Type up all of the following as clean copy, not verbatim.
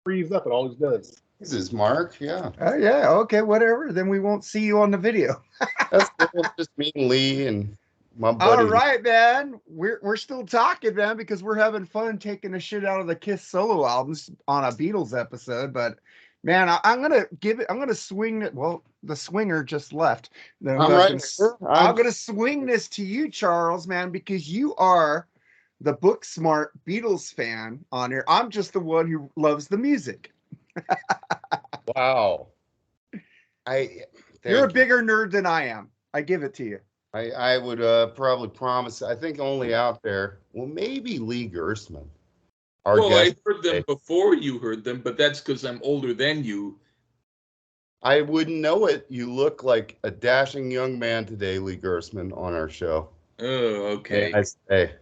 freeze up. It always does. This is Mark. Yeah, Oh yeah, okay, whatever. Then we won't see you on the video. that's cool. Just me and Lee and my All buddy. right, man. We're still talking, man, because we're having fun taking the shit out of the Kiss solo albums on a Beatles episode. But man, I'm gonna give it. I'm gonna swing it. Well, the swinger just left. I'm right here. I'm gonna swing this to you, Charles, man, because you are the book smart Beatles fan on here. I'm just the one who loves the music. Wow. I You're a thank you. bigger nerd than I am. I give it to you. I would probably promise. I think only out there. Well, maybe Lee Gersman, our Well, I guest heard them today. before you heard them, but that's because I'm older than you. I wouldn't know it. You look like a dashing young man today, Lee Gersman, on our show. Oh, okay. Hey,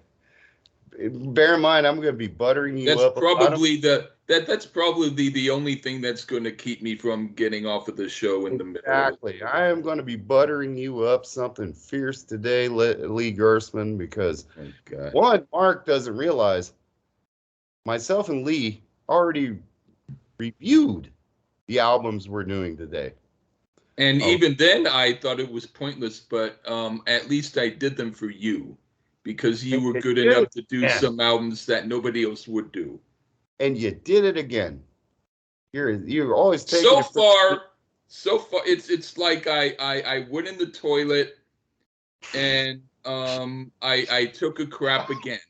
bear in mind, I'm going to be buttering you That's up. probably that's probably the only thing that's going to keep me from getting off of the show in the middle. Exactly. I am going to be buttering you up something fierce today, Lee Gersman, because Okay. one, Mark doesn't realize myself and Lee already reviewed the albums we're doing today. And even then, I thought it was pointless, but at least I did them for you because you were good enough to do some albums that nobody else would do. And you did it again. You're always taking So it far, it's like I went in the toilet and I took a crap again.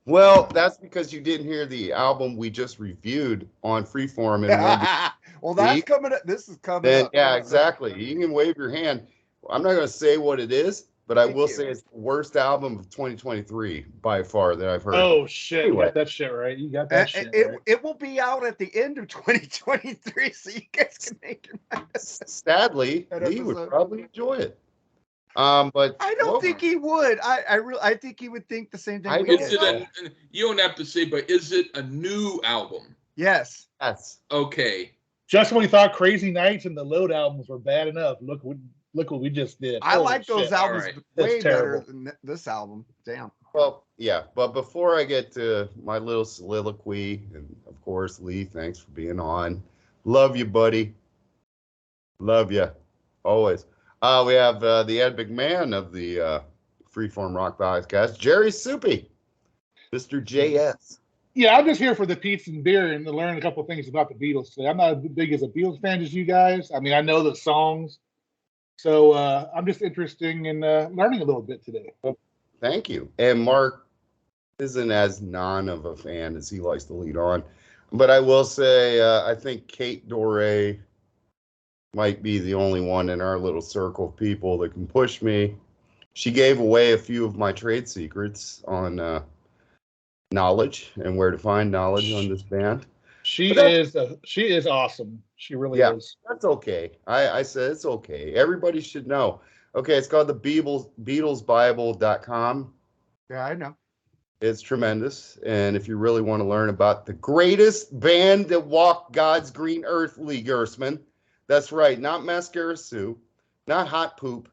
Well, that's because you didn't hear the album we just reviewed on Freeform and Well, that's coming up. This is coming then up. yeah, exactly. You can wave your hand. I'm not going to say what it is, but I Thank will you. say it's the worst album of 2023 by far that I've heard. Oh shit! Anyway. You got that shit right. You got that shit right. It will be out at the end of 2023, so you guys can make your mind. Sadly, That Lee would episode. probably enjoy it. But I don't think he would. I think he would think the same thing. we Is did. it you don't have to say, but is it a new album? Yes. Yes. Okay. Just when we thought Crazy Nights and the Load albums were bad enough, look what we just did. I Holy like those shit. albums All right. way That's better terrible. than this album. Damn. Well, yeah. But before I get to my little soliloquy, and of course, Lee, thanks for being on. Love you, buddy. Love you. Always. We have the Ed McMahon of the Freeform Rock Podcast, Jerry Soupy, Mr. JS. Yeah, I'm just here for the pizza and beer and to learn a couple of things about the Beatles today. I'm not as big as a Beatles fan as you guys. I mean, I know the songs, so I'm just interested in learning a little bit today. Thank you. And Mark isn't as non of a fan as he likes to lead on. But I will say, I think Kate Doré might be the only one in our little circle of people that can push me. She gave away a few of my trade secrets on knowledge and where to find knowledge on this band. She is awesome. She really is. That's okay. I said it's okay. Everybody should know. Okay, it's called the BeatlesBible.com. Yeah, I know. It's tremendous. And if you really want to learn about the greatest band that walked God's green earth, Lee Gersman, that's right, not Mascara Sue, not Hot Poop,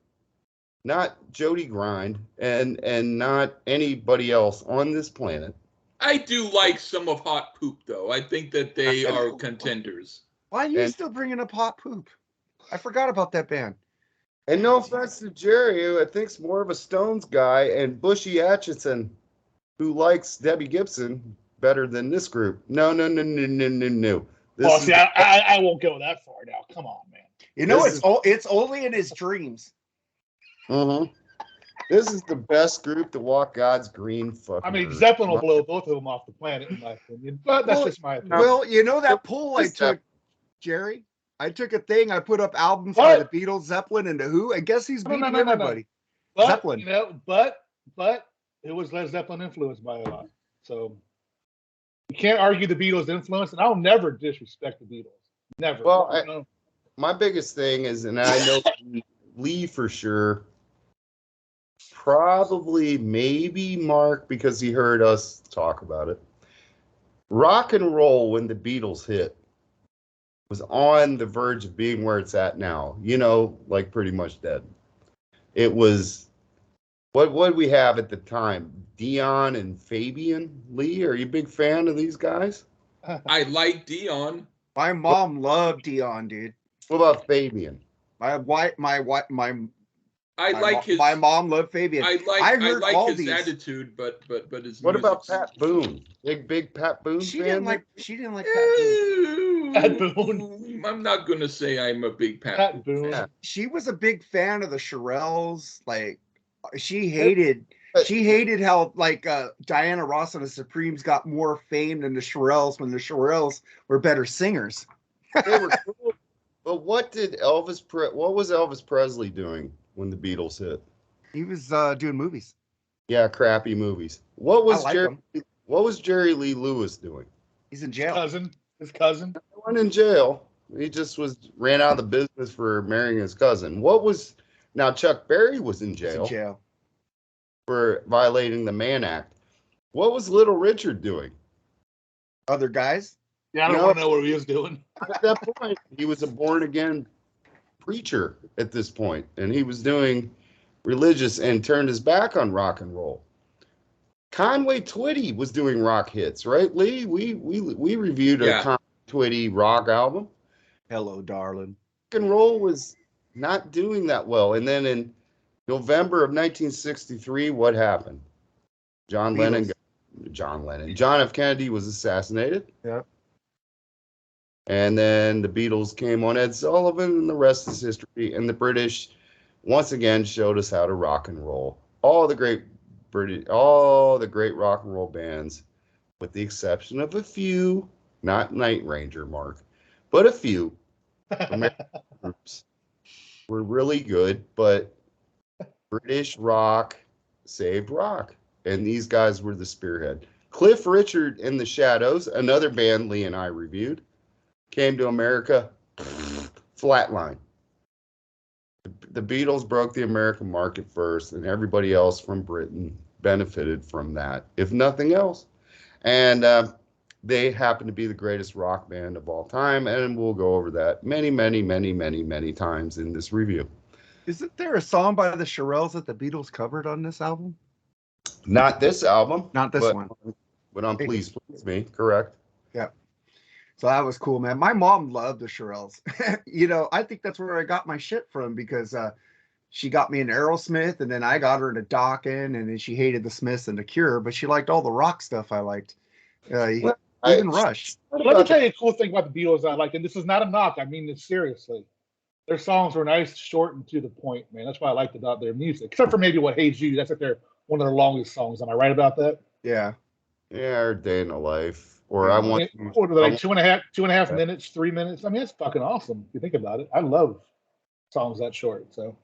not Jody Grind, and not anybody else on this planet. I do like some of Hot Poop, though. I think that they are contenders. Why are you still bringing up Hot Poop? I forgot about that band. And no offense to Jerry, who I think's more of a Stones guy, and Bushy Atchison, who likes Debbie Gibson better than this group. No. This See, I won't go that far now. Come on, man. You know, it's only in his dreams. This is the best group to walk God's green fucking I mean, earth. Zeppelin will blow both of them off the planet, in my opinion. But that's just my opinion. Well, you know that poll I took, Jerry? I took a thing. I put up albums by the Beatles, Zeppelin, and the Who, and guess he's beating everybody? But, Zeppelin. You know, but it was Led Zeppelin influenced by a lot. So you can't argue the Beatles' influence, and I'll never disrespect the Beatles. Never. Well, my biggest thing is, and I know Lee for sure, probably maybe Mark, because he heard us talk about it. Rock and roll, when the Beatles hit, was on the verge of being where it's at now. You know, like pretty much dead. It was, what did we have at the time? Dion and Fabian. Lee, are you a big fan of these guys? I like Dion. My mom loved Dion, dude. What about Fabian? My I like his. my mom loved Fabian. I heard like all his these. attitude, but his. What about music's- Pat Boone? Big Pat Boone She fan? didn't like Pat Boone. Pat Boone. I'm not gonna say I'm a big Pat Pat Boone. Boone. Yeah. She was a big fan of the Shirelles. Like she hated how like Diana Ross and the Supremes got more fame than the Shirelles when the Shirelles were better singers. They were cool. But what was Elvis Presley doing when the Beatles hit? He was doing movies. Yeah, crappy movies. What was I like him. Jerry Lee Lewis doing? He's in jail. His cousin. He went in jail. He just ran out of the business for marrying his cousin. Now Chuck Berry was in He's jail in jail. for violating the Mann Act. What was Little Richard doing? Other guys. Yeah, I don't No. want to know what he was doing. At that point, he was a born again preacher at this point, and he was doing religious and turned his back on rock and roll. Conway Twitty was doing rock hits, right, Lee? We reviewed a Conway Twitty rock album. Hello, darling. Rock and roll was not doing that well, and then in November of 1963, what happened? John F. Kennedy was assassinated. Yeah. And then the Beatles came on Ed Sullivan, and the rest is history. And the British once again showed us how to rock and roll. All the great rock and roll bands, with the exception of a few, not Night Ranger, Mark, but a few American groups were really good, but British rock saved rock. And these guys were the spearhead. Cliff Richard and the Shadows, another band Lee and I reviewed, came to America, flatline. The Beatles broke the American market first, and everybody else from Britain benefited from that, if nothing else. And they happen to be the greatest rock band of all time, and we'll go over that many, many, many, many, many times in this review. Isn't there a song by the Shirelles that the Beatles covered on this album? Not this album. Not this one. But on Please Please Me, correct? Yeah. So that was cool, man. My mom loved the Shirelles. I think that's where I got my shit from, because she got me into Aerosmith, and then I got her into Dokken, and then she hated the Smiths and the Cure, but she liked all the rock stuff I liked. Even Rush. Let me tell you a cool thing about the Beatles I like, and this is not a knock. I mean this seriously. Their songs were nice, short, and to the point, man. That's what I liked about their music. Except for maybe what Hey Jude. That's like one of their longest songs. Am I right about that? Yeah. Yeah, or Day in the Life. Or I Want What are they, like 2.5 minutes, 3 minutes? I mean, it's fucking awesome if you think about it. I love songs that short. So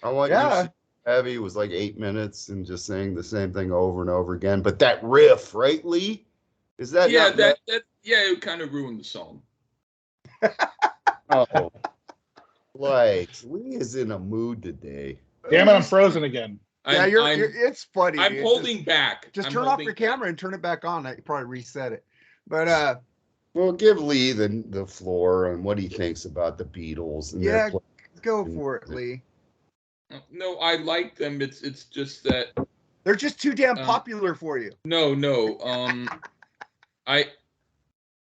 I Want You to See Heavy was like 8 minutes and just saying the same thing over and over again. But that riff, right, Lee? Is that it kind of ruined the song. Oh. Like, Lee is in a mood today. damn it, I'm frozen again. Yeah, it's funny. I'm holding back. Just turn off your camera and turn it back on. I probably reset it. But well, give Lee the floor on what he thinks about the Beatles. And go for it, Lee. No, I like them. It's just that they're just too damn popular for you. No. I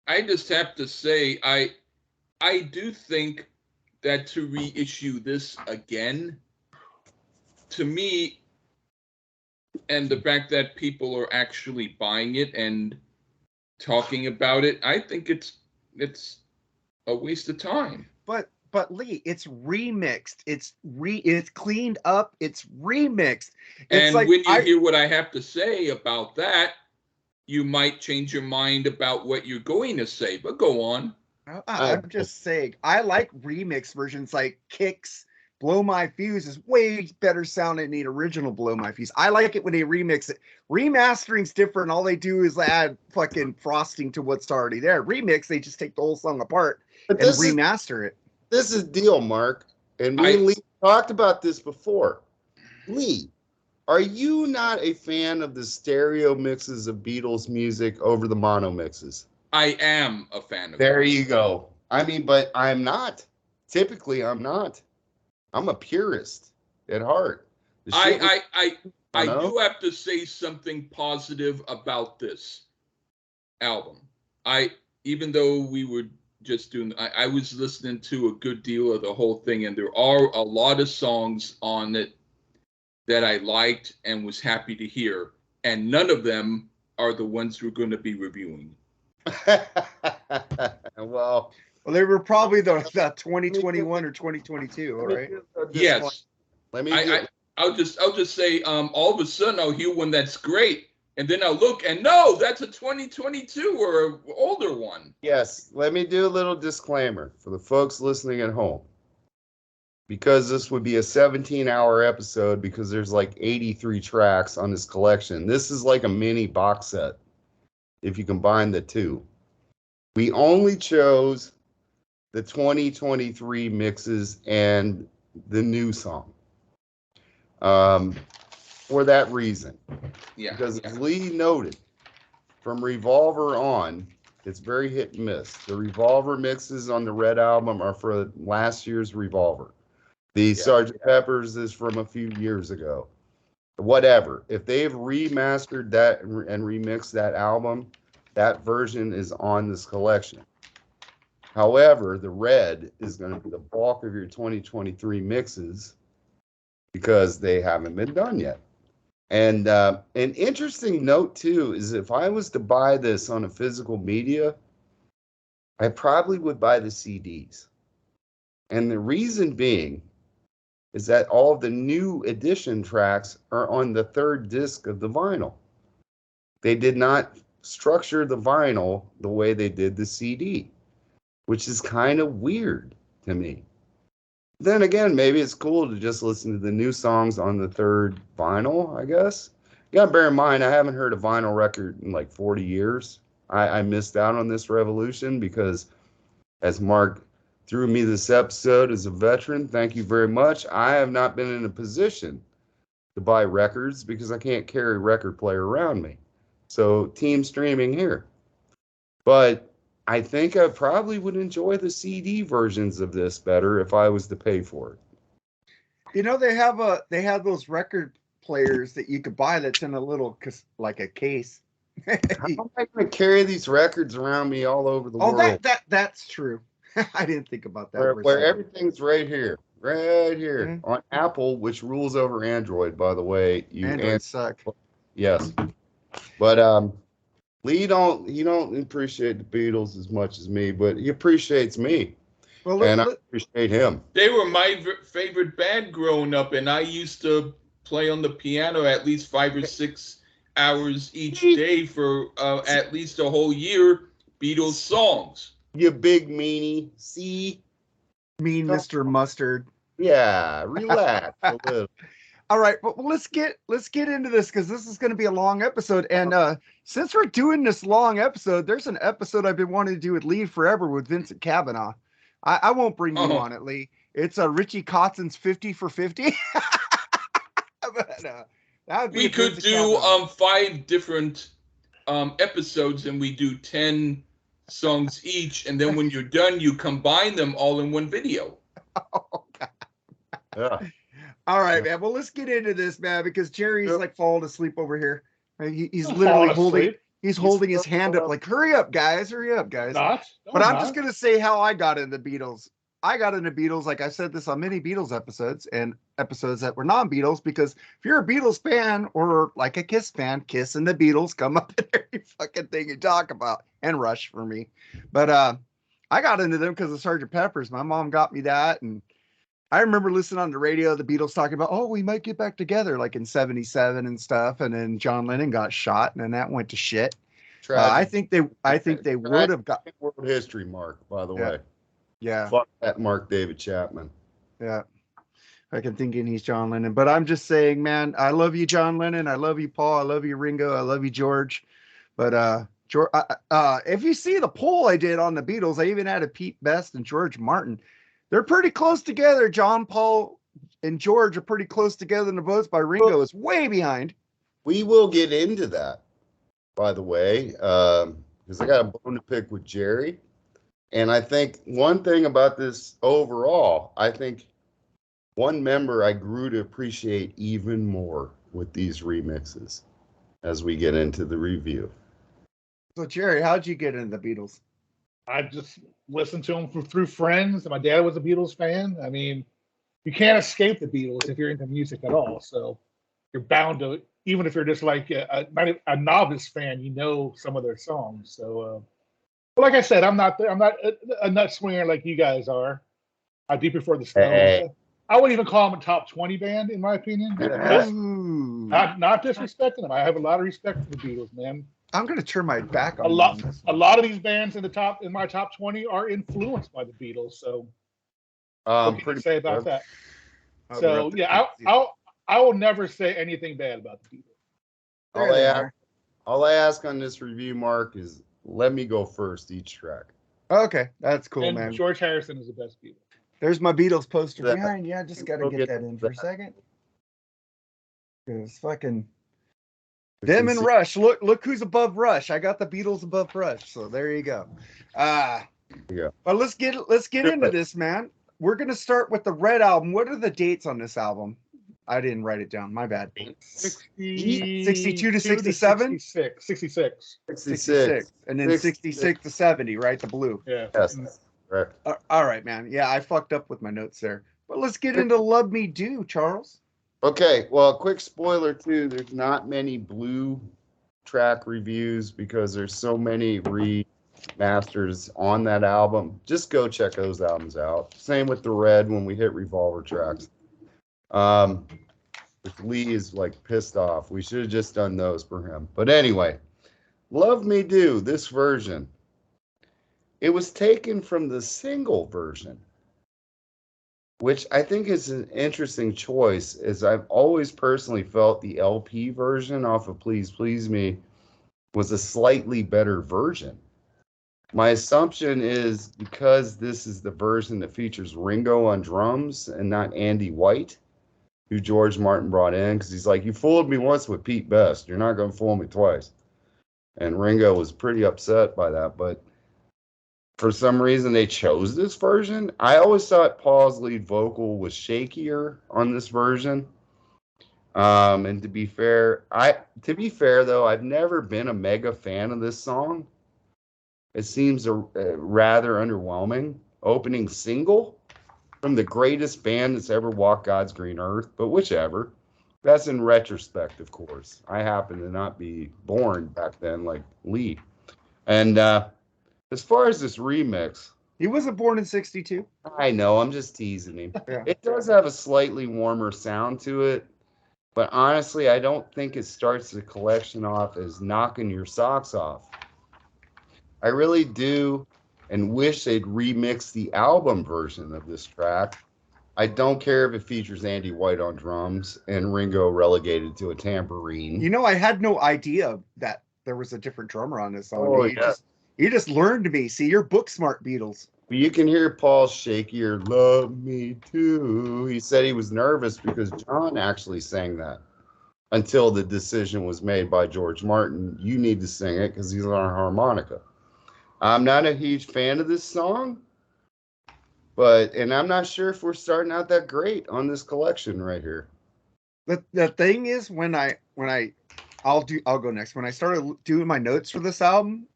just have to say I do think that to reissue this again, to me, and the fact that people are actually buying it and talking about it, I think it's a waste of time. But Lee, it's remixed. It's cleaned up. It's remixed. And when you hear what I have to say about that, you might change your mind about what you're going to say. But go on. I'm just saying, I like remix versions, like Kicks. Blow My Fuse is way better sounding than the original Blow My Fuse. I like it when they remix it. Remastering's different. All they do is add fucking frosting to what's already there. Remix, they just take the whole song apart and remaster it. This is deal, Mark. And me and Lee talked about this before. Lee, are you not a fan of the stereo mixes of Beatles music over the mono mixes? I am a fan of There you go. I mean, but I'm not. Typically, I'm not. I'm a purist at heart. I do have to say something positive about this album. even though we were just doing, I was listening to a good deal of the whole thing, and there are a lot of songs on it that I liked and was happy to hear, and none of them are the ones we're going to be reviewing. Well, they were probably the 2021 or 2022. All right. Yes. Let me. I'll just say, all of a sudden I'll hear one that's great, and then I'll look and no, that's a 2022 or an older one. Yes, let me do a little disclaimer for the folks listening at home. Because this would be a 17-hour episode because there's like 83 tracks on this collection. This is like a mini box set if you combine the two. We only chose the 2023 mixes and the new song. For that reason. Yeah. Because as Lee noted, from Revolver on, it's very hit and miss. The Revolver mixes on the Red album are for last year's Revolver. The Sgt. Pepper's is from a few years ago. Whatever. If they've remastered that and remixed that album, that version is on this collection. However, the red is going to be the bulk of your 2023 mixes because they haven't been done yet. And an interesting note, too, is if I was to buy this on a physical media, I probably would buy the CDs. And the reason being is that all of the new edition tracks are on the third disc of the vinyl. They did not structure the vinyl the way they did the CD, which is kind of weird to me. Then again, maybe it's cool to just listen to the new songs on the third vinyl, I guess. You gotta bear in mind, I haven't heard a vinyl record in like 40 years. I missed out on this revolution because, as Mark threw me this episode as a veteran, thank you very much. I have not been in a position to buy records because I can't carry a record player around me. So team streaming here. But I think I probably would enjoy the CD versions of this better if I was to pay for it. You know, they have those record players that you could buy that's in a little like a case. How am I going to carry these records around me all over the world? That's true. I didn't think about that. Where everything's right here on Apple, which rules over Android, by the way. Android suck. Yes, but Lee, he don't appreciate the Beatles as much as me, but he appreciates me, and I appreciate him. They were my favorite band growing up, and I used to play on the piano at least 5 or 6 hours each day for at least a whole year. Beatles songs. You big meanie. See? Mean Mr. Mustard. Yeah, relax a little. All right, but let's get into this because this is going to be a long episode. And since we're doing this long episode, there's an episode I've been wanting to do with Lee forever with Vincent Kavanaugh. I won't bring you on it, Lee. It's Richie Kotzen's 50 for 50. But, we could do 5 different episodes, and we do 10 songs each, and then when you're done, you combine them all in one video. Oh, God. Yeah. All right, man. Well, let's get into this, man, because Jerry's like falling asleep over here. He's literally holding his hand up, like, hurry up, guys. But I'm just gonna say how I got into Beatles. I got into Beatles, like I said this on many Beatles episodes and episodes that were non-Beatles, because if you're a Beatles fan or like a Kiss fan, Kiss and the Beatles come up in every fucking thing you talk about, and Rush for me. But I got into them because of Sgt. Pepper's. My mom got me that, and I remember listening on the radio, the Beatles talking about, oh, we might get back together, like in '77 and stuff, and then John Lennon got shot, and then that went to shit. I think they would have got world history, Mark. By the way. Yeah. Fuck that Mark David Chapman. Yeah. I can thinking he's John Lennon. But I'm just saying, man, I love you, John Lennon. I love you, Paul. I love you, Ringo. I love you, George. But George, if you see the poll I did on the Beatles, I even added Pete Best and George Martin. They're pretty close together. John, Paul, and George are pretty close together in the votes, but Ringo is way behind. We will get into that, by the way, because I got a bone to pick with Jerry. And I think one thing about this overall, I think one member I grew to appreciate even more with these remixes as we get into the review. So Jerry, how'd you get into the Beatles? I just listened to them through friends, and my dad was a Beatles fan. I mean, you can't escape the Beatles if you're into music at all. So you're bound to, even if you're just like a novice fan, you know some of their songs. So, but like I said, I'm not a nut swinger like you guys are. I do prefer the Stones. Hey. I wouldn't even call them a top 20 band in my opinion. That's Ooh. not disrespecting them. I have a lot of respect for the Beatles, man. I'm gonna turn my back on A you lot on this a one. lot of these bands in my top 20 are influenced by the Beatles. So what can you Pretty say about that? Oh, we're So up to yeah, 60. I will never say anything bad about the Beatles. There all I they ask, are. all I ask on this review, Mark, is let me go first each track. Okay, that's cool, And man. George Harrison is the best Beatle. There's my Beatles poster That- behind you. I just gotta we'll get get that in to for a that. second. Cause fucking We them can and see- Rush. Look who's above Rush. I got the Beatles above Rush. So there you go. Yeah. But let's get into this, man. We're gonna start with the Red album. What are the dates on this album? I didn't write it down. My bad. 62 to 67? 66. 66. 66. And then 66 to 70, right? The blue. Yeah. Yes. Correct. All right, man. Yeah, I fucked up with my notes there. But let's get into Love Me Do, Charles. Okay, well, quick spoiler too. There's not many blue track reviews because there's so many remasters on that album. Just go check those albums out. Same with the red when we hit Revolver tracks. Lee is like pissed off. We should have just done those for him. But anyway, Love Me Do, this version. It was taken from the single version, which I think is an interesting choice, as I've always personally felt the LP version off of Please Please Me was a slightly better version. My assumption is because this is the version that features Ringo on drums and not Andy White, who George Martin brought in, because he's like, you fooled me once with Pete Best. You're not going to fool me twice. And Ringo was pretty upset by that, but for some reason they chose this version. I always thought Paul's lead vocal was shakier on this version. And to be fair though, I've never been a mega fan of this song. It seems rather underwhelming opening single from the greatest band that's ever walked God's green earth, but whichever. That's in retrospect, of course. I happen to not be born back then like Lee. And as far as this remix, He wasn't born in 62. I know, I'm just teasing him. Yeah. It does have a slightly warmer sound to it, but honestly, I don't think it starts the collection off as knocking your socks off. I really do, and wish they'd remix the album version of this track. I don't care if it features Andy White on drums and Ringo relegated to a tambourine. You know, I had no idea that there was a different drummer on this song. Oh, yeah. You just learned me. See, you're book smart, Beatles. You can hear Paul shakier, love me too. He said he was nervous because John actually sang that until the decision was made by George Martin. You need to sing it because he's on a harmonica. I'm not a huge fan of this song, and I'm not sure if we're starting out that great on this collection right here. The thing is, I'll go next. When I started doing my notes for this album,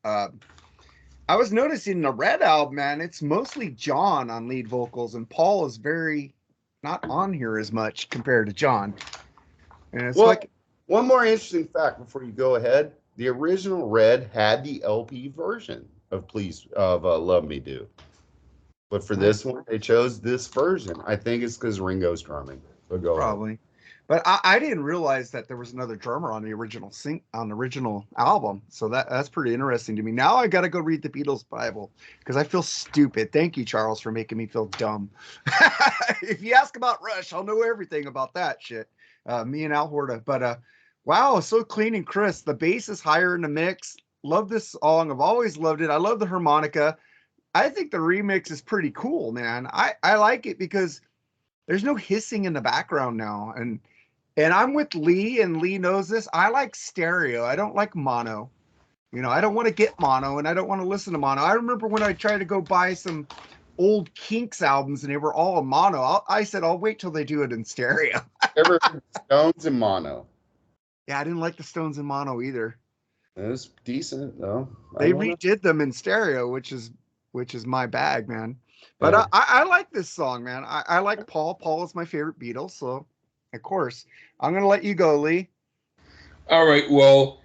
I was noticing the Red album, man, it's mostly John on lead vocals, and Paul is very not on here as much compared to John. And it's one more interesting fact before you go ahead. The original Red had the LP version of Love Me Do. But for this one, they chose this version. I think it's because Ringo's drumming. But go probably. ahead. But I didn't realize that there was another drummer on the original album. So that's pretty interesting to me. Now I got to go read the Beatles Bible because I feel stupid. Thank you, Charles, for making me feel dumb. If you ask about Rush, I'll know everything about that shit. Me and Al Horta. But wow, so clean and crisp. The bass is higher in the mix. Love this song. I've always loved it. I love the harmonica. I think the remix is pretty cool, man. I like it because there's no hissing in the background now. And I'm with Lee, and Lee knows this. I like stereo. I don't like mono. You know, I don't want to get mono, and I don't want to listen to mono. I remember when I tried to go buy some old Kinks albums, and they were all in mono. I said, I'll wait till they do it in stereo. Ever heard Stones in mono? Yeah, I didn't like the Stones in mono either. It was decent though. They redid them in stereo, which is my bag, man. But Yeah. I like this song, man. I like Paul. Paul is my favorite Beatle, so of course I'm gonna let you go, Lee. All right. Well,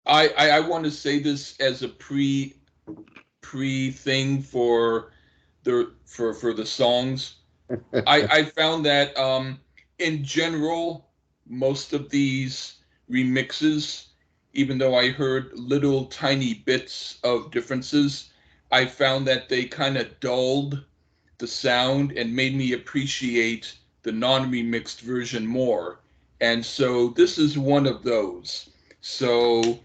I want to say this as a pre thing for the songs. I found that in general, most of these remixes, even though I heard little tiny bits of differences, I found that they kind of dulled the sound and made me appreciate the non-remixed version more. And so this is one of those. So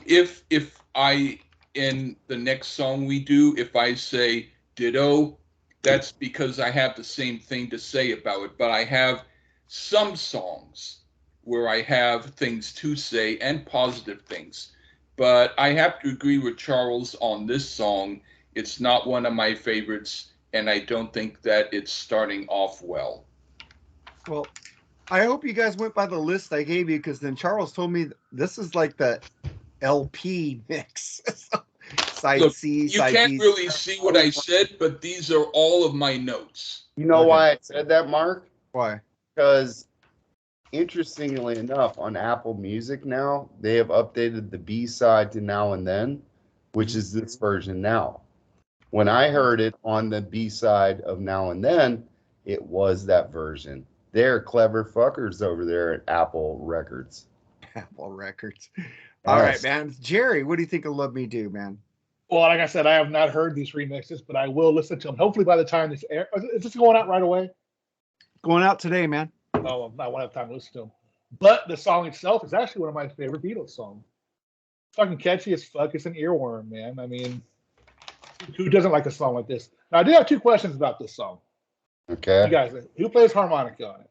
if I in the next song we do, if I say ditto, that's because I have the same thing to say about it. But I have some songs where I have things to say and positive things. But I have to agree with Charles on this song. It's not one of my favorites, and I don't think that it's starting off well. Well, I hope you guys went by the list I gave you, because then Charles told me this is like the LP mix. Side Look, C, you side can't B. really see what I said, but these are all of my notes. You know Okay. why I said that, Mark? Why? Because interestingly enough, on Apple Music now, they have updated the B side to Now and Then, which is this version now. When I heard it on the B side of Now and Then, it was that version. They're clever fuckers over there at Apple Records. Apple Records. All right, Yes. man. Jerry, what do you think of Love Me Do, man? Well, like I said, I have not heard these remixes, but I will listen to them. Hopefully, by the time this air, is this going out right away? Going out today, man. Oh, I won't have time to listen to them. But the song itself is actually one of my favorite Beatles songs. It's fucking catchy as fuck. It's an earworm, man. I mean, who doesn't like a song like this? Now, I do have two questions about this song. Okay. You guys, who plays harmonica on it?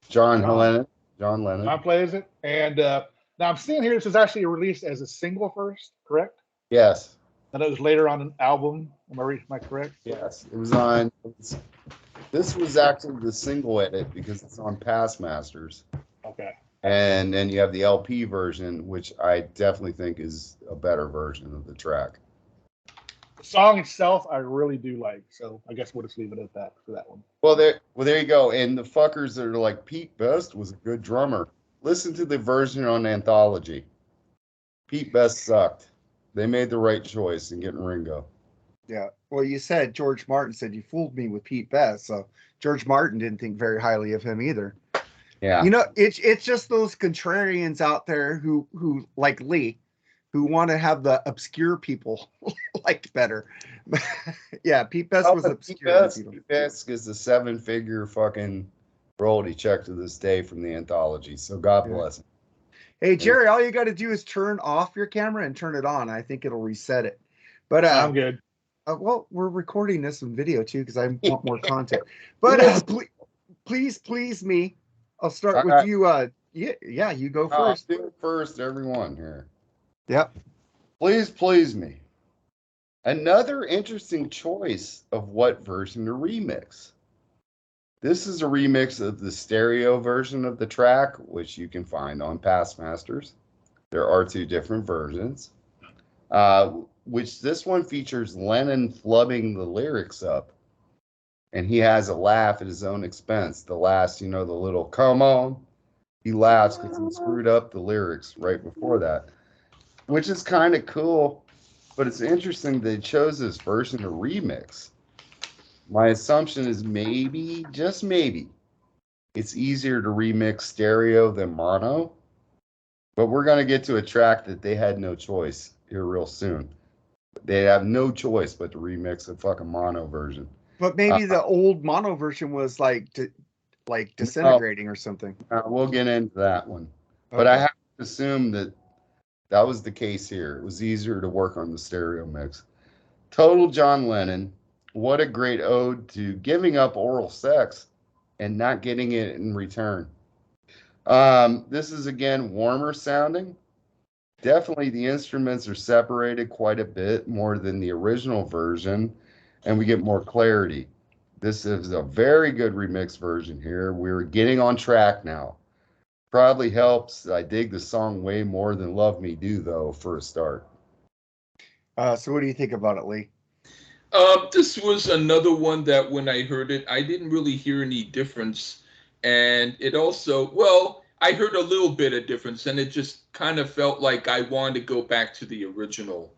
John Lennon. John Lennon. John plays it. And now I'm seeing here this was actually released as a single first, correct? Yes. And it was later on an album. Am I correct? Yes. It was on. This was actually the single edit because it's on Past Masters. Okay. And then you have the LP version, which I definitely think is a better version of the track. The song itself, I really do like. So I guess we'll just leave it at that for that one. Well, there you go. And the fuckers that are like, Pete Best was a good drummer. Listen to the version on Anthology. Pete Best sucked. They made the right choice in getting Ringo. Yeah. Well, you said George Martin said you fooled me with Pete Best, so George Martin didn't think very highly of him either. Yeah. You know, it's just those contrarians out there who like Lee, who want to have the obscure people liked better. Yeah, Pete Best was obscure. Pete Best is a 7-figure fucking royalty check to this day from the Anthology. So God bless him. Hey Jerry, all you got to do is turn off your camera and turn it on. I think it'll reset it. But I'm good. Well, we're recording this in video too because I want more content. But please me. I'll start with you. Yeah, you go first. Do it first, everyone here. Yep. Please me. Another interesting choice of what version to remix. This is a remix of the stereo version of the track, which you can find on Past Masters. There are two different versions. Which this one features Lennon flubbing the lyrics up. And he has a laugh at his own expense. The last, the little come on. He laughs because he screwed up the lyrics right before that. Which is kind of cool. But it's interesting they chose this version to remix. My assumption is maybe, just maybe, it's easier to remix stereo than mono. But we're going to get to a track that they had no choice here real soon. They have no choice but to remix a fucking mono version. But maybe the old mono version was like disintegrating or something. We'll get into that one. Okay. But I have to assume that was the case here. It was easier to work on the stereo mix. Total John Lennon. What a great ode to giving up oral sex and not getting it in return. This is, again, warmer sounding. Definitely the instruments are separated quite a bit more than the original version, and we get more clarity. This is a very good remix version here. We're getting on track now. Probably helps. I dig the song way more than Love Me Do, though, for a start. So what do you think about it, Lee? This was another one that when I heard it, I didn't really hear any difference. And it also, well, I heard a little bit of difference, and it just kind of felt like I wanted to go back to the original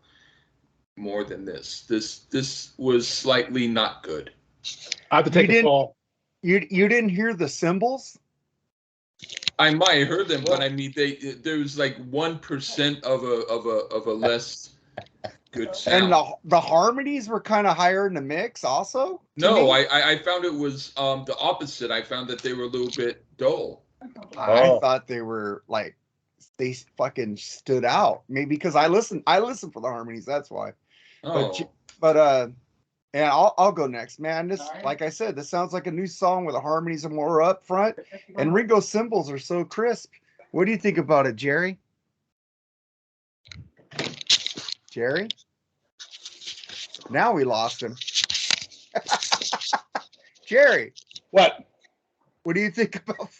more than this. This was slightly not good. I have to take a call. You didn't hear the cymbals? I might have heard them, but I mean, there was like 1% of a less good sound. And the harmonies were kind of higher in the mix, also. No, I found it was the opposite. I found that they were a little bit dull. I thought they were like they fucking stood out. Maybe because I listen for the harmonies. That's why. Oh. But and I'll go next, man. This, like I said, this sounds like a new song where the harmonies are more up front and Ringo's cymbals are so crisp. What do you think about it, Jerry? Jerry? Now we lost him. Jerry. What? What do you think about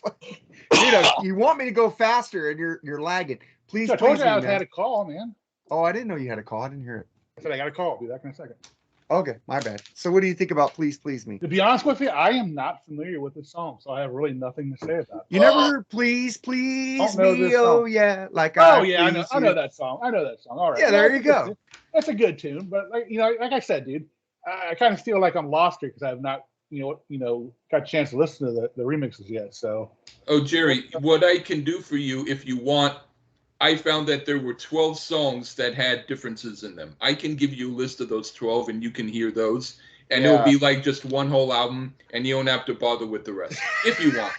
dude, you want me to go faster and you're lagging. Please, I told you I man. had a call, man. Oh, I didn't know you had a call. I didn't hear it. I said I got a call. I'll be back in a second. Okay, my bad. So what do you think about Please Please Me? To be honest with you, I am not familiar with this song, so I have really nothing to say about it. You never heard Please Please Don't know Me? this Oh song. yeah, like Oh yeah, I please know you. that song. I know that song. All right. Yeah, there you go. That's a good tune, but like like I said, dude, I kind of feel like I'm lost here because I have not got a chance to listen to the remixes yet. So. Oh, Jerry, what I can do for you if you want, I found that there were 12 songs that had differences in them. I can give you a list of those 12 and you can hear those. And it'll be like just one whole album and you don't have to bother with the rest if you want.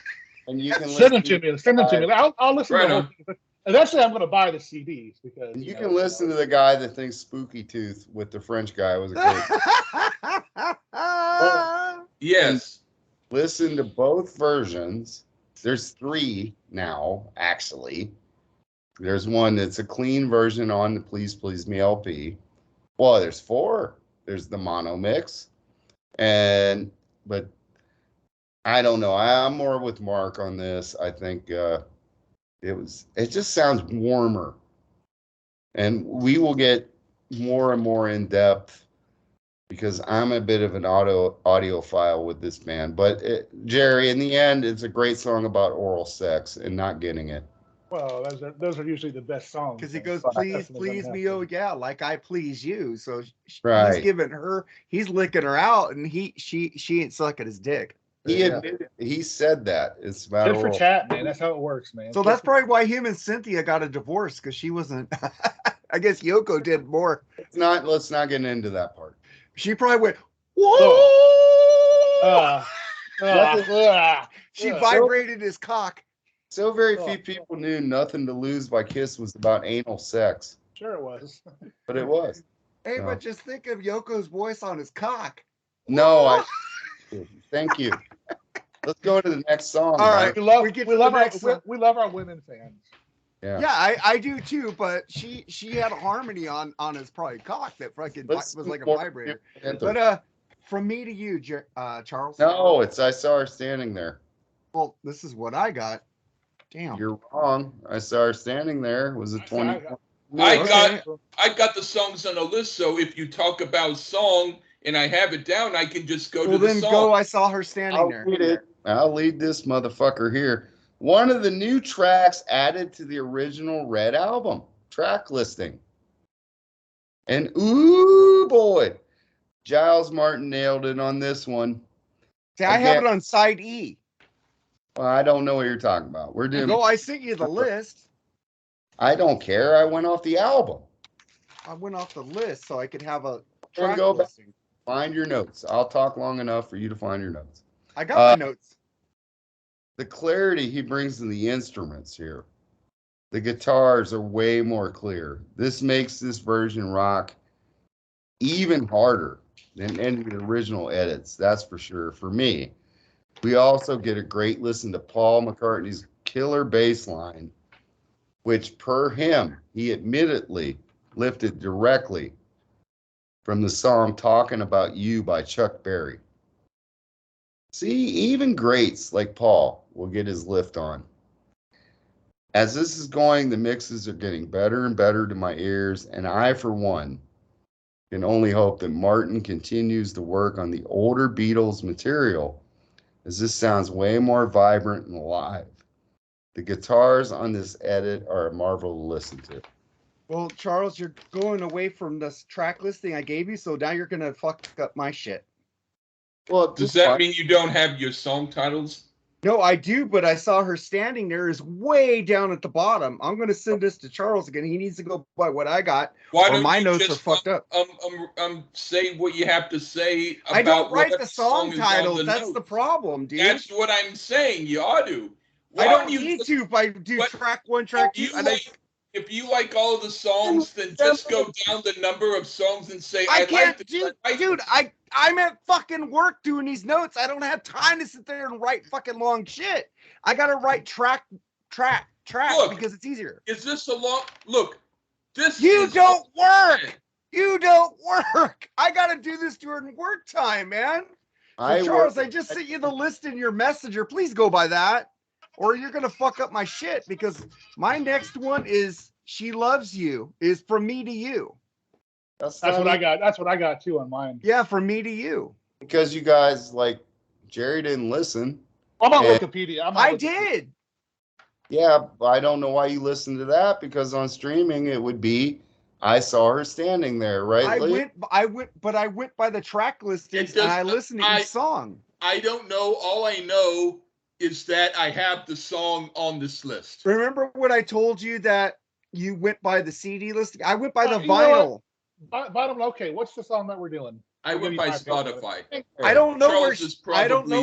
And you can send them to me. Send them to me. I'll listen right to the whole thing. Eventually, I'm going to buy the CDs because you can listen to the guy that thinks Spooky Tooth with the French guy was a great. Yes. Listen to both versions. There's 3 now, actually. There's one that's a clean version on the Please Please Me LP. Well, there's 4. There's the mono mix. But I don't know. I'm more with Mark on this. I think it just sounds warmer. And we will get more and more in depth because I'm a bit of an audiophile with this band. But Jerry, in the end, it's a great song about oral sex and not getting it. Well, those are usually the best songs. Because he goes, please, please me, oh yeah, like I please you. So right. He's licking her out, and she ain't sucking his dick. He admitted, he said that. It's about good for chat, man. That's how it works, man. So that's probably why him and Cynthia got a divorce, because she wasn't. I guess Yoko did more. Let's not get into that part. She probably went, whoa. She vibrated his cock. So very few people knew Nothing to Lose by Kiss was about anal sex. Sure it was. But it was. Hey, but just think of Yoko's voice on his cock. No, thank you. Let's go to the next song. All right. We love our women fans. Yeah, I do too, but she had a harmony on his probably cock that fucking was like a vibrator. But from me to you, Charles. No, it's I Saw Her Standing There. Well, this is what I got. Damn. You're wrong. I Saw Her Standing There was a 20. I got the songs on a list, so if you talk about song and I have it down, I can just go to the song. Go, I Saw Her Standing There. I'll lead this motherfucker here. One of the new tracks added to the original Red album track listing. And ooh boy, Giles Martin nailed it on this one. See, I have it on side E. Well, I don't know what you're talking about. We're doing. No, I sent you the list. I don't care. I went off the album. I went off the list so I could have a track listing. Find your notes. I'll talk long enough for you to find your notes. I got my notes. The clarity he brings in the instruments here. The guitars are way more clear. This makes this version rock even harder than any of the original edits. That's for sure. For me, we also get a great listen to Paul McCartney's killer bass line, which per him, he admittedly lifted directly from the song Talking About You by Chuck Berry. See, even greats like Paul will get his lift on. As this is going, the mixes are getting better and better to my ears, and I, for one, can only hope that Martin continues to work on the older Beatles material, as this sounds way more vibrant and alive. The guitars on this edit are a marvel to listen to. Well, Charles, you're going away from this track listing I gave you, so now you're gonna fuck up my shit. Well, Does that mean you don't have your song titles? No, I do, but I saw her standing there is way down at the bottom. I'm gonna send this to Charles again. He needs to go by what I got. Why or don't my you notes just are fucked up. say what you have to say about I don't write whatever the song is on titles. the That's note? the problem, dude. That's what I'm saying. You ought to. Why I don't don't you need just, to if I do but track one, track two. if you like all of the songs, then just go down the number of songs and say I I can't like do, this. dude. I'm at fucking work doing these notes. I don't have time to sit there and write fucking long shit. I gotta write track Look, because it's easier. Is this a long look? This You is don't work. You don't work. I gotta do this during work time, man. So Charles, I just sent you the list in your messenger. Please go by that, or you're gonna fuck up my shit because my next one is "She Loves You" is "From Me to You." That's what I got. That's what I got too on mine. Yeah, "From Me to You." Because you guys, like, Jerry didn't listen. I'm on Wikipedia. I did. Yeah, I don't know why you listened to that, because on streaming it would be I saw her standing there, right? I went by the track listings and I listened to each song. I don't know. All I know is that I have the song on this list. Remember what I told you that you went by the CD listing? I went by the vinyl. Bottom. Okay, what's the song that we're doing? I went by Spotify. I don't know Charles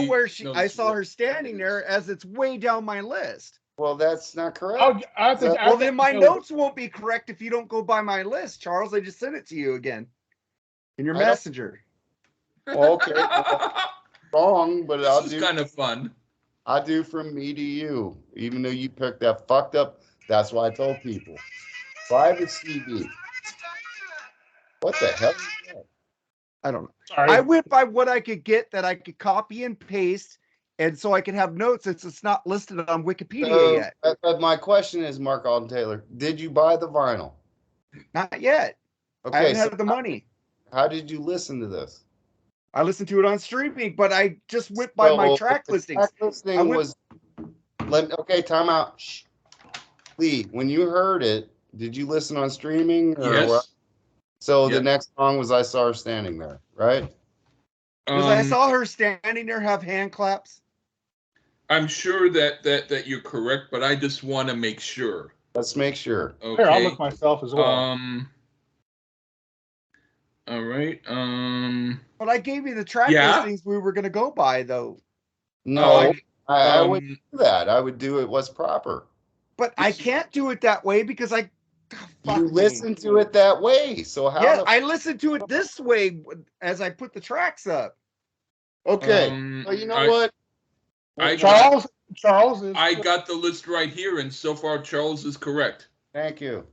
where she. I saw her standing there as it's way down my list. Well, that's not correct. Well, then my notes won't be correct if you don't go by my list, Charles. I just sent it to you again in your messenger. Well, okay, wrong, but this is kind of fun. I do "From Me to You," even though you picked that fucked up. That's why I told people buy the CD. What the hell is that? I don't know. Sorry. I went by what I could get that I could copy and paste, and so I can have notes since it's not listed on Wikipedia yet. But my question is, Mark Alden Taylor, did you buy the vinyl? Not yet. Okay, I haven't had the money. How did you listen to this? I listened to it on streaming, but I just went by my track listings. Track listing was. Okay, time out. Shh. Lee, when you heard it, did you listen on streaming? Or yes. what? So the next song was "I Saw Her Standing There," right? Because I saw her standing there, have hand claps. I'm sure that you're correct, but I just want to make sure. Let's make sure. Okay. Here, I'll look myself as well. All right. But I gave you the track listings we were going to go by, though. No, I wouldn't do that. I would do it what's proper. But I can't do it that way because you listen to it that way. So how? Yeah, I listened to it this way as I put the tracks up. Okay. Well, you know what? Charles is. I got the list right here, and so far Charles is correct. Thank you.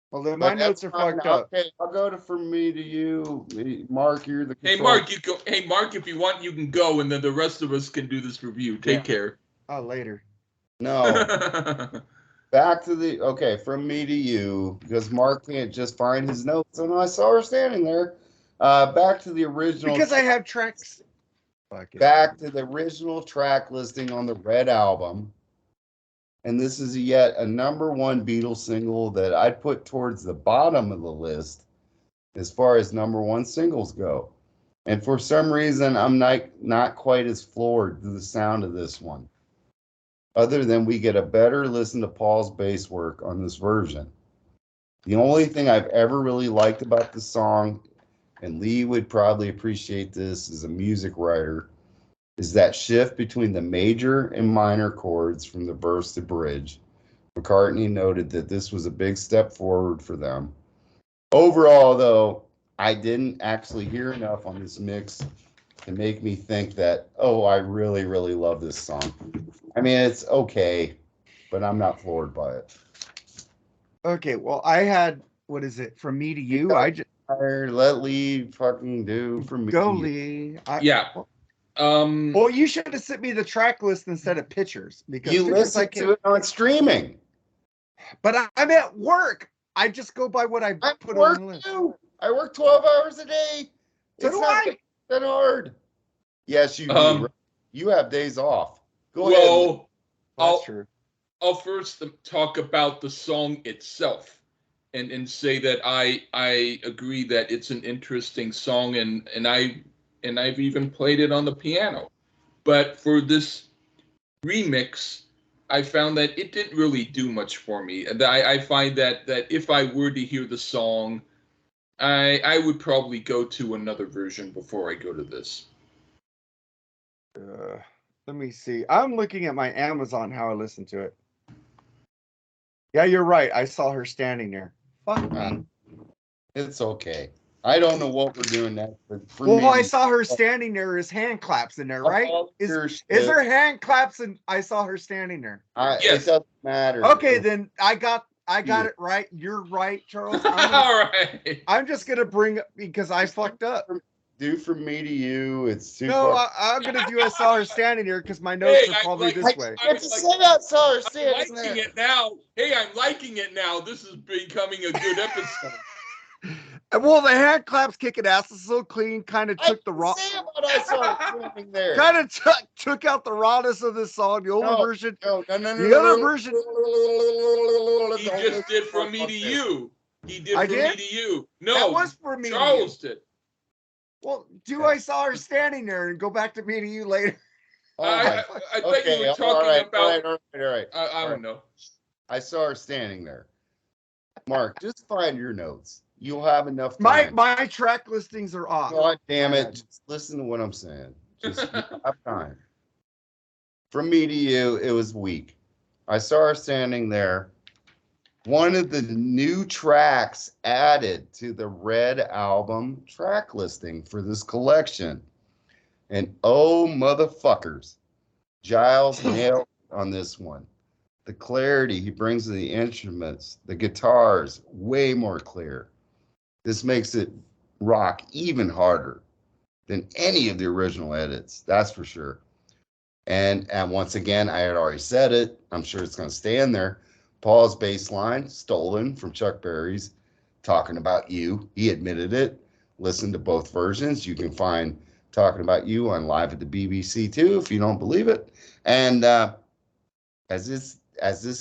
Well, then my notes are fucked up. Okay, I'll go to "From Me to You." Mark, you're the. Hey, Mark, you go. Hey, Mark, if you want, you can go, and then the rest of us can do this review. Take care. Oh, later. No. Back to the "From Me to You," because Mark can't just find his notes, and I saw her standing there. Back to the original. Because I have tracks. Back to the original track listing on the Red Album. And this is yet a #1 Beatles single that I'd put towards the bottom of the list as far as #1 singles go. And for some reason, I'm not quite as floored to the sound of this one. Other than we get a better listen to Paul's bass work on this version. The only thing I've ever really liked about the song, and Lee would probably appreciate this as a music writer, is that shift between the major and minor chords from the verse to bridge. McCartney noted that this was a big step forward for them. Overall, though, I didn't actually hear enough on this mix to make me think that, I really, really love this song. I mean, it's okay, but I'm not floored by it. Okay, well, I had, what is it, "From Me to You"? Let Lee fucking do "From Me Go, to You." Lee. Yeah. Well, you should have sent me the track list instead of pictures because You pictures I listen can't. to it on streaming. But I'm at work. I just go by what I I put work on the list. too. I work 12 hours a day. So It's do not I. that hard. Yes, you do. Um, You have days off. Go ahead. well, That's true. I'll first talk about the song itself, and say that I agree that it's an interesting song, and I've even played it on the piano. But for this remix, I found that it didn't really do much for me. And I find that if I were to hear the song, I would probably go to another version before I go to this. Let me see. I'm looking at my Amazon how I listen to it. Yeah, you're right. I saw her standing there. Fuck me. It's okay. I don't know what we're doing next, but for Well, me, I saw her standing there. There's hand claps in there, right? all Is your is shit, there hand claps? And I saw her standing there. It Yes. doesn't matter. Okay, then I got it right. You're right, Charles. All right. I'm just gonna bring it because I fucked up. Do from me to you. It's too No, far. I'm gonna do. I saw her standing here because my notes Hey, are probably like- this way. I just said I saw her I'm standing liking there. it now. Hey, I'm liking it now. This is becoming a good episode. Well, the hand claps kicking ass is so clean. Kind of I took the raw. didn't say what I saw her standing there. Kind of took out the rawness of this song. The older version. No. The other version. He just did from me to you. He did I from did? me to you. That No, was for me. to you. Charles did. Well, I saw her standing there and go back to me to you later. I thought you were talking about. All right. I don't know. I saw her standing there. Mark, just find your notes. You'll have enough My time. track listings are off. God damn it. Just listen to what I'm saying. Just have time. From me to you, it was weak. I saw her standing there. One of the new tracks added to the Red album track listing for this collection. And oh, motherfuckers, Giles nailed it on this one. The clarity he brings to the instruments, the guitars, way more clear. This makes it rock even harder than any of the original edits, that's for sure. And once again, I had already said it. I'm sure it's going to stay in there. Paul's bass line, stolen from Chuck Berry's Talking About You. He admitted it. Listen to both versions. You can find Talking About You on Live at the BBC too, if you don't believe it. And as this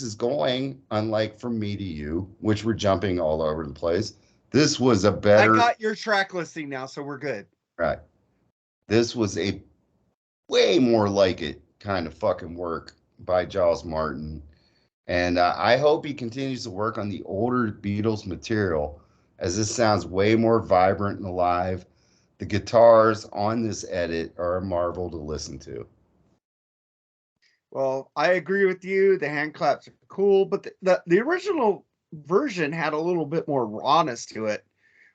is going, unlike From Me to You, which we're jumping all over the place, this was a better. I got your track listing now, so we're good. Right. This was a way more like it kind of fucking work by Giles Martin. And I hope he continues to work on the older Beatles material, as this sounds way more vibrant and alive. The guitars on this edit are a marvel to listen to. Well, I agree with you. The hand claps are cool, but the original version had a little bit more rawness to it.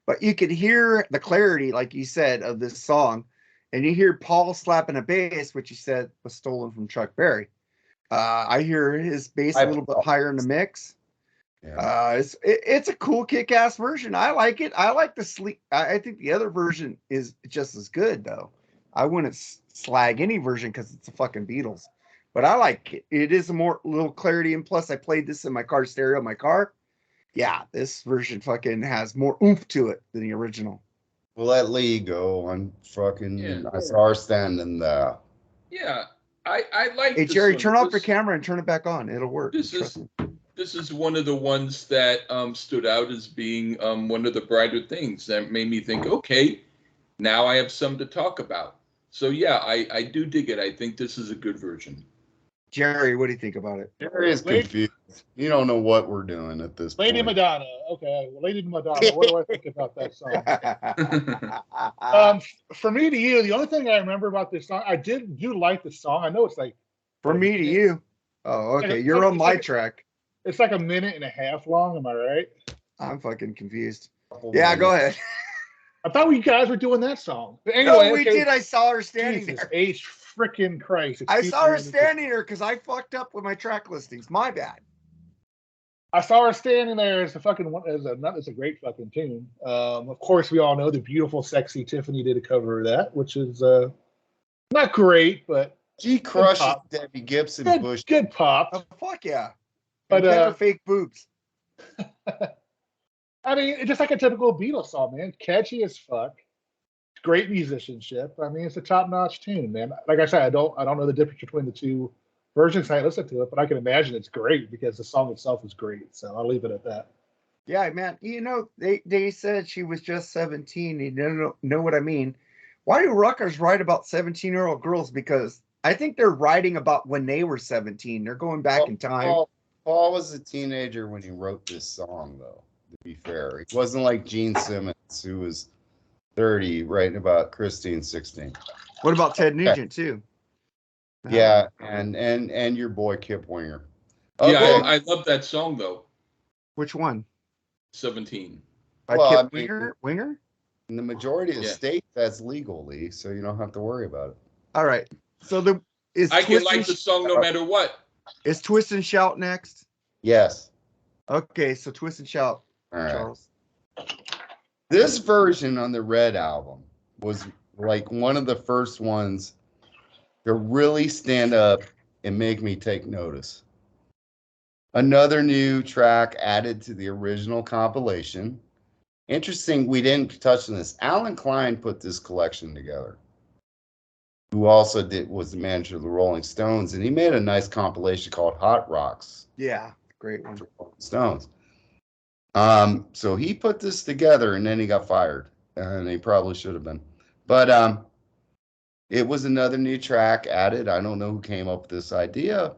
But you could hear the clarity, like you said, of this song. And you hear Paul slapping a bass, which you said was stolen from Chuck Berry. I hear his bass a little bit higher in the mix. Yeah. It's a cool kick-ass version. I like it. I like the sleep. I think the other version is just as good, though. I wouldn't slag any version because it's a fucking Beatles. But I like it. It is a more little clarity, and plus I played this in my car stereo in my car. Yeah, this version fucking has more oomph to it than the original. We'll let Lee go on fucking. Yeah. I saw her standing there. Yeah, I like. Hey this Jerry, one. turn off your camera and turn it back on. It'll work. This is one of the ones that stood out as being one of the brighter things that made me think, okay, now I have some to talk about. So yeah, I do dig it. I think this is a good version. Jerry, what do you think about it? Jerry is confused. You don't know what we're doing at this Lady point. Madonna. Okay, well, Lady Madonna. What do I think about that song? For me to you, the only thing I remember about this song, I do like the song. I know it's like From me to you. Oh, okay. You're on my track. It's like a minute and a half long. Am I right? I'm fucking confused. Yeah, go ahead. I thought you guys were doing that song. But anyway, No, we did. I saw her standing Jesus there. H freaking Christ! I saw her standing there because I fucked up with my track listings. My bad. I saw her standing there as a fucking one. It's a great fucking tune. Of course, we all know the beautiful, sexy Tiffany did a cover of that, which is Not great, but She crushes pop. Debbie Gibson good, Bush. good pop. Oh, fuck yeah. But And never fake boobs. I mean, it's just like a typical Beatles song, man. Catchy as fuck. Great musicianship. I mean, it's a top-notch tune, man. Like I said, I don't know the difference between the two versions. I listen to it, but I can imagine it's great because the song itself is great. So I'll leave it at that. Yeah, man. You know, they said she was just 17. You don't know what I mean. Why do rockers write about 17-year-old girls? Because I think they're writing about when they were 17. They're going back in time. Paul was a teenager when he wrote this song, though, to be fair. He wasn't like Gene Simmons, who was 30, writing about Christine 16. What about Ted Nugent, too? Yeah, and your boy Kip Winger. Yeah, I love that song, though. Which one? 17. By Well, Kip Winger? In the majority of states, that's legal, Lee, so you don't have to worry about it. All right. So I can like the song no matter what. Is Twist and Shout next? Yes. Okay, so Twist and Shout, All right. Charles. This version on the Red album was like one of the first ones to really stand up and make me take notice. Another new track added to the original compilation. Interesting, we didn't touch on this. Alan Klein put this collection together, who also was the manager of the Rolling Stones, and he made a nice compilation called Hot Rocks. Yeah, great one. Rolling Stones. So he put this together, and then he got fired, and he probably should have been. But it was another new track added. I don't know who came up with this idea,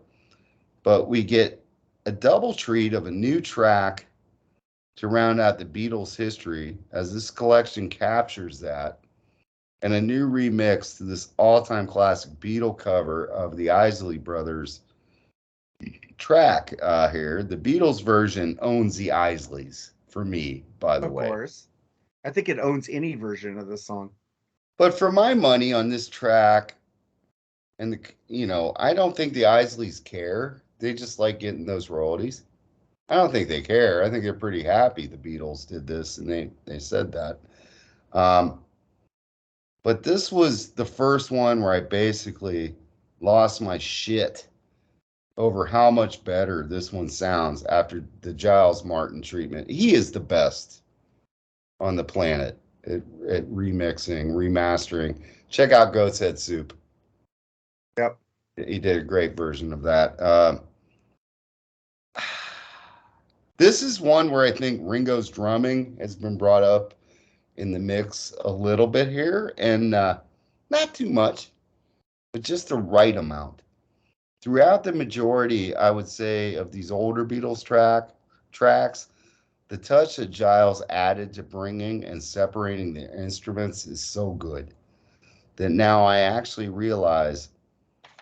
but we get a double treat of a new track to round out the Beatles' history, as this collection captures that, and a new remix to this all-time classic Beatle cover of the Isley Brothers track here. The Beatles version owns the Isleys for me, by the way. Of course. I think it owns any version of this song. But for my money on this track, and I don't think the Isleys care. They just like getting those royalties. I don't think they care. I think they're pretty happy the Beatles did this, and they said that. But this was the first one where I basically lost my shit over how much better this one sounds after the Giles Martin treatment. He is the best on the planet at remixing, remastering. Check out Goat's Head Soup. Yep. He did a great version of that. This is one where I think Ringo's drumming has been brought up in the mix a little bit here, and not too much, but just the right amount. Throughout the majority, I would say, of these older Beatles tracks, the touch that Giles added to bringing and separating the instruments is so good that now I actually realize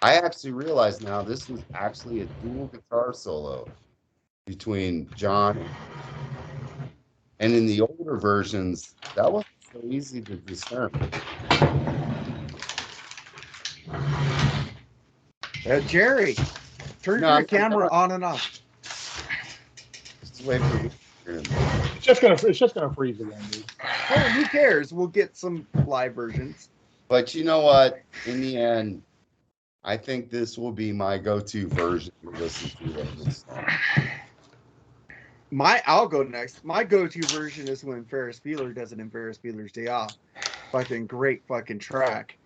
now this was actually a dual guitar solo between John, and in the older versions, that wasn't so easy to discern. Jerry, turn your camera on and off. Just wait for me. It's just gonna freeze again, dude. Well, who cares? We'll get some live versions. But you know what? In the end, I think this will be my go-to version to listen to of this song. I'll go next. My go-to version is when Ferris Bueller does it in Ferris Bueller's Day Off. Fucking great fucking track.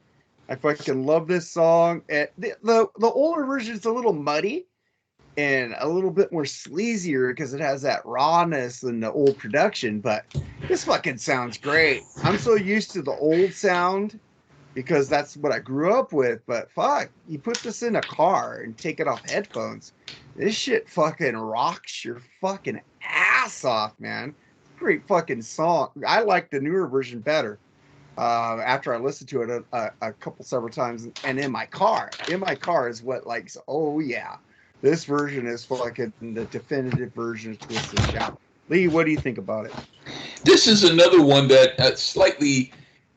I fucking love this song. And the older version is a little muddy and a little bit more sleazier because it has that rawness and the old production, but this fucking sounds great. I'm so used to the old sound because that's what I grew up with, but fuck, you put this in a car and take it off headphones. This shit fucking rocks your fucking ass off, man. Great fucking song. I like the newer version better. After I listened to it a couple several times, and in my car is what likes. Oh yeah, this version is fucking the definitive version of Twist and Shout. Lee, what do you think about it? This is another one that slightly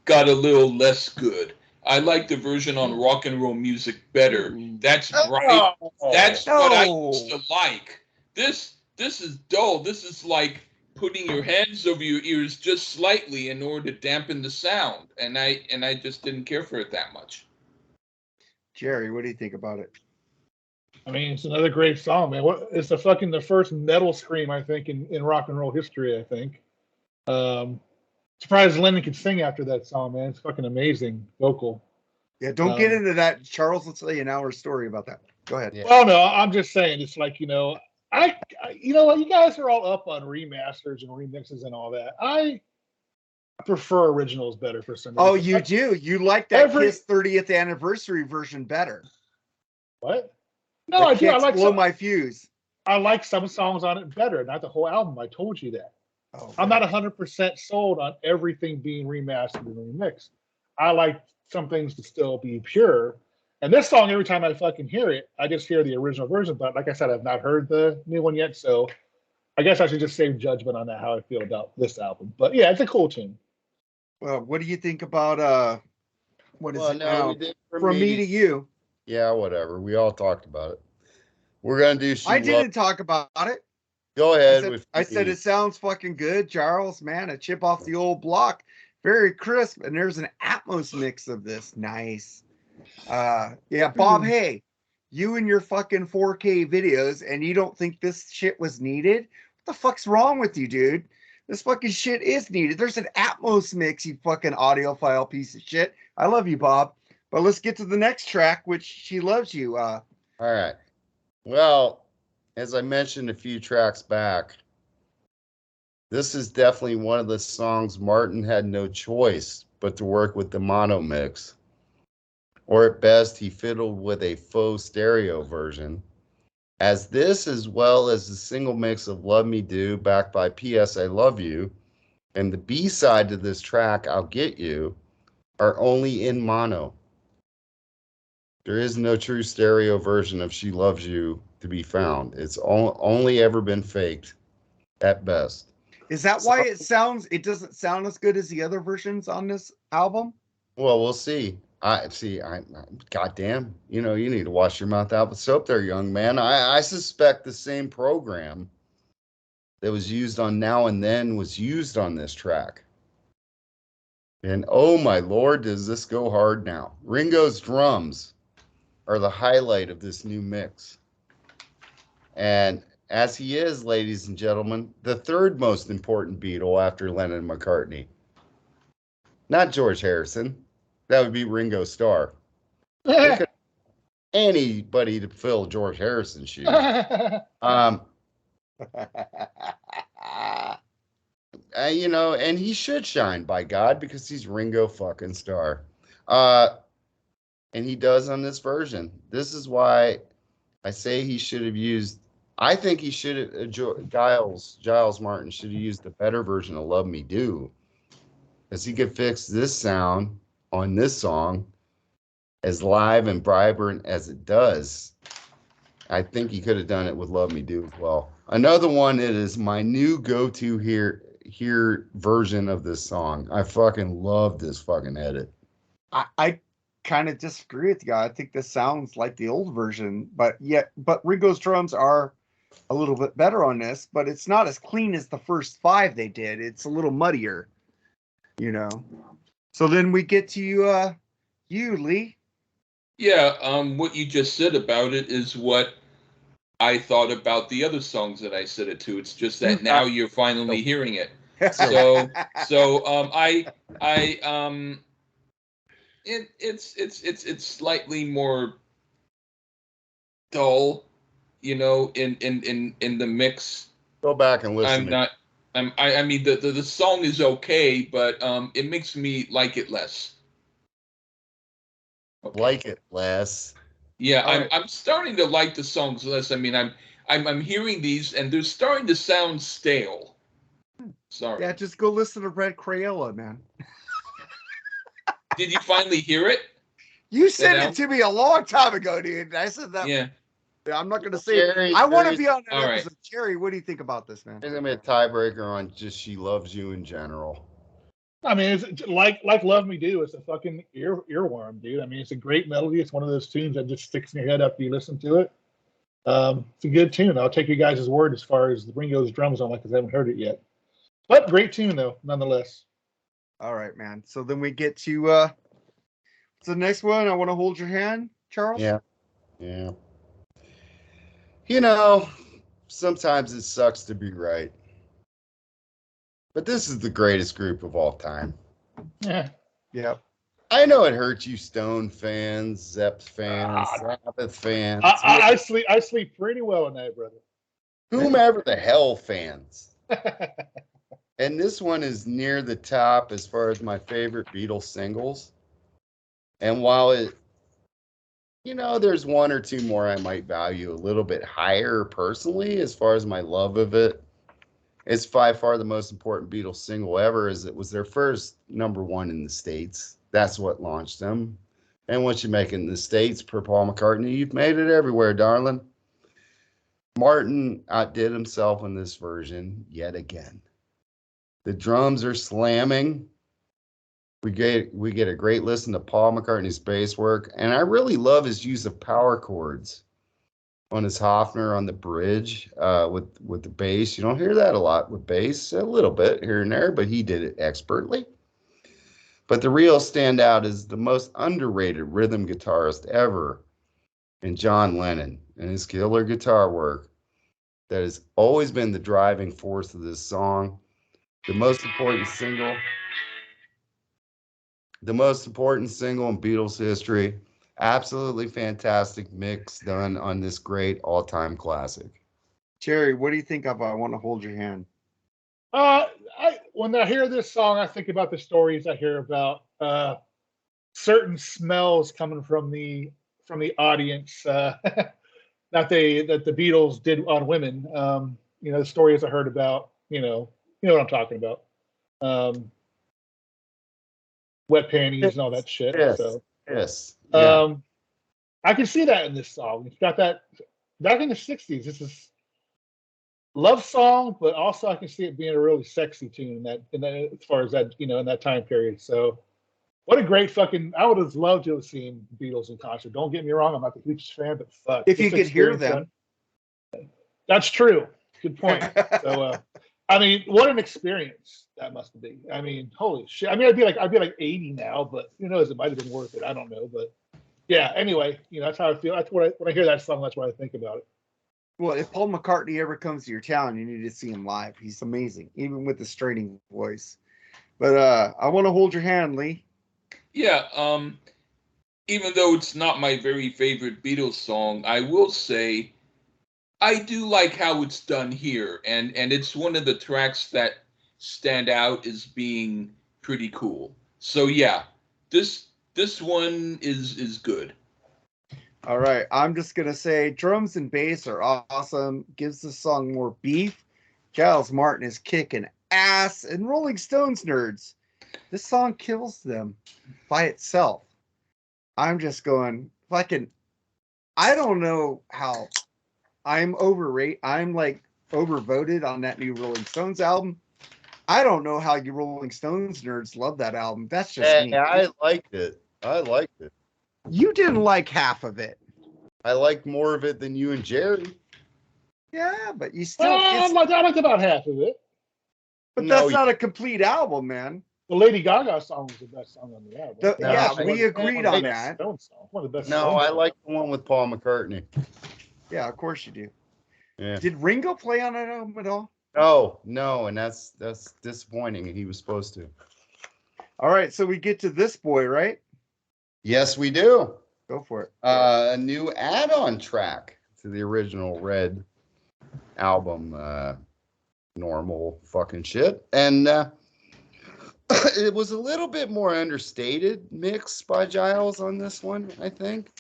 got a little less good. I like the version on Rock and Roll Music better. That's right. That's what I used to like. This is dull. This is like putting your hands over your ears just slightly in order to dampen the sound, and I just didn't care for it that much. Jerry, what do you think about it? I mean, it's another great song, man. It's the first metal scream, I think, in rock and roll history, I think. Surprised Lennon could sing after that song, man. It's fucking amazing vocal. Yeah, don't get into that. Charles will tell you an hour story about that. Go ahead. Yeah. Well, no, I'm just saying, it's like, you know what, you guys are all up on remasters and remixes and all that. I prefer originals better for some reason. Oh, you do? You like that Every- Kiss 30th anniversary version better? What? No, I do. I like Blow My Fuse. I like some songs on it better, not the whole album. I told you that. Oh, I'm not 100% sold on everything being remastered and remixed. I like some things to still be pure. And this song, every time I fucking hear it, I just hear the original version. But like I said, I've not heard the new one yet, so I guess I should just save judgment on that, how I feel about this album. But yeah, it's a cool tune. Well, what do you think about what is it now? we did From me to you. Yeah, whatever. We all talked about it. We're gonna do. I didn't talk about it. Go ahead. I said it sounds fucking good, Charles. Man, a chip off the old block, very crisp. And there's an Atmos mix of this. Nice. Yeah, Bob. Hey, you and your fucking 4K videos, and you don't think this shit was needed? What the fuck's wrong with you, dude? This fucking shit is needed. There's an Atmos mix, you fucking audiophile piece of shit. I love you, Bob. But let's get to the next track, which She Loves You. All right. Well, as I mentioned a few tracks back, this is definitely one of the songs Martin had no choice but to work with the mono mix. Or at best, he fiddled with a faux stereo version. As this, as well as the single mix of Love Me Do, backed by P.S. I Love You, and the B-side to this track, I'll Get You, are only in mono. There is no true stereo version of She Loves You to be found. It's only ever been faked at best. Is that why it doesn't sound as good as the other versions on this album? Well, we'll see. Goddamn, you need to wash your mouth out with soap there, young man. I suspect the same program that was used on Now and Then was used on this track. And oh my Lord, does this go hard now. Ringo's drums are the highlight of this new mix. And as he is, ladies and gentlemen, the third most important Beatle after Lennon and McCartney. Not George Harrison. That would be Ringo Starr. Anybody to fill George Harrison's shoes. And he should shine, by God, because he's Ringo fucking Starr. And he does on this version. This is why I say he should have used. I think he should have. Giles Martin should have used the better version of Love Me Do, because he could fix this sound on this song as live and vibrant as it does. I think he could have done it with Love Me Do as well. Another one that is my new go-to here version of this song. I fucking love this fucking edit. I kind of disagree with you. I think this sounds like the old version, but Ringo's drums are a little bit better on this, but it's not as clean as the first 5 they did. It's a little muddier, So then we get to you, Lee. Yeah, what you just said about it is what I thought about the other songs that I said it to. It's just that now you're finally hearing it. It's slightly more dull, in the mix. Go back and listen. I mean the song is okay, but it makes me like it less. Okay. Like it less. Yeah, I'm starting to like the songs less. I mean, I'm hearing these and they're starting to sound stale. Sorry. Yeah, just go listen to Red Crayola, man. Did you finally hear it? You sent it to me a long time ago, dude. I said that. Yeah. I'm not going to say it. I want to be on that episode. Right. Jerry, what do you think about this, man? There's going to be a tiebreaker on just She Loves You in general. I mean, it's like Love Me Do. It's a fucking earworm, dude. I mean, it's a great melody. It's one of those tunes that just sticks in your head after you listen to it. It's a good tune. I'll take you guys' word as far as the Ringo's drums on, because I haven't heard it yet. But great tune, though, nonetheless. All right, man. So then we get to the next one. I Want to Hold Your Hand. Charles? Yeah. Yeah. You know, sometimes it sucks to be right. But this is the greatest group of all time. Yeah. Yep. I know it hurts you, Stone fans, Zepp fans, Sabbath fans, I sleep pretty well at night, brother. whomever the hell fans. And this one is near the top as far as my favorite Beatles singles. And while it, there's one or two more I might value a little bit higher personally as far as my love of it. It's by far the most important Beatles single ever, as it was their first #1 in the States. That's what launched them. And once you make it in the States, per Paul McCartney, you've made it everywhere, darling. Martin outdid himself in this version yet again. The drums are slamming. We get a great listen to Paul McCartney's bass work, and I really love his use of power chords on his Hofner on the bridge with the bass. You don't hear that a lot with bass, a little bit here and there, but he did it expertly. But the real standout is the most underrated rhythm guitarist ever in John Lennon and his killer guitar work that has always been the driving force of this song. The most important single in Beatles history. Absolutely fantastic mix done on this great all-time classic. Jerry, what do you think of I Want to Hold Your Hand? When I hear this song, I think about the stories I hear about certain smells coming from the audience that the Beatles did on women. The stories I heard about. You know what I'm talking about. Wet panties and all that shit. Yes. So Yes. Yeah. I can see that in this song. It's got that back in the '60s. This is love song, but also I can see it being a really sexy tune in that as far as that in that time period. So what a great fucking! I would have loved to have seen Beatles in concert. Don't get me wrong, I'm not the hugest fan, but fuck, If you could hear them, that's true. Good point. So I mean, what an experience that must be. I mean, holy shit. I mean, I'd be like 80 now, but who knows? It might have been worth it. I don't know, but yeah. Anyway, that's how I feel. That's when I hear that song. That's what I think about it. Well, if Paul McCartney ever comes to your town, you need to see him live. He's amazing, even with the straining voice. But I Want to Hold Your Hand, Lee. Yeah. Even though it's not my very favorite Beatles song, I will say I do like how it's done here, and it's one of the tracks that stand out as being pretty cool. So yeah, this one is good. All right, I'm just gonna say drums and bass are awesome. Gives the song more beef. Giles Martin is kicking ass, and Rolling Stones nerds. This song kills them by itself. I'm just going fucking. I don't know how. I'm like overvoted on that new Rolling Stones album. I don't know how you Rolling Stones nerds love that album. That's just me. I liked it. You didn't like half of it. I liked more of it than you and Jerry. Yeah, but you still. I liked about half of it. But that's not a complete album, man. The Lady Gaga song was the best song on the album. We agreed on that. One of the best. No, I like the one with Paul McCartney. Yeah, of course you do. Yeah. Did Ringo play on that album at all? No, and that's disappointing. He was supposed to. All right, so we get to this boy, right? Yes, we do. Go for it. A new add-on track to the original Red album, normal fucking shit, and it was a little bit more understated mix by Giles on this one, I think,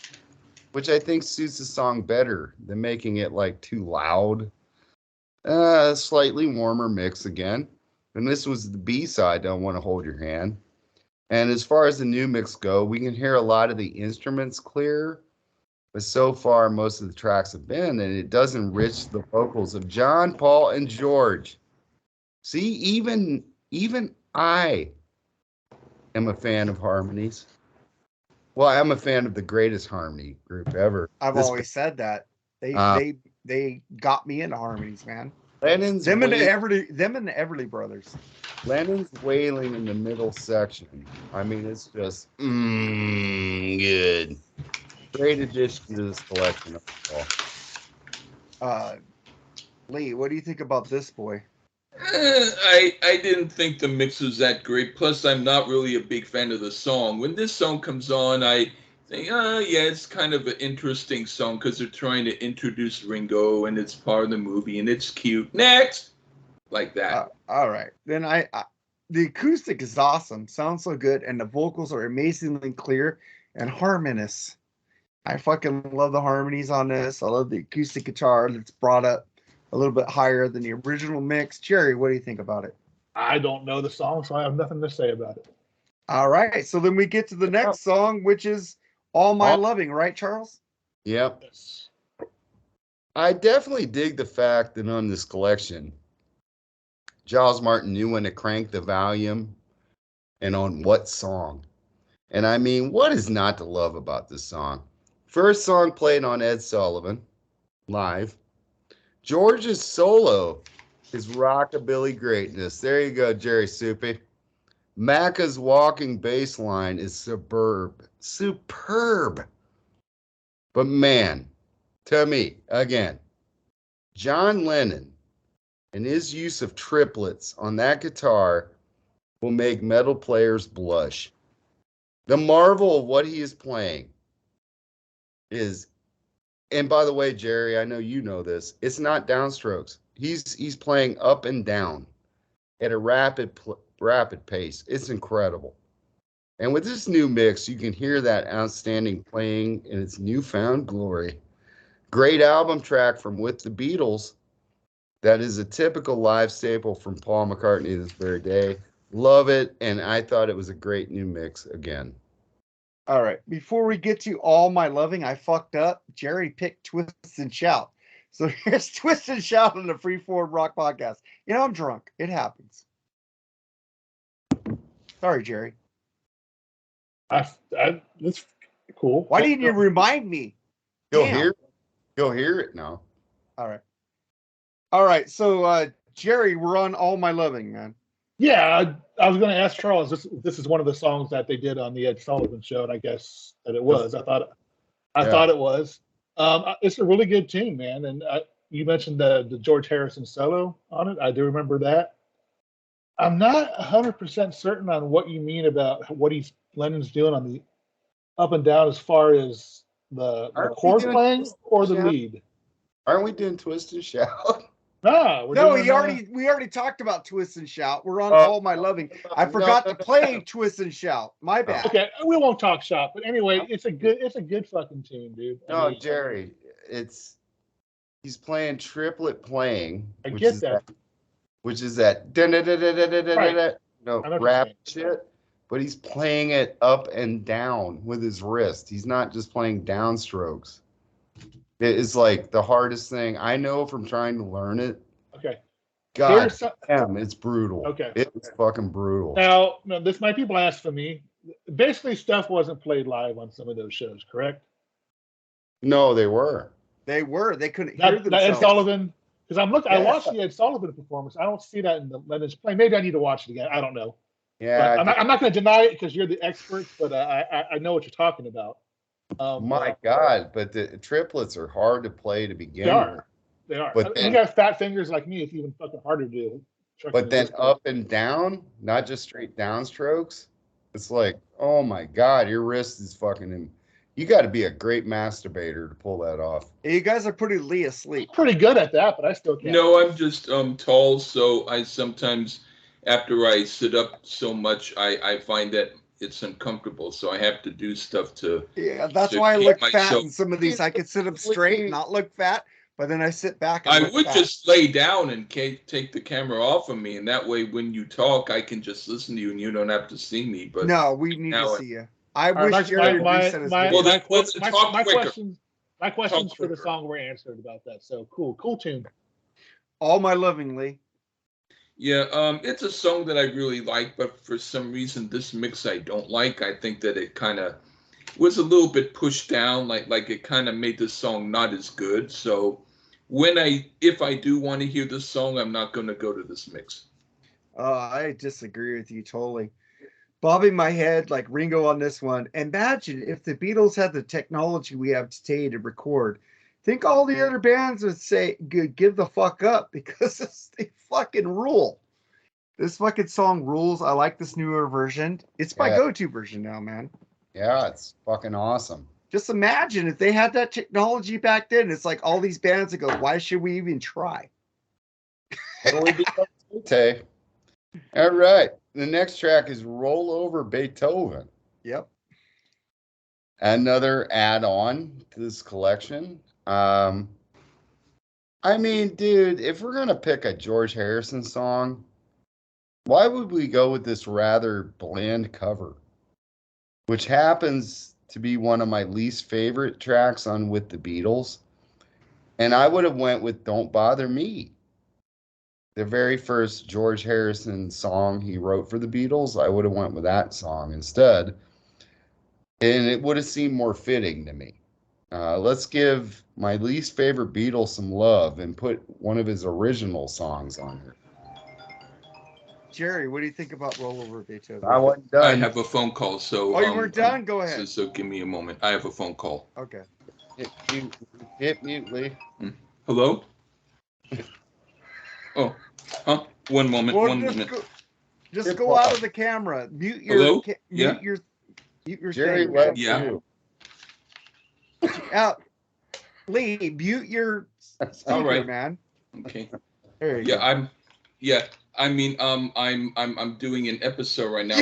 which I think suits the song better than making it like too loud. Slightly warmer mix again, and this was the B-side. Don't Want to Hold Your Hand. And as far as the new mix go, we can hear a lot of the instruments clear, but so far most of the tracks have been, and it does enrich the vocals of John, Paul, and George. See, even I am a fan of harmonies. Well, I'm a fan of the greatest harmony group ever. I've always said that. They got me into harmonies, man. Them and the Everly Brothers. Lennon's wailing in the middle section. I mean, it's just good. Great addition to this collection. Lee, what do you think about this boy? I didn't think the mix was that great. Plus, I'm not really a big fan of the song. When this song comes on, I think, yeah, it's kind of an interesting song because they're trying to introduce Ringo and it's part of the movie and it's cute. Next, like that. All right, then the acoustic is awesome. Sounds so good, and the vocals are amazingly clear and harmonious. I fucking love the harmonies on this. I love the acoustic guitar that's brought up a little bit higher than the original mix. Jerry, what do you think about it? I don't know the song, so I have nothing to say about it. All right, so then we get to the next song, which is All My Loving, right, Charles? Yep. Yes. I definitely dig the fact that on this collection, Giles Martin knew when to crank the volume and on what song. And I mean, what is not to love about this song? First song played on Ed Sullivan live. George's solo is rockabilly greatness. There you go, Jerry Soupy. Macca's walking bass line is superb. But man, to me, again, John Lennon and his use of triplets on that guitar will make metal players blush. The marvel of what he is playing is, and by the way, Jerry, I know you know this, it's not downstrokes. He's playing up and down at a rapid pace. It's incredible. And with this new mix, you can hear that outstanding playing in its newfound glory. Great album track from With the Beatles. That is a typical live staple from Paul McCartney this very day. Love it, and I thought it was a great new mix again. All right. Before we get to All My Loving, I fucked up. Jerry picked Twist and Shout. So here's Twist and Shout on the Freeform Rock Podcast. You know, I'm drunk. It happens. Sorry, Jerry. That's cool. Why didn't you remind me? You'll hear it now. All right. All right. So, Jerry, we're on All My Loving, man. Yeah, I was going to ask Charles. This is one of the songs that they did on the Ed Sullivan Show, and I guess that it was. I thought it was. It's a really good tune, man. And you mentioned the George Harrison solo on it. I do remember that. I'm not 100% certain on what you mean about what Lennon's doing on the up and down as far as the chord playing or the lead. Aren't we doing Twist and Shout? No, we already talked about Twist and Shout. We're on All My Loving. I forgot to play Twist and Shout. My bad. Okay, we won't talk shop, but anyway, it's a good fucking tune, dude. No, Jerry, he's playing triplet playing. I get that. Which is that rap shit, but he's playing it up and down with his wrist. He's not just playing downstrokes. It is like the hardest thing I know from trying to learn it. Okay. God damn, it's brutal. Okay. It's fucking brutal. Now, this might be blasphemy. Basically, stuff wasn't played live on some of those shows, correct? No, they were. They couldn't hear themselves. Ed Sullivan, because I watched the Ed Sullivan performance. I don't see that in the Lennon's play. Maybe I need to watch it again. I don't know. Yeah. But I'm not going to deny it because you're the expert, but I know what you're talking about. My God, but the triplets are hard to play to begin with. They are. But you got fat fingers like me, it's even fucking harder to do. But then up and down, not just straight downstrokes. It's like, oh my God, your wrist is fucking in. You got to be a great masturbator to pull that off. You guys are pretty asleep. Pretty good at that, but I still can't. No, I'm just tall, so I sometimes, after I sit up so much, I find that it's uncomfortable, so I have to do stuff to. Yeah, that's why I look fat in some of these. I could sit up straight and not look fat, but then I sit back. And I would just lay down and take the camera off of me, and that way, when you talk, I can just listen to you, and you don't have to see me. But no, we need to see you. I wish Jerry would do my questions for the song were answered about that. So cool tune. All My Lovingly. Yeah, it's a song that I really like, but for some reason this mix I don't like. I think that it kind of was a little bit pushed down, like it kind of made the song not as good. So if I do want to hear this song, I'm not going to go to this mix. I disagree with you totally. bobbing my head like Ringo on this one. Imagine if the Beatles had the technology we have today to record. Think all the other bands would say, give the fuck up because they fucking rule. This fucking song rules. I like this newer version. It's my go-to version now, man. Yeah, it's fucking awesome. Just imagine if they had that technology back then. It's like all these bands that go, why should we even try? Totally become Tay. All right. The next track is Roll Over Beethoven. Yep. Another add-on to this collection. I mean, dude, if we're going to pick a George Harrison song, why would we go with this rather bland cover? Which happens to be one of my least favorite tracks on With the Beatles. And I would have went with Don't Bother Me. The very first George Harrison song he wrote for the Beatles, I would have went with that song instead. And it would have seemed more fitting to me. Let's give my least favorite Beatle some love and put one of his original songs on here. Jerry, what do you think about Roll Over Beethoven? I wasn't done. I have a phone call, so. Oh, you weren't done? Go ahead. So give me a moment. I have a phone call. Okay. Hit mute, Lee. Hello? Oh, huh? One moment. Well, one minute. Just go out of the camera. Mute your. Hello? Mute your Jerry, thing. what? Yeah. Out. Lee, mute your speaker, All right. man. Okay. There you go. I mean, I'm doing an episode right now.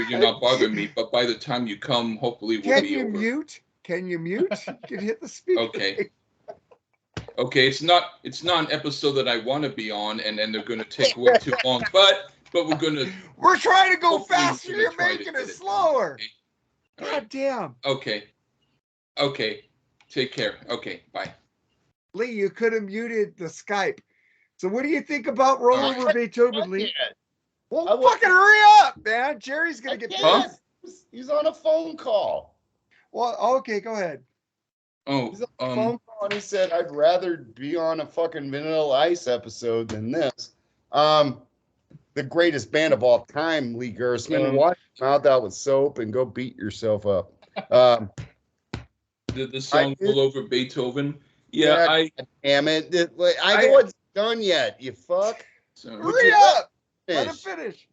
You're not bothering me, but by the time you come, hopefully we'll be over. Can you mute? You can hit the speaker. Okay. Okay, it's not an episode that I want to be on, and then they're going to take way too long. But we're going to. We're trying to go Hopefully faster. we're gonna You're try to making get it it slower. Okay. God All right. damn. Okay. Take care. Okay. Bye. Lee, you could have muted the Skype. So what do you think about Roll Over Beethoven, Lee? Well, fucking hurry up, man. Jerry's going to get pissed. He's on a phone call. Well, okay, go ahead. Oh, He's on a phone call and he said, I'd rather be on a fucking Vanilla Ice episode than this. The greatest band of all time, Lee Gersman. Wash your mouth out with soap and go beat yourself up. the song Roll Over Beethoven. Yeah, damn it. I wasn't done yet, you fuck. Hurry up. Let him finish.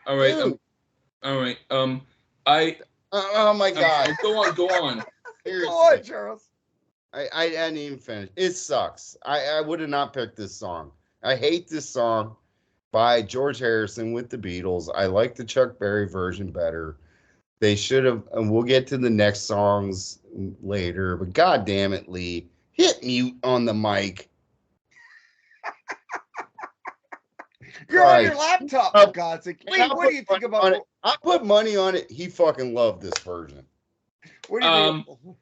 All right. All right. Oh my God. Go on. Seriously. Go on, Charles. I didn't even finish. It sucks. I would have not picked this song. I hate this song by George Harrison with the Beatles. I like the Chuck Berry version better. They should have, and we'll get to the next songs later, but God damn it, Lee. Hit mute on the mic. You're on your laptop, for God's sake. Lee, what do you think about it? I put money on it. He fucking loved this version. What do you think?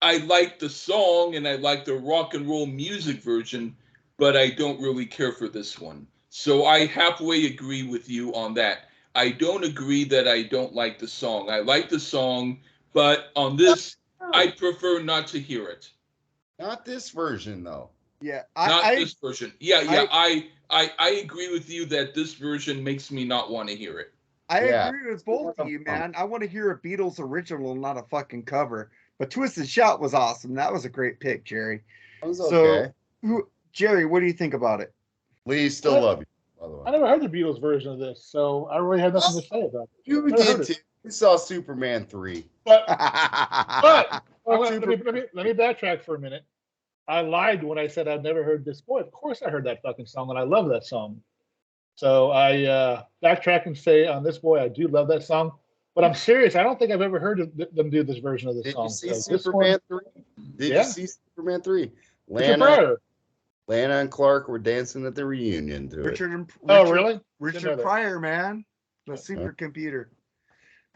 I like the song and I like the rock and roll music version, but I don't really care for this one. So I halfway agree with you on that. I don't agree that I don't like the song. I like the song, but on this, I prefer not to hear it. Not this version, though. Yeah, this version. Yeah. I agree with you that this version makes me not want to hear it. I agree with both of you, man. I want to hear a Beatles original, not a fucking cover. But Twisted Shout was awesome. That was a great pick, Jerry. That was okay. So, Jerry, what do you think about it? Lee, still love you, by the way. I never heard the Beatles version of this, so I really have nothing to say about it. You did too. You saw Superman 3. But let me backtrack for a minute. I lied when I said I'd never heard this. Boy, of course I heard that fucking song, and I love that song. So I backtrack and say on this boy, I do love that song. But I'm serious. I don't think I've ever heard them do this version of this song. Did you see Superman 3? Did you see Superman 3? Lana and Clark were dancing at the reunion to it. Really? Richard Pryor, man. The supercomputer.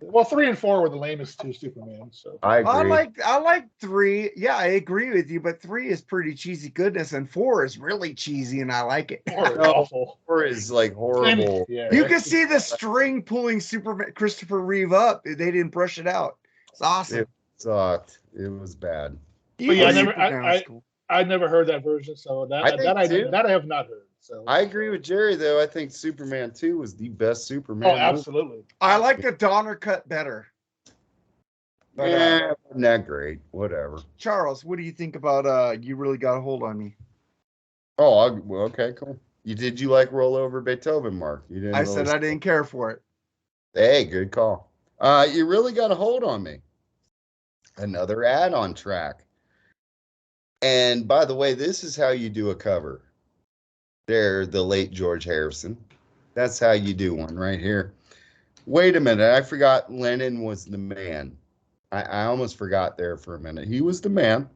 Well, 3 and 4 were the lamest two Superman. So I agree. I like 3. Yeah, I agree with you, but 3 is pretty cheesy goodness, and 4 is really cheesy, and I like it. 4 is awful. 4 is like horrible. Yeah. You can see the string pulling Superman Christopher Reeve up. They didn't brush it out. It's awesome. It sucked. It was bad. But yeah, I never heard that version, so that I have not heard. So I agree with Jerry, though. I think Superman 2 was the best Superman. oh, absolutely. I like the Donner cut better. But Yeah, not great. Whatever. Charles, what do you think about You Really Got a Hold on Me? Oh, well, okay, cool. Did you like Roll Over Beethoven, Mark? You didn't. I said I didn't care for it. Hey, good call. You really got a hold on me. Another add-on track. And by the way, this is how you do a cover. There, the late George Harrison. That's how you do one right here. Wait a minute, I forgot Lennon was the man. I almost forgot there for a minute. He was the man.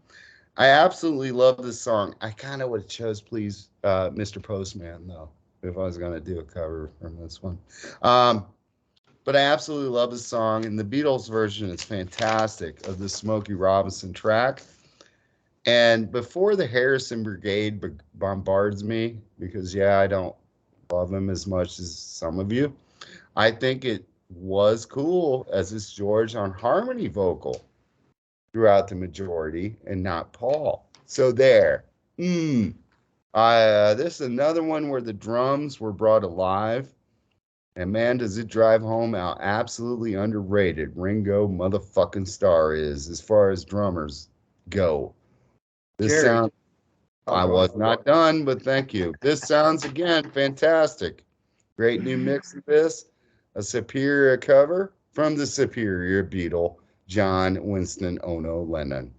I absolutely love this song. I kind of would have chose Please Mr. Postman, though, if I was going to do a cover from this one. But I absolutely love this song, and the Beatles version is fantastic of the Smokey Robinson track. And before the Harrison Brigade bombards me, because, yeah, I don't love him as much as some of you, I think it was cool as this George on harmony vocal throughout the majority and not Paul. So there. This is another one where the drums were brought alive. And man, does it drive home how absolutely underrated Ringo motherfucking Starr is as far as drummers go. This Jerry. sound, I was not done, but thank you. This sounds, again, fantastic. Great new mix of this. A superior cover from the superior Beatle, John Winston Ono Lennon.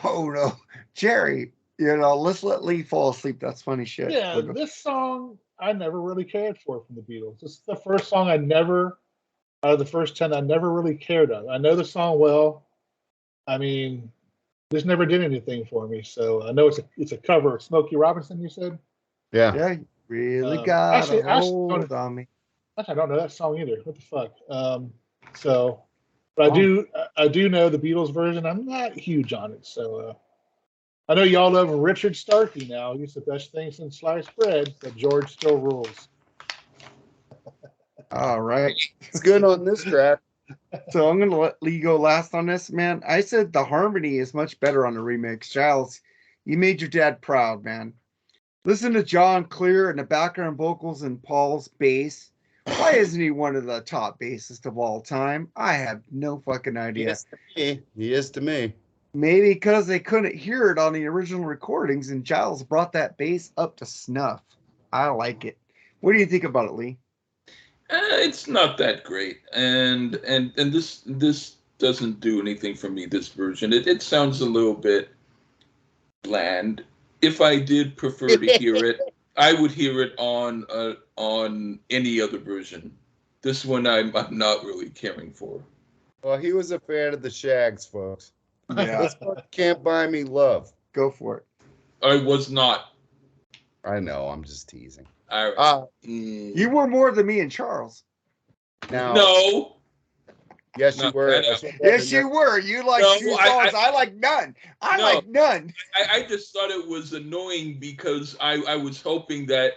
Oh no, Jerry, let's let Lee fall asleep. That's funny shit. Yeah, this song I never really cared for from the Beatles. This is the first song I never, out of the first 10, I never really cared of. I know the song well. I mean, this never did anything for me. So I know it's a cover of Smokey Robinson, you said? Yeah. Yeah, you really got a hold on me. I don't know that song either. What the fuck? But I do know the Beatles version. I'm not huge on it. So I know y'all love Richard Starkey now. He's the best thing since sliced bread, but George still rules. All right. It's good on this track. So I'm going to let Lee go last on this, man. I said the harmony is much better on the remix. Giles, you made your dad proud, man. Listen to John clear and the background vocals and Paul's bass. Why isn't he one of the top bassists of all time? I have no fucking idea. He is to me. Maybe because they couldn't hear it on the original recordings and Giles brought that bass up to snuff. I like it. What do you think about it, Lee? It's not that great, and this doesn't do anything for me. This version, it sounds a little bit bland. If I did prefer to hear it, I would hear it on any other version. This one I'm not really caring for. Well, he was a fan of the Shags, folks. Yeah. This one Can't Buy Me Love. Go for it. I was not. I know, I'm just teasing. You were more than me and Charles. Now, No. Yes, No, you were. Yes, you were. You like No, 2 songs. I like none. I like none. I just thought it was annoying because I was hoping that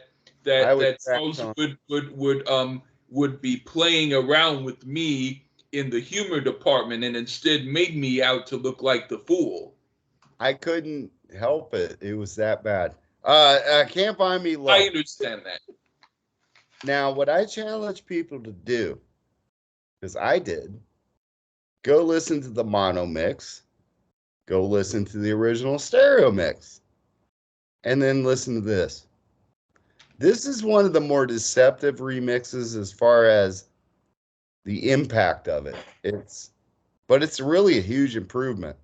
Charles would be playing around with me in the humor department and instead made me out to look like the fool. I couldn't help it. It was that bad. Can't Buy Me Love. I understand that. Now, what I challenge people to do, because I did, go listen to the mono mix, go listen to the original stereo mix, and then listen to this. This is one of the more deceptive remixes as far as the impact of it. But it's really a huge improvement.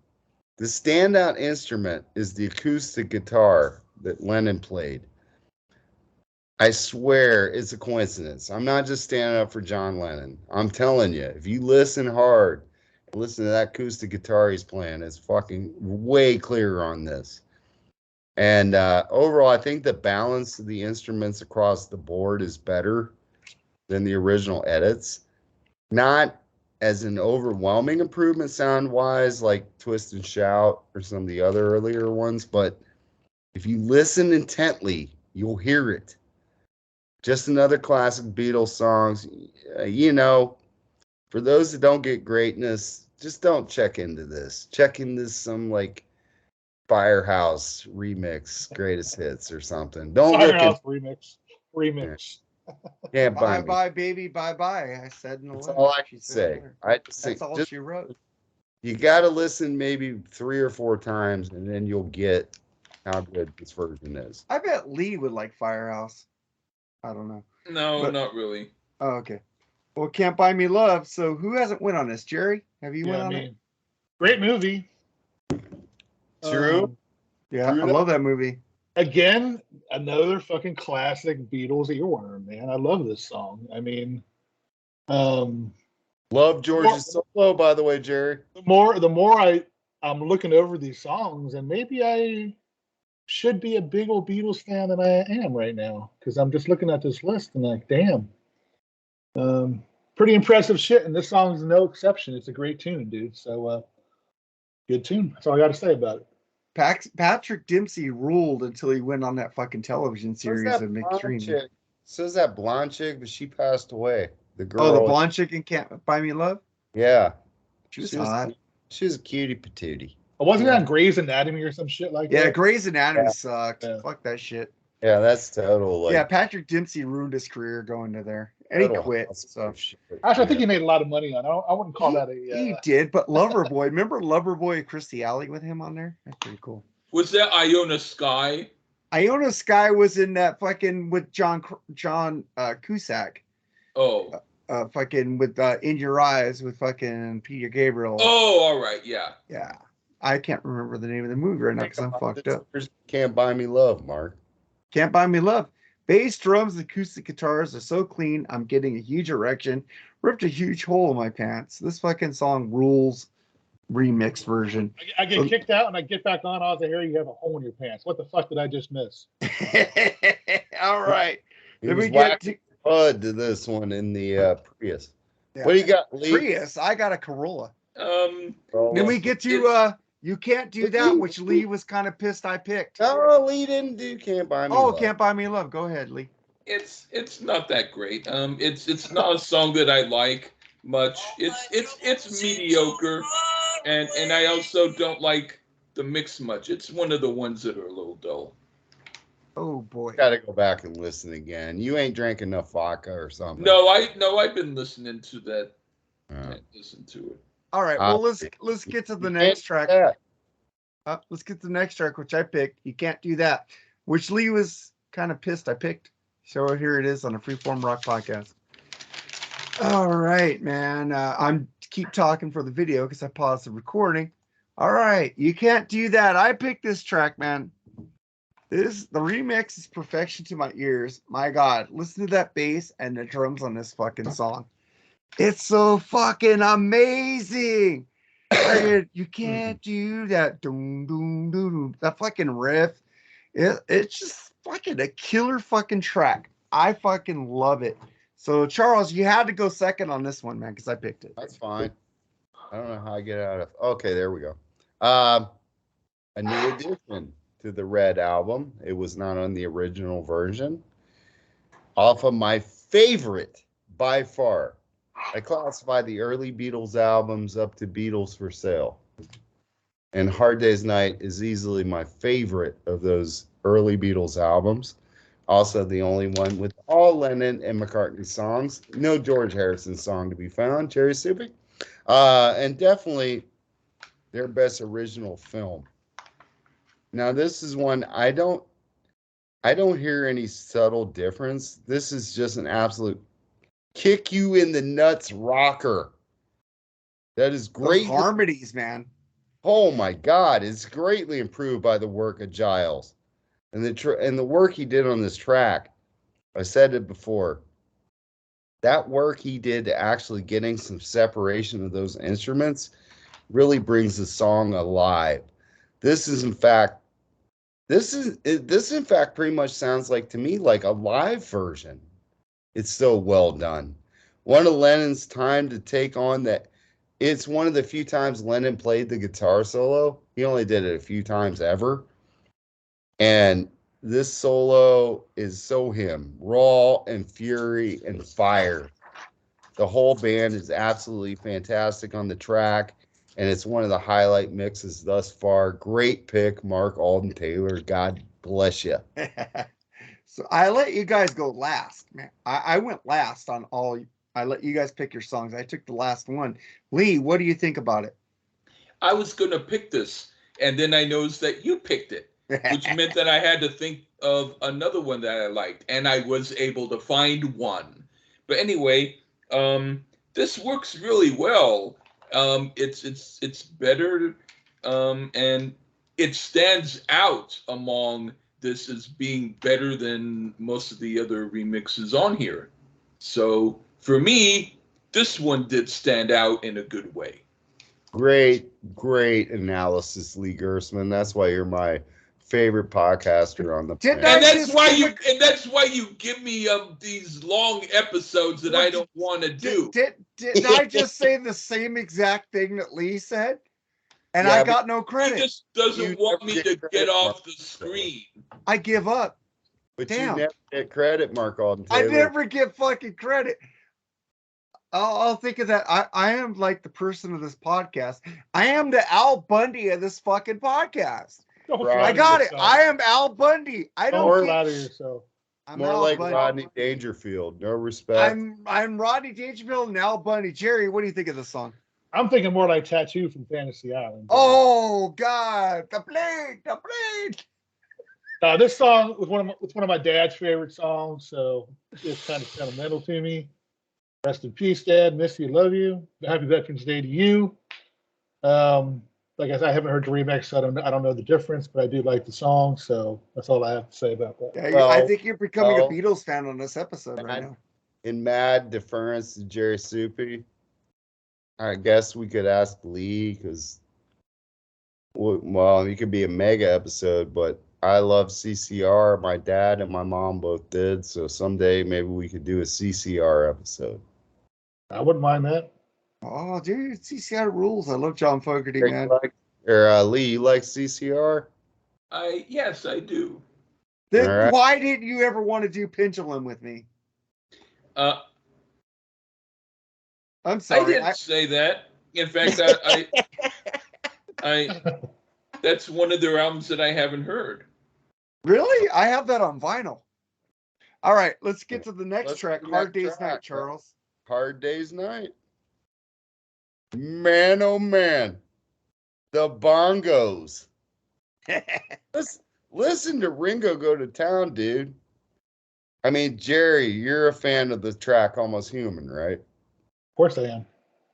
The standout instrument is the acoustic guitar that Lennon played. I swear it's a coincidence. I'm not just standing up for John Lennon. I'm telling you, if you listen hard, listen to that acoustic guitar he's playing, it's fucking way clearer on this. And overall, I think the balance of the instruments across the board is better than the original edits. Not as an overwhelming improvement sound-wise, like Twist and Shout or some of the other earlier ones, but if you listen intently, you'll hear it. Just another classic Beatles songs. For those that don't get greatness, just don't check into this. Check into some Firehouse remix, greatest hits or something. Don't look Firehouse at remix. can't Bye buy me. bye, baby, bye bye. I said in the That's letter. all I She can said in the say. letter. I just think That's all just she wrote. you got to listen maybe 3 or 4 times, and then you'll get how good this version is. I bet Lee would like Firehouse. I don't know. No, But- not really. Oh, okay. Well, Can't Buy Me Love. So who hasn't went on this? Jerry, have you Yeah, went I on it? mean, great movie. True. Yeah, True I love that movie. Again, another fucking classic Beatles earworm, man. I love this song. I mean, um, Love George's solo, by the way, Jerry. the more I'm looking over these songs, and maybe I should be a big old Beatles fan than I am right now, because I'm just looking at this list and like, damn, pretty impressive shit. And this song's no exception. It's a great tune, dude. So, good tune. That's all I got to say about it. Patrick Dempsey ruled until he went on that fucking television series of Extreme. Says that blonde chick, but she passed away. The girl. Oh, the blonde chick in Can't Buy Me Love? Yeah. She was hot. She was a cutie patootie. Wasn't it on Grey's Anatomy or some shit like Yeah, that? Grey's Anatomy Yeah. sucked. Yeah. Fuck that shit. Yeah, that's total. Like, Yeah, Patrick Dempsey ruined his career going to there. And he total quit. house So shit. Actually, I think he made a lot of money on it. I wouldn't call that a. he did, but Loverboy, remember Loverboy and Christy Alley with him on there? That's pretty cool. Was that Iona Sky? Iona Sky was in that fucking with John Cusack. Oh. Fucking with In Your Eyes with fucking Peter Gabriel. Oh, all right, yeah. Yeah. I can't remember the name of the movie right now because I'm fucked up. Can't Buy Me Love, Mark. Can't Buy Me Love. Bass, drums, acoustic guitars are so clean. I'm getting a huge erection. Ripped a huge hole in my pants. This fucking song rules. Remix version. I get kicked out and I get back on. I hear you have a hole in your pants. What the fuck did I just miss? All right. He Then was we get to Bud to this one in the Prius. Yeah. What do you got, Lee? Prius. I got a Corolla. Then we get to You Can't Do That, which Lee was kind of pissed I picked. No, Lee didn't do Can't Buy Me Oh, Love. Can't Buy Me Love. Go ahead, Lee. It's not that great. It's not a song that I like much. It's mediocre, and I also don't like the mix much. It's one of the ones that are a little dull. Oh boy. Got to go back and listen again. You ain't drank enough vodka or something. No, I've been listening to that. Listen to it. All right. Well, let's get to the next track. Let's get to the next track, which I picked. You Can't Do That, which Lee was kind of pissed I picked. So here it is on a Freeform Rock podcast. All right, man. I'm keep talking for the video because I paused the recording. All right, You Can't Do That. I picked this track, man. The remix is perfection to my ears. My God, listen to that bass and the drums on this fucking song. It's so fucking amazing. You can't do that. Doom, doom, doom, doom. That fucking riff. It's just fucking a killer fucking track. I fucking love it. So, Charles, you had to go second on this one, man, because I picked it. That's fine. I don't know how I get out of. Okay, there we go. A new addition to the Red album. It was not on the original version. Off of my favorite by far. I classify the early Beatles albums up to Beatles for Sale. And Hard Day's Night is easily my favorite of those early Beatles albums. Also the only one with all Lennon and McCartney songs. No George Harrison song to be found. Cherry Stupid. And definitely their best original film. Now this is one I don't hear any subtle difference. This is just an absolute kick you in the nuts rocker. That is great. Those harmonies, man. Oh my God, it's greatly improved by the work of Giles. And the work he did on this track. I said it before. That work he did to actually getting some separation of those instruments really brings the song alive. This in fact pretty much sounds like to me like a live version. It's so well done. One of Lennon's time to take on that. It's one of the few times Lennon played the guitar solo. He only did it a few times ever. And this solo is so him, raw and fury and fire. The whole band is absolutely fantastic on the track. and it's one of the highlight mixes thus far. Great pick, Mark Alden Taylor. God bless you. So I let you guys go last, man. I went last on all. I let you guys pick your songs. I took the last one. Lee, what do you think about it? I was going to pick this, and then I noticed that you picked it, which meant that I had to think of another one that I liked, and I was able to find one. But anyway, this works really well. It's better, and it stands out among this as being better than most of the other remixes on here. So for me, this one did stand out in a good way. Great analysis, Lee Gersman. That's why you're my favorite podcaster on the planet. And that's why you give me these long episodes that I don't want to do. Did I just say the same exact thing that Lee said? And I got no credit. He just doesn't want me to get off the screen. I give up. But Damn. you never get credit, Mark Alden Taylor. I never get fucking credit. I'll think of that. I am like the person of this podcast. I am the Al Bundy of this fucking podcast. I got it. I am Al Bundy. I don't lie to yourself. I'm more Al like Bundy. Rodney Dangerfield. No respect. I'm Rodney Dangerfield and Al Bundy. Jerry, what do you think of this song? I'm thinking more like Tattoo from Fantasy Island. Oh God, the blade. This song was one of my dad's favorite songs, so it's kind of sentimental to me. Rest in peace, Dad. Miss you, love you. Happy Veterans Day to you. Like I said, I haven't heard the remix, so I don't know the difference, but I do like the song, so that's all I have to say about that. Yeah, I think you're becoming a Beatles fan on this episode right now. In mad deference to Jerry Soupy, I guess we could ask Lee because, well, it could be a mega episode, but I love CCR. My dad and my mom both did, so someday maybe we could do a CCR episode. I wouldn't mind that. Oh, dude, CCR rules. I love John Fogerty, man. Lee, you like CCR? Yes, I do. Then why didn't you ever want to do Pendulum with me? I'm sorry. I didn't say that. In fact, I that's one of their albums that I haven't heard. Really? I have that on vinyl. All right, let's get to the next track. Hard Day's Night, Charles. Hard Day's Night. Man, oh man. The bongos. Listen to Ringo go to town, dude. I mean, Jerry, you're a fan of the track Almost Human, right? Of course I am.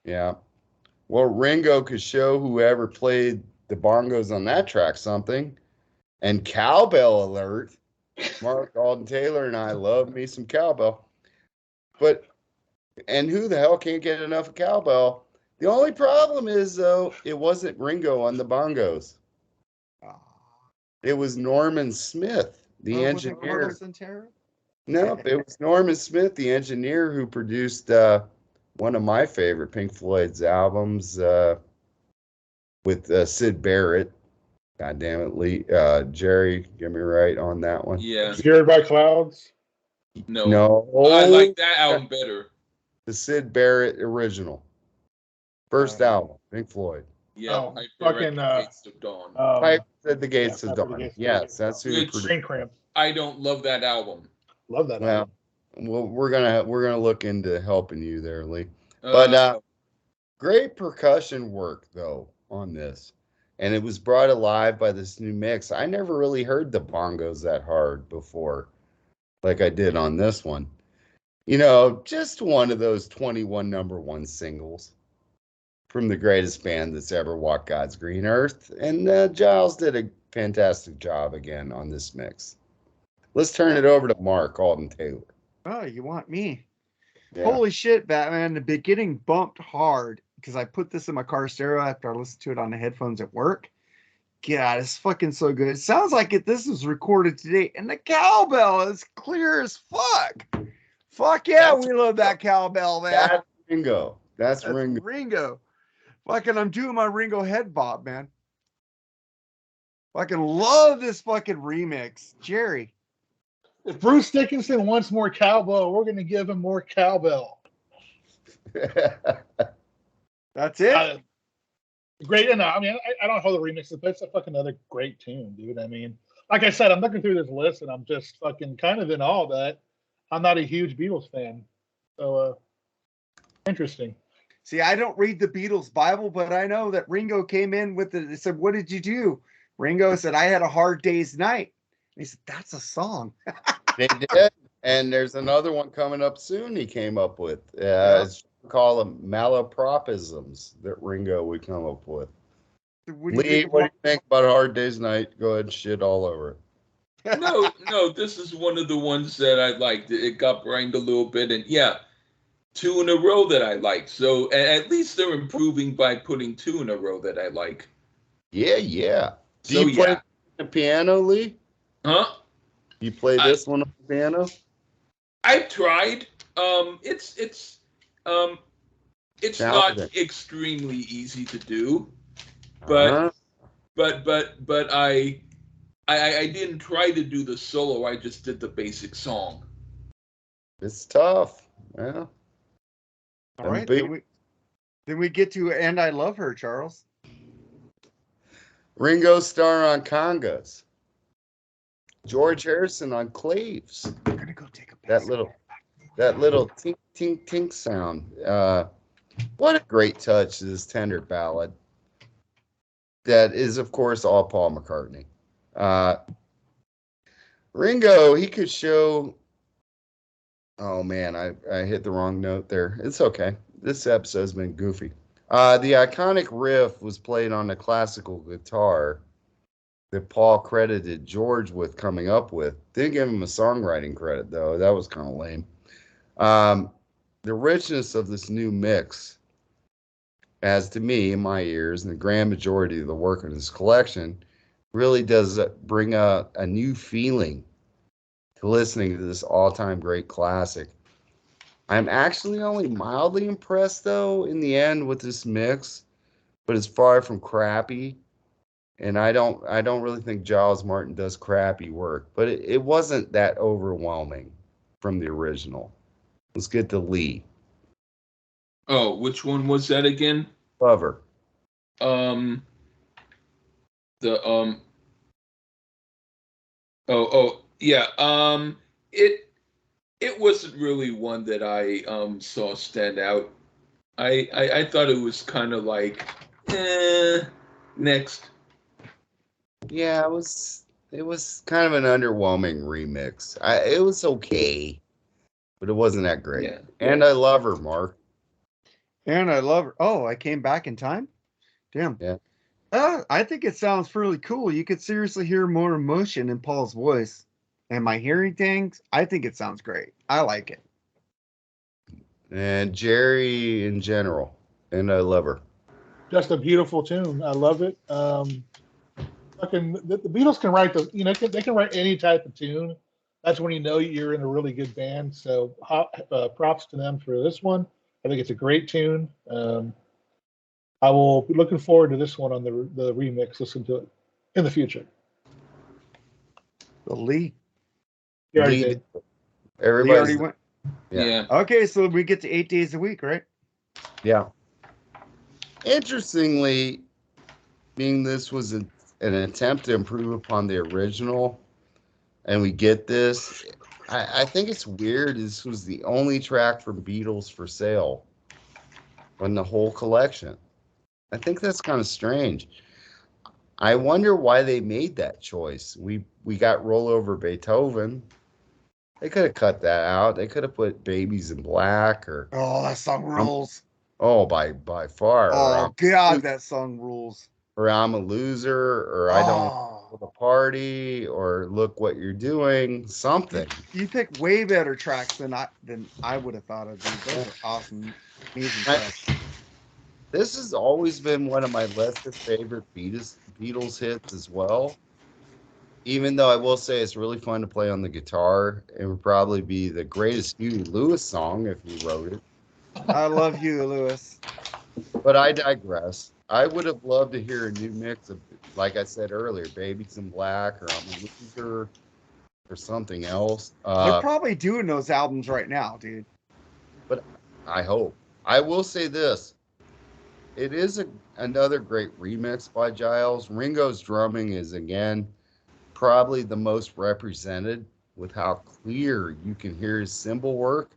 Yeah. Well, Ringo could show whoever played the bongos on that track something. And cowbell alert. Mark Alden Taylor and I love me some cowbell. And who the hell can't get enough of cowbell? The only problem is, though, it wasn't Ringo on the bongos. It was Norman Smith, the engineer. No, it was Norman Smith, the engineer, who produced one of my favorite Pink Floyd's albums with Sid Barrett. God damn it, Lee. Jerry, get me right on that one. Yeah. Scared by Clouds? No. I like that album better. The Sid Barrett original. First album, Pink Floyd. Yeah. Gates of Dawn. Pipe at the Gates of Dawn. Yes, that's who produced. I don't love that album. Love that album. Well, we're gonna look into helping you there, Lee. But great percussion work though on this, and it was brought alive by this new mix. I never really heard the bongos that hard before, like I did on this one. You know, just one of those 21 number one singles from the greatest band that's ever walked God's green earth, and Giles did a fantastic job again on this mix. Let's turn it over to Mark Alden Taylor. Oh, you want me? Yeah. Holy shit, Batman. The beginning bumped hard because I put this in my car stereo after I listened to it on the headphones at work. God, it's fucking so good. It sounds like this was recorded today, and the cowbell is clear as fuck. Fuck yeah, we love that cowbell, man. That's Ringo. That's Ringo. Ringo. Fucking, I'm doing my Ringo head bob, man. Fucking love this fucking remix. Jerry. If Bruce Dickinson wants more cowbell, we're going to give him more cowbell. That's it. Great. And I mean, I don't know the remixes, but it's a fucking another great tune, dude. I mean, like I said, I'm looking through this list and I'm just fucking kind of in awe that I'm not a huge Beatles fan. So interesting. See, I don't read the Beatles Bible, but I know that Ringo came in with it. They said, "What did you do?" Ringo said, "I had a hard day's night." And he said, "That's a song." They did. And there's another one coming up soon he came up with. It's called them malapropisms that Ringo would come up with. What Lee, what do you think about a hard day's night? Go ahead and shit all over it. No, this is one of the ones that I liked. It got banged a little bit, and yeah, 2 in a row that I liked. So at least they're improving by putting 2 in a row that I like. Yeah. Do So you play yeah, the piano, Lee? huh? You play this one on the piano? I've tried. It's not Challenging. extremely easy to do, but I didn't try to do the solo. I just did the basic song. It's tough. Yeah. All right, then we get to "And I Love Her," Charles. Ringo Starr on congas. George Harrison on claves. I'm gonna go take a That little tink tink tink sound. What a great touch, this tender ballad. That is, of course, all Paul McCartney. Ringo, he could show. Oh man, I hit the wrong note there. It's okay. This episode's been goofy. The iconic riff was played on a classical guitar that Paul credited George with coming up with. Didn't give him a songwriting credit, though. That was kind of lame. The richness of this new mix, as to me, in my ears, and the grand majority of the work in this collection, really does bring a new feeling to listening to this all-time great classic. I'm actually only mildly impressed, though, in the end with this mix, but it's far from crappy. And I don't really think Giles Martin does crappy work, but it wasn't that overwhelming from the original. Let's get to Lee. Oh, which one was that again? Lover. Yeah. It wasn't really one that I saw stand out. I thought it was kind of like next. Yeah, it was kind of an underwhelming remix. It was okay, but it wasn't that great. Yeah. And I love her, Mark. And I love her. Oh, I came back in time? Damn. Yeah. I think it sounds really cool. You could seriously hear more emotion in Paul's voice. Am I hearing things? I think it sounds great. I like it. And Jerry in general. And I love her. Just a beautiful tune. I love it. Fucking the Beatles can write they can write any type of tune. That's when you know you're in a really good band. So props to them for this one. I think it's a great tune. I will be looking forward to this one on the remix. Listen to it in the future. The Lee. You already did. Everybody already went. Yeah. Okay, so we get to 8 days a week, right? Yeah. Interestingly, being this was an attempt to improve upon the original, and we get this, I think it's weird. This was the only track from Beatles for sale on the whole collection. I think that's kind of strange. I wonder why they made that choice. We got Rollover Beethoven. They could have cut that out. They could have put Babies in Black or Oh, that song rules. by far. Oh God, that song rules. Or I'm a Loser, or I don't want the party, or Look What You're Doing, something. You pick way better tracks than I would have thought of. These. Those are awesome, amazing tracks. This has always been one of my lesser favorite Beatles hits as well. Even though I will say it's really fun to play on the guitar. It would probably be the greatest Huey Lewis song if he wrote it. I love Huey Lewis. But I digress. I would have loved to hear a new mix of, like I said earlier, Babies in Black, or I'm a Loser, or something else. They're probably doing those albums right now, dude. But I hope. I will say this. it is another great remix by Giles. Ringo's drumming is again probably the most represented with how clear you can hear his cymbal work.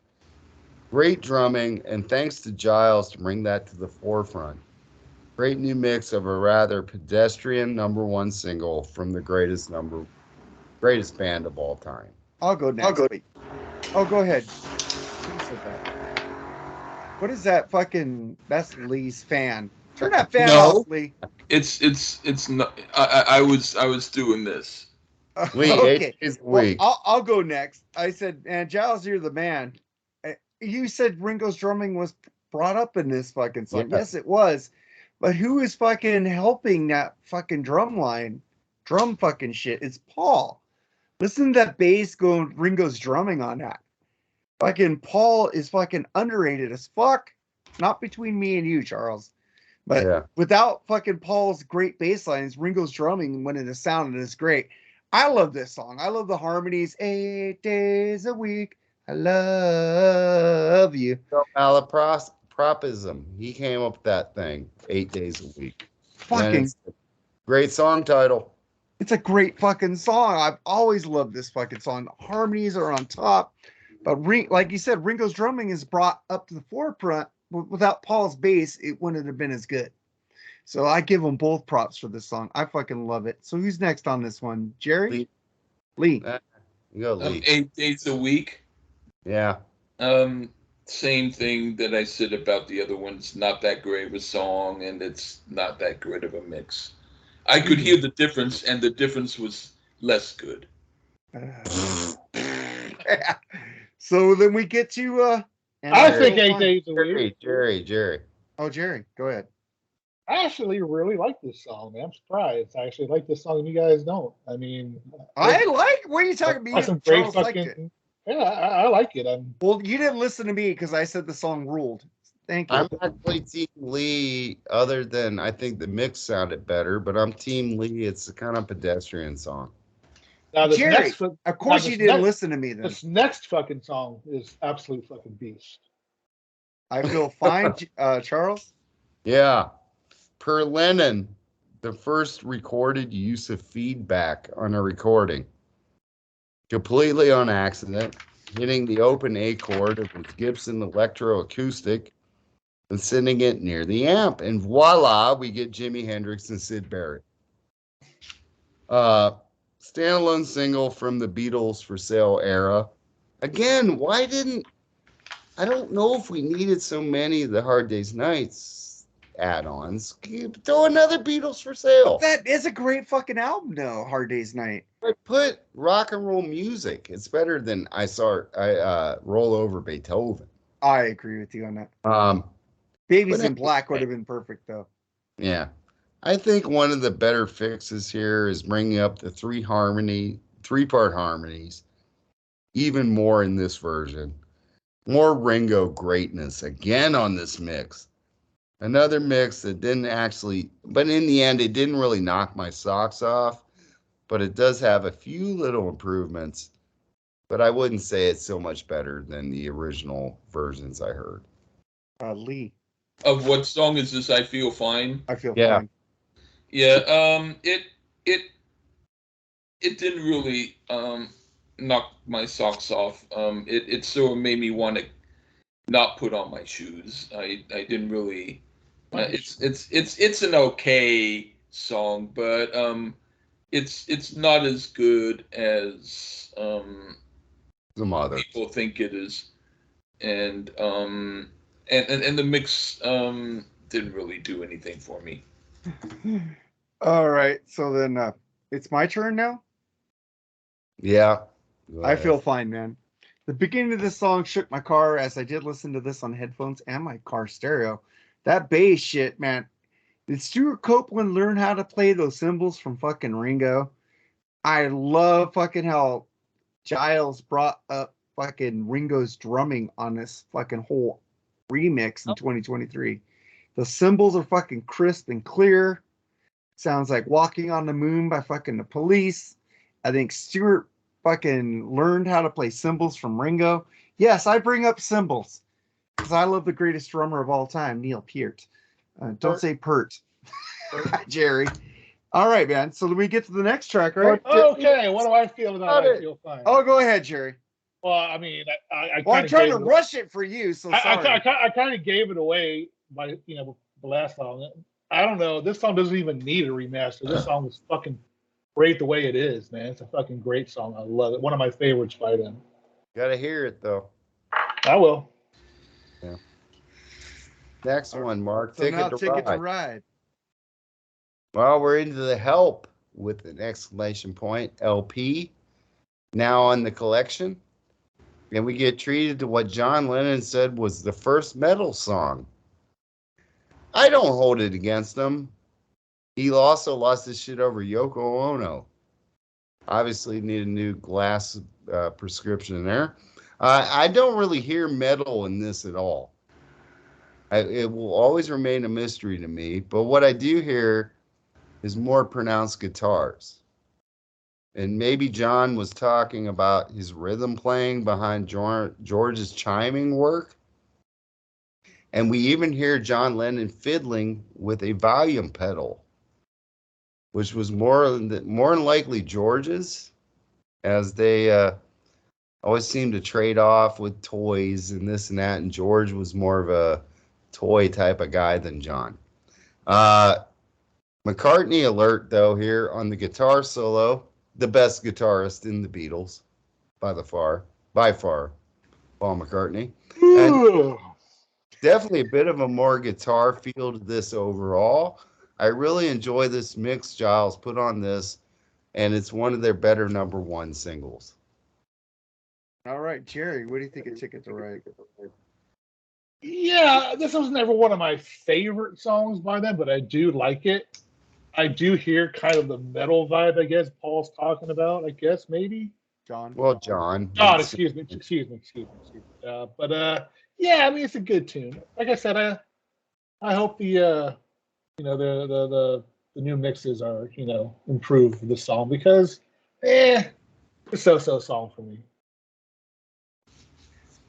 Great drumming, and thanks to Giles to bring that to the forefront. Great new mix of a rather pedestrian #1 single from the greatest band of all time. I'll go next. Oh, go ahead. Who said that? What is that fucking? That's Lee's fan. Turn that fan off, Lee. It's not. I was doing this. Lee, Okay. 8 days a Well, week. I'll go next. I said, man, Giles, you're the man. You said Ringo's drumming was brought up in this fucking song. Yeah. Yes, it was. But who is fucking helping that fucking drum fucking shit? It's Paul. Listen to that bass going Ringo's drumming on that. Fucking Paul is fucking underrated as fuck. Not between me and you, Charles. But Yeah. without fucking Paul's great bass lines, Ringo's drumming went into sound and it's great. I love this song. I love the harmonies. 8 days a week. I love you. Malapropism. He came up with that thing 8 days a week. Fucking, it's a great song title. it's a great fucking song. I've always loved this fucking song. The harmonies are on top. But like you said, Ringo's drumming is brought up to the forefront. Without Paul's bass, it wouldn't have been as good. So I give them both props for this song. I fucking love it. So who's next on this one? Jerry? Lee. You go, Lee. 8 days a week. Yeah. Same thing that I said about the other ones. Not that great of a song, and it's not that great of a mix. I could hear the difference, and the difference was less good. So then we get to I think 8 days a week. Jerry. Oh, Jerry, go ahead. I actually really like this song, man. I'm surprised. I actually like this song, and you guys don't. I mean, I like. What are you talking about? some great Charles liked it. fucking. Yeah, I like it. Well, you didn't listen to me because I said the song ruled. Thank you. I'm actually Team Lee, other than I think the mix sounded better, but I'm Team Lee. It's a kind of pedestrian song. Now this Jerry, next, of course you didn't listen to me then. This next fucking song is absolute fucking beast. I feel fine, Charles. Yeah. Per Lennon, the first recorded use of feedback on a recording. Completely on accident, hitting the open A chord of his Gibson electroacoustic and sending it near the amp. And voila, we get Jimi Hendrix and Syd Barrett. Standalone single from the Beatles For Sale era. Again, I don't know if we needed so many of the Hard Day's Nights add-ons. Throw another Beatles For Sale. That is a great fucking album, though. Hard Day's Night. Put rock and roll music. It's better than I roll over Beethoven. I agree with you on that. Babies in anyway, Black would have been perfect, though. Yeah. I think one of the better fixes here is bringing up the three-part harmonies even more in this version. More Ringo greatness again on this mix. Another mix that didn't actually, but in the end, it didn't really knock my socks off, but it does have a few little improvements, but I wouldn't say it's so much better than the original versions I heard. Lee. Of what song is this? I Feel Fine. I feel fine. Yeah. It didn't really knock my socks off. It sort of made me want to not put on my shoes. I didn't really. It's an okay song, but it's not as good as Some other people think it is, and the mix didn't really do anything for me. All right, so then it's my turn now. Yeah. I feel fine, man. The beginning of this song shook my car as I did listen to this on headphones and my car stereo. That bass shit, man. Did Stuart Copeland learn how to play those cymbals from fucking Ringo? I love fucking how Giles brought up fucking Ringo's drumming on this fucking whole remix in 2023. The cymbals are fucking crisp and clear. Sounds like Walking on the Moon by fucking The Police. I think Stuart fucking learned how to play cymbals from Ringo. Yes, I bring up cymbals because I love the greatest drummer of all time, Neil Peart. Don't say pert, Jerry. All right, man. So we get to the next track, right? Okay, what do I feel about it? I feel fine. Oh, go ahead, Jerry. Well, I mean, I Well, I'm trying to rush it for you, so sorry. I kind of gave it away by the last song. I don't know. This song doesn't even need a remaster. This song is fucking great the way it is, man. It's a fucking great song. I love it. One of my favorites by them. Gotta hear it though. I will. Yeah. Next one, Mark. So now Ticket to Ride. Well, we're into the Help with an exclamation point LP. Now on the collection. And we get treated to what John Lennon said was the first metal song. I don't hold it against him. He also lost his shit over Yoko Ono. Obviously need a new glass prescription there. I don't really hear metal in this at all. It will always remain a mystery to me. But what I do hear is more pronounced guitars. And maybe John was talking about his rhythm playing behind George's chiming work. And we even hear John Lennon fiddling with a volume pedal, which was more than likely George's, as they always seemed to trade off with toys and this and that. And George was more of a toy type of guy than John. McCartney alert, though, here on the guitar solo. The best guitarist in the Beatles, by far, Paul McCartney. And definitely a bit of a more guitar feel to this overall. I really enjoy this mix Giles put on this, and it's one of their better #1 singles. All right, Jerry, what do you think of Ticket to Ride? Yeah, this was never one of my favorite songs by them, but I do like it. I do hear kind of the metal vibe, I guess, Paul's talking about, I guess, maybe. John. Well, John. Excuse me. But yeah, I mean, it's a good tune. Like I said, I hope the new mixes are, improve the song because, it's a so-so song for me.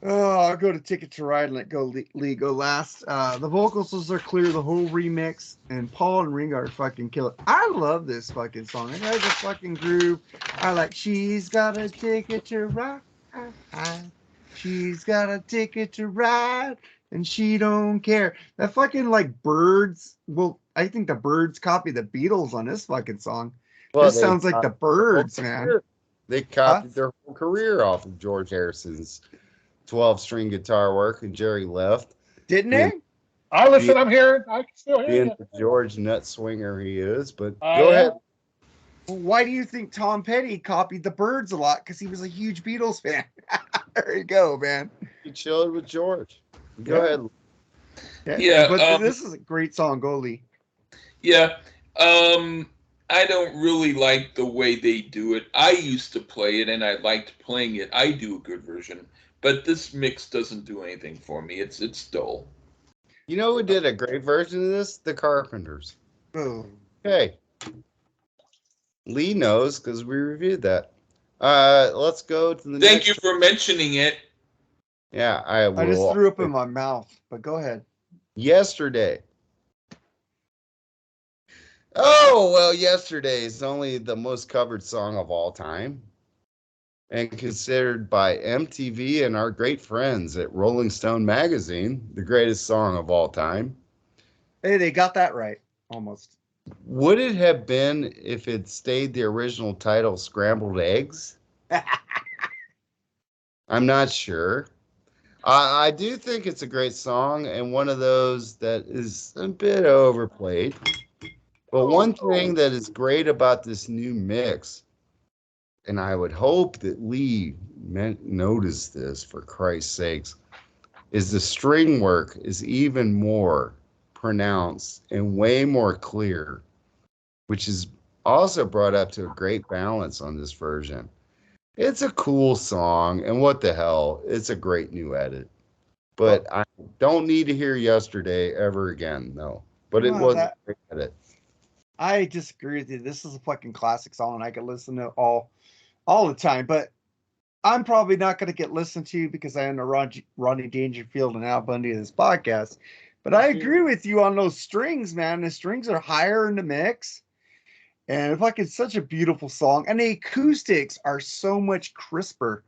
Oh, I'll go to Ticket to Ride and let Lee go last. The vocals are clear, the whole remix, and Paul and Ringo are fucking kill it. I love this fucking song. It has a fucking groove. I like, she's got a ticket to ride. She's got a ticket to ride, and she don't care. That fucking like Birds. Well, I think the Birds copy the Beatles on this fucking song. Well, this sounds like the Birds, man. They copied their whole career off of George Harrison's 12-string guitar work, and Jerry left. Didn't they? I'm hearing. I can still hear being you. the George nut swinger he is, but go ahead. Well, why do you think Tom Petty copied the Birds a lot? Because he was a huge Beatles fan. There you go, man. He chilled with George. Go ahead. Yeah, but this is a great song. Go, Lee. Yeah. I don't really like the way they do it. I used to play it, and I liked playing it. I do a good version. But this mix doesn't do anything for me. It's dull. You know who did a great version of this? The Carpenters. Oh. Okay. Lee knows because we reviewed that. Let's go to the next. Thank you for mentioning it. Yeah, I will. I just threw up in my mouth, but go ahead. Yesterday. Oh, well, Yesterday is only the most covered song of all time, and considered by MTV and our great friends at Rolling Stone magazine the greatest song of all time. Hey, they got that right, almost. Would it have been if it stayed the original title, Scrambled Eggs? I'm not sure. I do think it's a great song and one of those that is a bit overplayed. But one thing that is great about this new mix, and I would hope that Lee noticed this, for Christ's sakes, is the string work is even more pronounced and way more clear, which is also brought up to a great balance on this version. It's a cool song, and what the hell, it's a great new edit. But I don't need to hear Yesterday ever again, no. But it was a great edit. I disagree with you. This is a fucking classic song, and I could listen to all the time. But I'm probably not going to get listened to because I am the Ronnie Dangerfield and Al Bundy of this podcast. But I agree with you on those strings, man. The strings are higher in the mix. And it's such a beautiful song. And the acoustics are so much crisper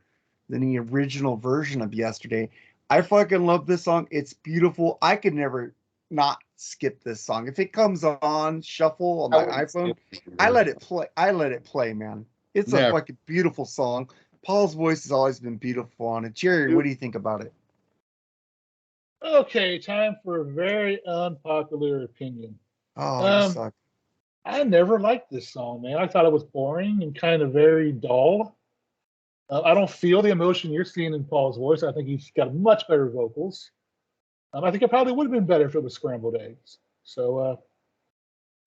than the original version of Yesterday. I fucking love this song. It's beautiful. I could never not skip this song. If it comes on shuffle on my iPhone, I let it play. I let it play, man. It's a fucking beautiful song. Paul's voice has always been beautiful on it. Jerry, what do you think about it? Okay, time for a very unpopular opinion. Oh, you suck. I never liked this song, man. I thought it was boring and kind of very dull. I don't feel the emotion you're seeing in Paul's voice. I think he's got much better vocals. I think it probably would have been better if it was scrambled eggs. So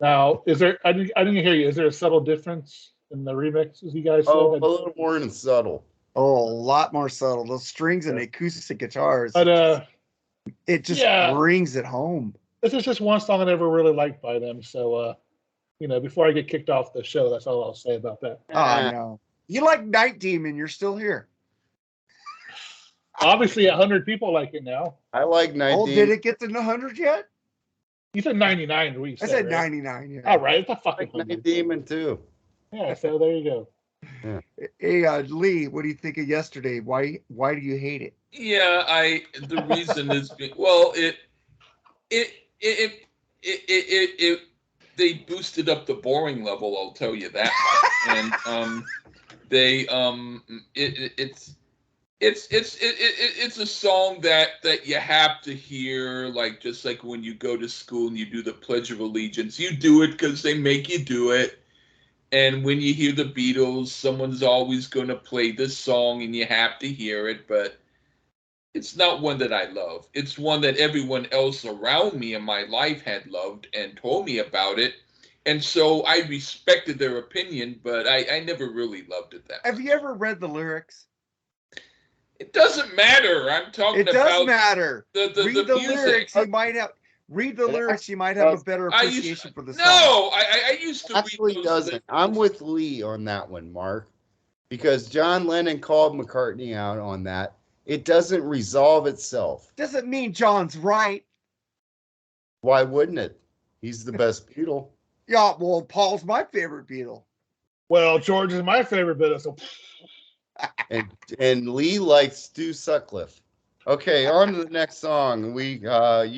now, is there? I didn't hear you. Is there a subtle difference in the remixes you guys said? Oh, a little more than subtle. Oh, a lot more subtle. Those strings and acoustic guitars. But it just brings it home. This is just one song I never really liked by them. So before I get kicked off the show, that's all I'll say about that. Oh no. You like Night Demon, you're still here. Obviously, 100 people like it now. I like 90. Oh, did it get to 100 yet? You said 99. I said 99. Yeah. All right, it's a fucking Night Demon too. Yeah, so there you go. Yeah. Hey, Lee, what do you think of Yesterday? Why do you hate it? Yeah, the reason is well, they boosted up the boring level. I'll tell you that much. And it's a song that you have to hear, like just like when you go to school and you do the Pledge of Allegiance. You do it because they make you do it. And when you hear the Beatles, someone's always going to play this song and you have to hear it. But it's not one that I love. It's one that everyone else around me in my life had loved and told me about it. And so I respected their opinion, but I never really loved it that much. Have you ever read the lyrics? It doesn't matter. I'm talking about... It does matter. The Read the music. lyrics. Read the lyrics. You might have a better appreciation for the song. No, I used to actually read those doesn't. lyrics. I'm with Lee on that one, Mark, because John Lennon called McCartney out on that. It doesn't resolve itself. Doesn't mean John's right. Why wouldn't it? He's the best Beatle. Yeah, well, Paul's my favorite Beatle. Well, George is my favorite Beatle. So. And Lee likes Stu Sutcliffe. Okay, on to the next song. We you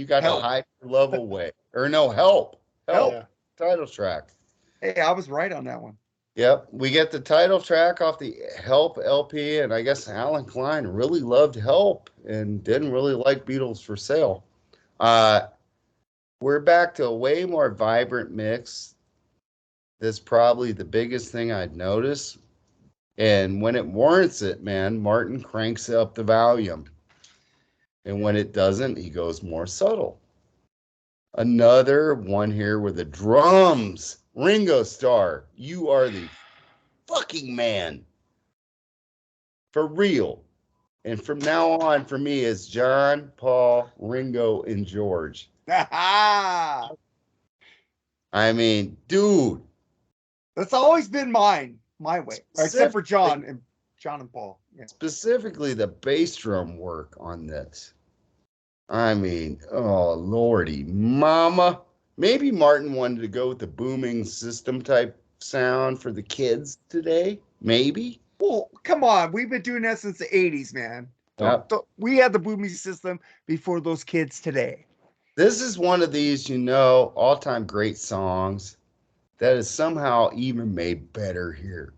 got Help. to hide your love away. Or no, help. Yeah. Title track. Hey, I was right on that one. Yep, we get the title track off the Help LP, and I guess Alan Klein really loved Help and didn't really like Beatles for Sale. We're back to a way more vibrant mix. That's probably the biggest thing I'd notice. And when it warrants it, man, Martin cranks up the volume. And when it doesn't, he goes more subtle. Another one here with the drums. Ringo Starr, you are the fucking man. For real. And from now on, for me, it's John, Paul, Ringo, and George. I mean, dude. That's always been my way. Except for John and Paul. Yeah. Specifically the bass drum work on this. I mean, oh, lordy mama. Maybe Martin wanted to go with the booming system type sound for the kids today. Maybe. Well, come on. We've been doing that since the 80s, man. Yep. We had the booming system before those kids today. This is one of these, all-time great songs that is somehow even made better here.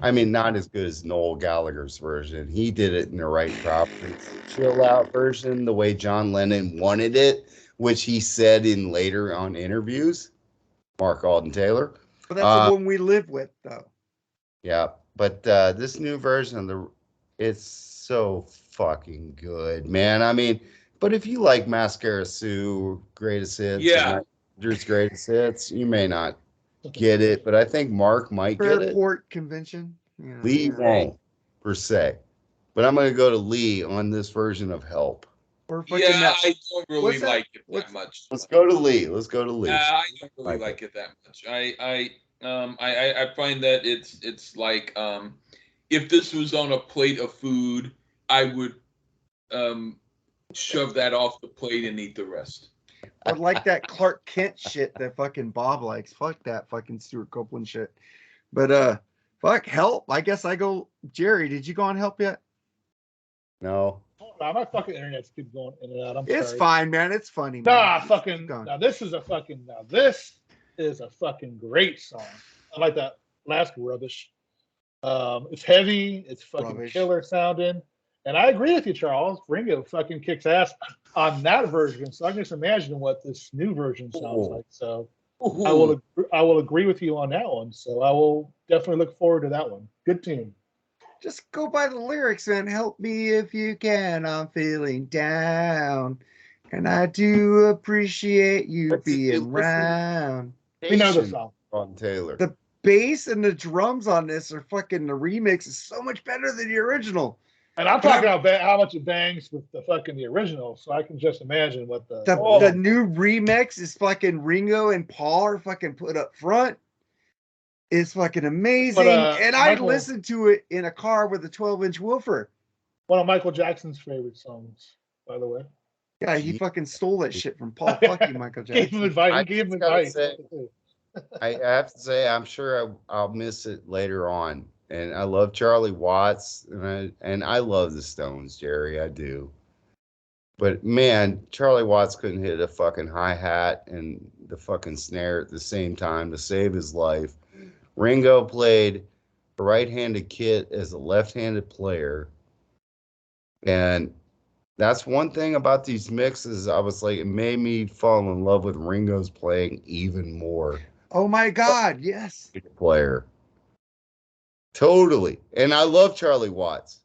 I mean, not as good as Noel Gallagher's version. He did it in the right proportions. Chill out version, the way John Lennon wanted it, which he said in later on interviews. Mark Alden Taylor. But that's the one we live with, though. Yeah, but this new version it's so fucking good, man. I mean, but if you like Mascara Sue, Greatest Hits, Drew's Greatest Hits, you may not get it, but I think Mark might get it. Fairport Convention. Yeah. Lee won't, per se. But I'm going to go to Lee on this version of Help. I don't really like it that much. Let's go to Lee. I don't really like it that much. I find that it's like if this was on a plate of food, I would shove that off the plate and eat the rest. Or like that Clark Kent shit that fucking Bob likes. Fuck that fucking Stuart Copeland shit. But fuck help. I guess I go. Jerry, did you go on help yet? No. My fucking internet's keep going in and out. I'm It's sorry. fine, man. It's funny, man. Nah, Just fucking. keep going. Now this is a fucking great song. I like that last rubbish. It's heavy. It's fucking Rubbish. killer sounding. And I agree with you, Charles. Ringo fucking kicks ass on that version. So I can just imagine what this new version sounds like. So I will agree with you on that one. So I will definitely look forward to that one. Good tune. Just go by the lyrics and help me if you can. I'm feeling down. And I do appreciate you Let's see, being listen. around. We know the Patient song. on Taylor. The bass and the drums on this are fucking, the remix is so much better than the original. And I'm talking about how much it bangs with the original. So I can just imagine what The new remix is fucking Ringo and Paul are fucking put up front. It's fucking amazing. And I listened to it in a car with a 12-inch woofer. One of Michael Jackson's favorite songs, by the way. Yeah, he fucking stole that shit from Paul. Fuck you, Michael Jackson. Gave him advice. He gave him advice. I have to say, I'm sure I'll miss it later on. And I love Charlie Watts, and I love the Stones, Jerry. I do. But man, Charlie Watts couldn't hit a fucking hi-hat and the fucking snare at the same time to save his life. Ringo played a right-handed kit as a left-handed player. And that's one thing about these mixes. I was like, it made me fall in love with Ringo's playing even more. Oh my God, yes. Player. Totally. And I love Charlie Watts.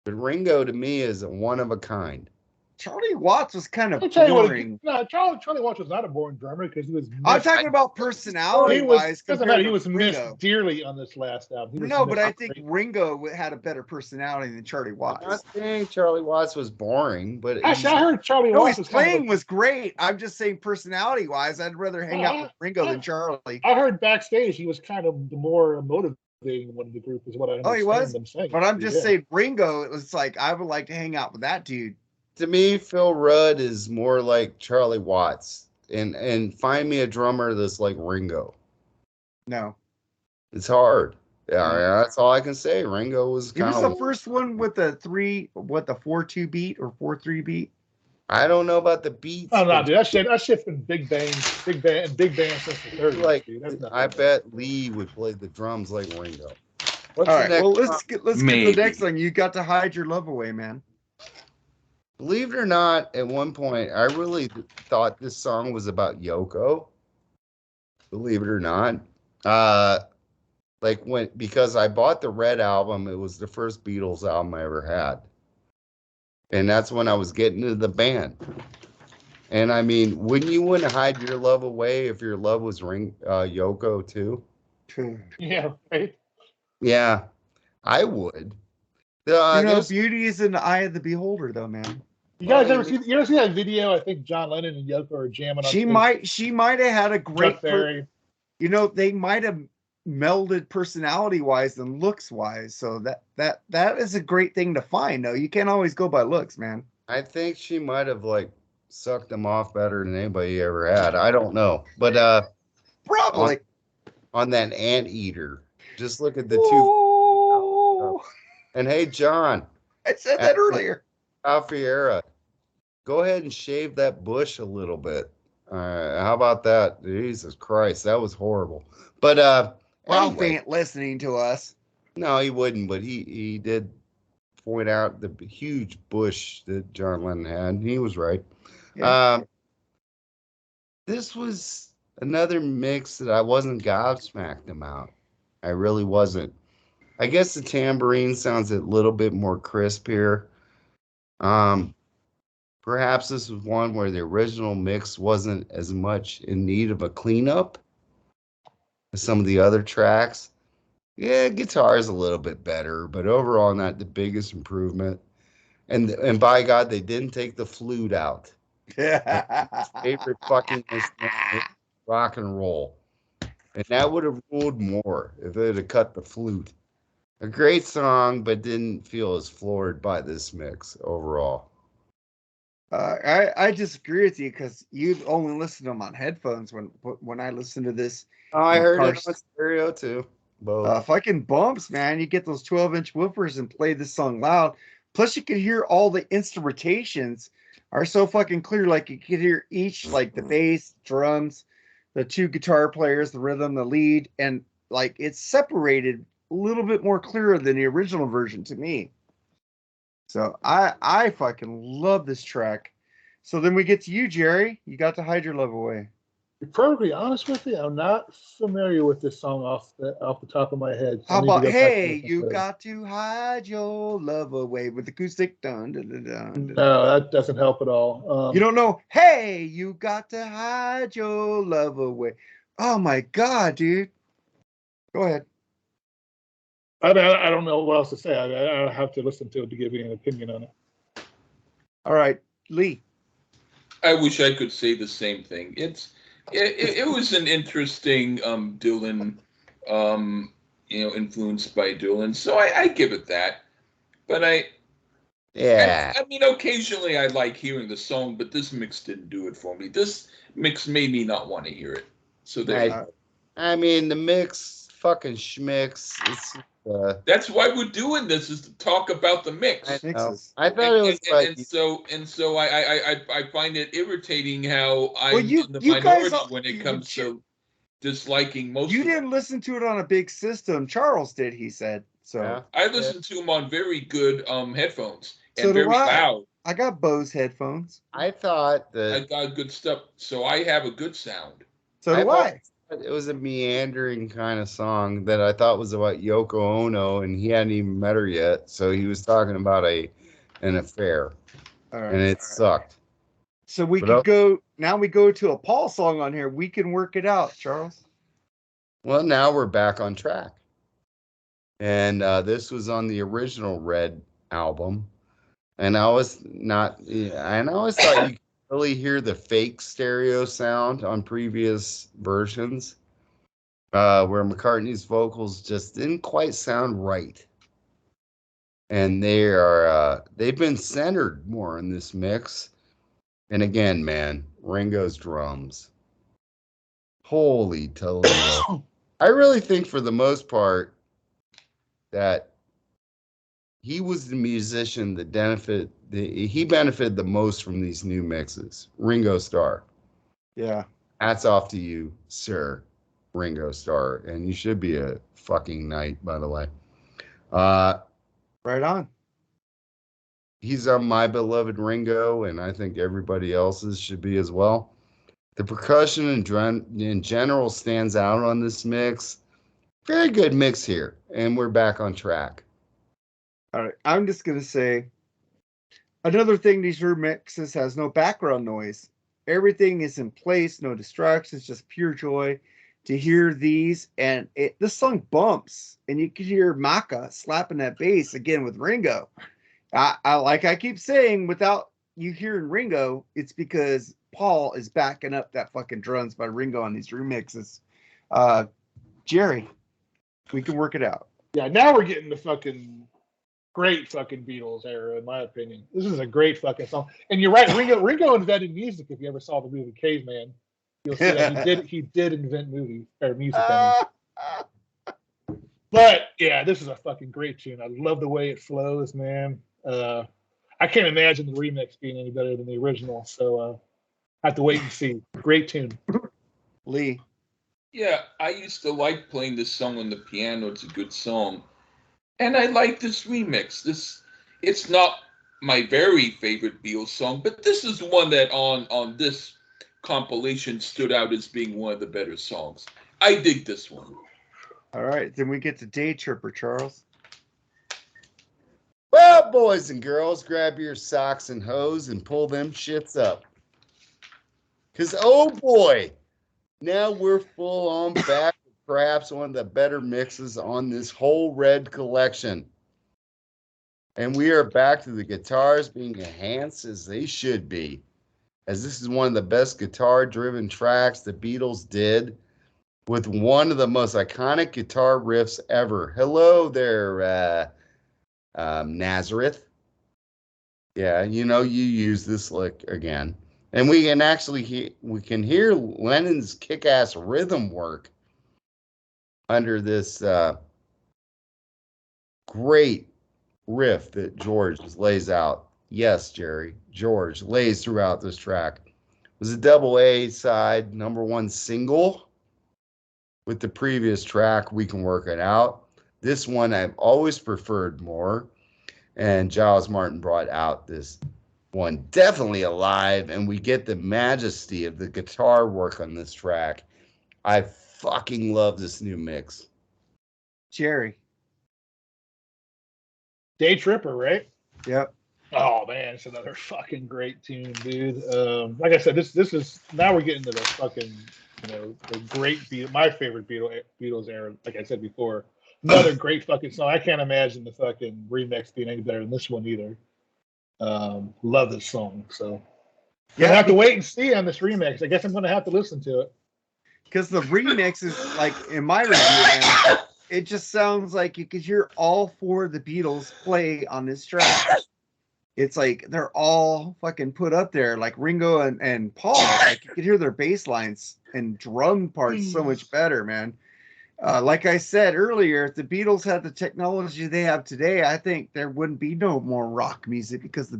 But Ringo to me is a one of a kind. Charlie Watts was kind of boring. Charlie Watts was not a boring drummer because he was. I'm talking about personality-wise. Doesn't matter. He was missed dearly on this last album. No, but I think Ringo had a better personality than Charlie Watts. I'm not saying Charlie Watts was boring, but actually, I heard Charlie Watts. His playing was great. I'm just saying personality-wise, I'd rather hang out with Ringo than Charlie. I heard backstage he was kind of the more motivating one of the group, is what I understand. Oh, he was. Them saying. But I'm just saying Ringo. It was like I would like to hang out with that dude. To me, Phil Rudd is more like Charlie Watts, and find me a drummer that's like Ringo. No, it's hard. Yeah, that's all I can say. Ringo was kind of the first one with the 4/2 beat or 4/3 beat. I don't know about the beats. Oh no, dude, that shit's been big band since the 30s. Like, I bet Lee would play the drums like Ringo. All right, well let's get the next one. You got to hide your love away, man. Believe it or not, at one point, I really thought this song was about Yoko. Believe it or not. Because I bought the Red album, it was the first Beatles album I ever had. And that's when I was getting into the band. And I mean, wouldn't you want to hide your love away if your love was Yoko too? Yeah, right. Yeah, I would. Beauty is in the eye of the beholder, though, man. You guys ever see that video? I think John Lennon and Yoko are jamming on. She might have had a great. They might have melded personality-wise and looks-wise. So that is a great thing to find. Though you can't always go by looks, man. I think she might have sucked them off better than anybody ever had. I don't know, but probably on that Anteater. Just look at the two. And hey, John, I said that earlier. Alfiera, go ahead and shave that bush a little bit. How about that? Jesus Christ, that was horrible. But Ralph ain't listening to us. No, he wouldn't. But he did point out the huge bush that John Lennon had, and he was right. Yeah. This was another mix that I wasn't gobsmacked about. I really wasn't. I guess the tambourine sounds a little bit more crisp here. Perhaps this was one where the original mix wasn't as much in need of a cleanup as some of the other tracks. Yeah, guitar is a little bit better, but overall not the biggest improvement. And by God, they didn't take the flute out. Favorite fucking instrument, rock and roll. And that would have ruled more if they had cut the flute. A great song, but didn't feel as floored by this mix overall. I disagree with you because you only listen to them on headphones. When I listen to this, Oh, I in heard car it on stereo too. Both. fucking bumps, man. You get those 12-inch woofers and play this song loud. Plus, you can hear all the instrumentations are so fucking clear. Like you can hear each, like the bass, drums, the two guitar players, the rhythm, the lead, and like it's separated a little bit more clearer than the original version to me. So I fucking love this track. So then we get to you, Jerry. You got to Hide Your Love Away. To be perfectly honest with you, I'm not familiar with this song off the top of my head. So How I need to about go back and Hey, listen you to it. got to hide your love away with acoustic dun, dun, dun, dun, dun. No, that doesn't help at all. You don't know? Hey, you got to hide your love away. Oh my god, dude. Go ahead. I don't know what else to say. I have to listen to it to give you an opinion on it. All right, Lee. I wish I could say the same thing. It was an interesting Dylan, influenced by Dylan. So I give it that. But Yeah. I mean, occasionally I like hearing the song, but this mix didn't do it for me. This mix made me not want to hear it. So I mean, the mix, fucking schmix. It's. That's why we're doing this, is to talk about the mix. I know. Mixes. I thought it was like. And so I find it irritating how I'm you- in the you guys minority are- when it you- comes to disliking most You of them. didn't listen to it on a big system. Charles did, he said. So Yeah. I listen to them on very good headphones and So do very I. loud. I got Bose headphones. I thought I that got good stuff, so I have a good sound. So do I've I. always thought it was a meandering kind of song that I thought was about Yoko Ono, and he hadn't even met her yet. So he was talking about an affair, All right. and it sucked. So we But could go now. We go to a Paul song on here. We can work it out, Charles. Well, now we're back on track, and this was on the original Red album, and I was not, and I always thought you could really hear the fake stereo sound on previous versions. Where McCartney's vocals just didn't quite sound right. And they've been centered more in this mix. And again, man, Ringo's drums. Holy Toledo. I really think for the most part that he was the musician that he benefited the most from these new mixes. Ringo Starr. Yeah. Hats off to you, sir. Ringo Starr, and you should be a fucking knight, by the way. Right on. He's on my beloved Ringo, and I think everybody else's should be as well. The percussion in general stands out on this mix. Very good mix here, and we're back on track. All right. I'm just gonna say another thing. These remixes has no background noise. Everything is in place. No distractions. Just pure joy to hear these. And this song bumps, and you can hear Maka slapping that bass again with Ringo. I like I keep saying, without you hearing Ringo, it's because Paul is backing up that fucking drums by Ringo on these remixes. Jerry, we can work it out. Yeah, now we're getting the fucking great fucking Beatles era, in my opinion. This is a great fucking song. And you're right, Ringo invented music. If you ever saw the movie Caveman, you'll see that he did invent movies or music. I mean. But yeah, this is a fucking great tune. I love the way it flows, man. I can't imagine the remix being any better than the original. So I have to wait and see. Great tune. Lee. Yeah, I used to like playing this song on the piano. It's a good song. And I like this remix. It's not my very favorite Beatles song, but this is one that on this compilation stood out as being one of the better songs. I dig this one. All right, then we get to Day Tripper, Charles. Well, boys and girls, grab your socks and hose and pull them shits up. Because, oh boy, now we're full on back with perhaps one of the better mixes on this whole Red collection. And we are back to the guitars being enhanced as they should be, as this is one of the best guitar-driven tracks the Beatles did, with one of the most iconic guitar riffs ever. Hello there, Nazareth. Yeah, you use this lick again. And we can actually hear Lennon's kick-ass rhythm work under this great riff that George lays out. Yes, Jerry, George lays throughout this track. It was a double A side #1 single. With the previous track, We Can Work It Out. This one I've always preferred more. And Giles Martin brought out this one definitely alive, and we get the majesty of the guitar work on this track. I fucking love this new mix. Jerry. Day Tripper, right? Yep. Oh man, it's another fucking great tune, dude. Like I said, this is now we're getting to the fucking the great my favorite Beatles era. Like I said before, another great fucking song. I can't imagine the fucking remix being any better than this one either. Love this song. So yeah, I have to wait and see on this remix. I guess I'm gonna have to listen to it because the remix is like in my review, man, it just sounds like you could hear all four of the Beatles play on this track. It's like they're all fucking put up there, like Ringo and Paul. Like you could hear their bass lines and drum parts so much better, man. Like I said earlier, if the Beatles had the technology they have today, I think there wouldn't be no more rock music because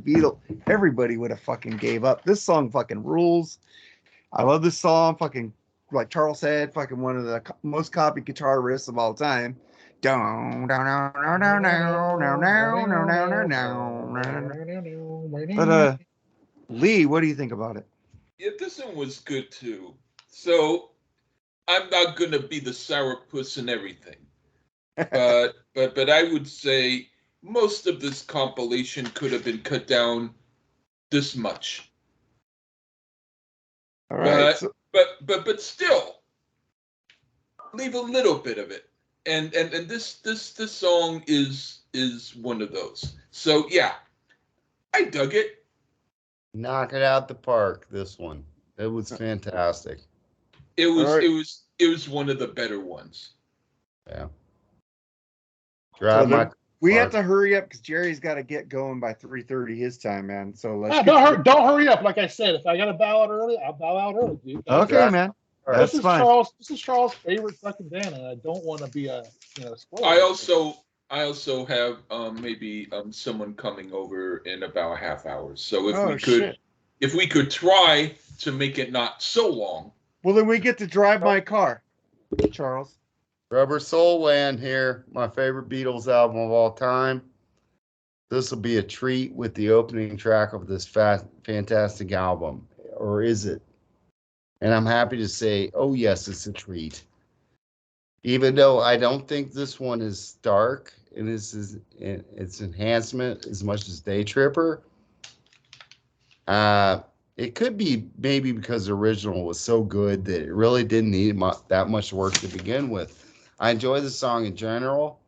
everybody would have fucking gave up. This song fucking rules. I love this song. Fucking, like Charles said, fucking one of the most copied guitar riffs of all time. But Lee, what do you think about it? Yeah, this one was good too. So I'm not gonna be the sourpuss and everything, but I would say most of this compilation could have been cut down this much. All right, but still leave a little bit of it, and this song is one of those. So yeah, I dug it. Knock it out the park. This one, it was fantastic. It was one of the better ones. Yeah. We have to hurry up because Jerry's got to get going by 3:30 his time, man. So let's don't hurry up. Like I said, if I got to bow out early, I'll bow out early, dude. Okay, man. That's fine. This is Charles' favorite fucking band, and I don't want to be a spoiler. I also have maybe someone coming over in about a half hour. So if we could try to make it not so long. Well, then we get to drive my car, Charles. Rubber Soul Land here, my favorite Beatles album of all time. This will be a treat with the opening track of this fantastic album, or is it? And I'm happy to say, oh yes, it's a treat. Even though I don't think this one is dark in its enhancement as much as Day Tripper. It could be maybe because the original was so good that it really didn't need that much work to begin with. I enjoy the song in general.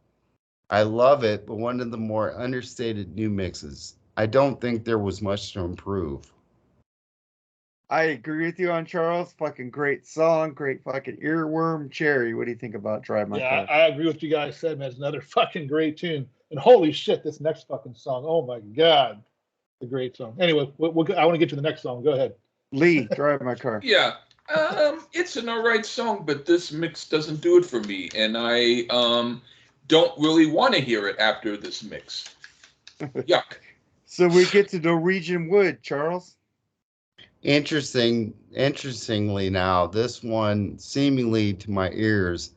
I love it, but one of the more understated new mixes. I don't think there was much to improve. I agree with you on Charles. Fucking great song, great fucking earworm. Cherry, what do you think about Drive My Car? Yeah, I agree with you guys said, man. It's another fucking great tune. And holy shit, this next fucking song. Oh my God. A great song. Anyway, I want to get to the next song. Go ahead. Lee, Drive My Car. Yeah. It's an alright song, but this mix doesn't do it for me. And I don't really want to hear it after this mix. Yuck. So we get to Norwegian Wood, Charles. Interestingly now, this one, seemingly to my ears,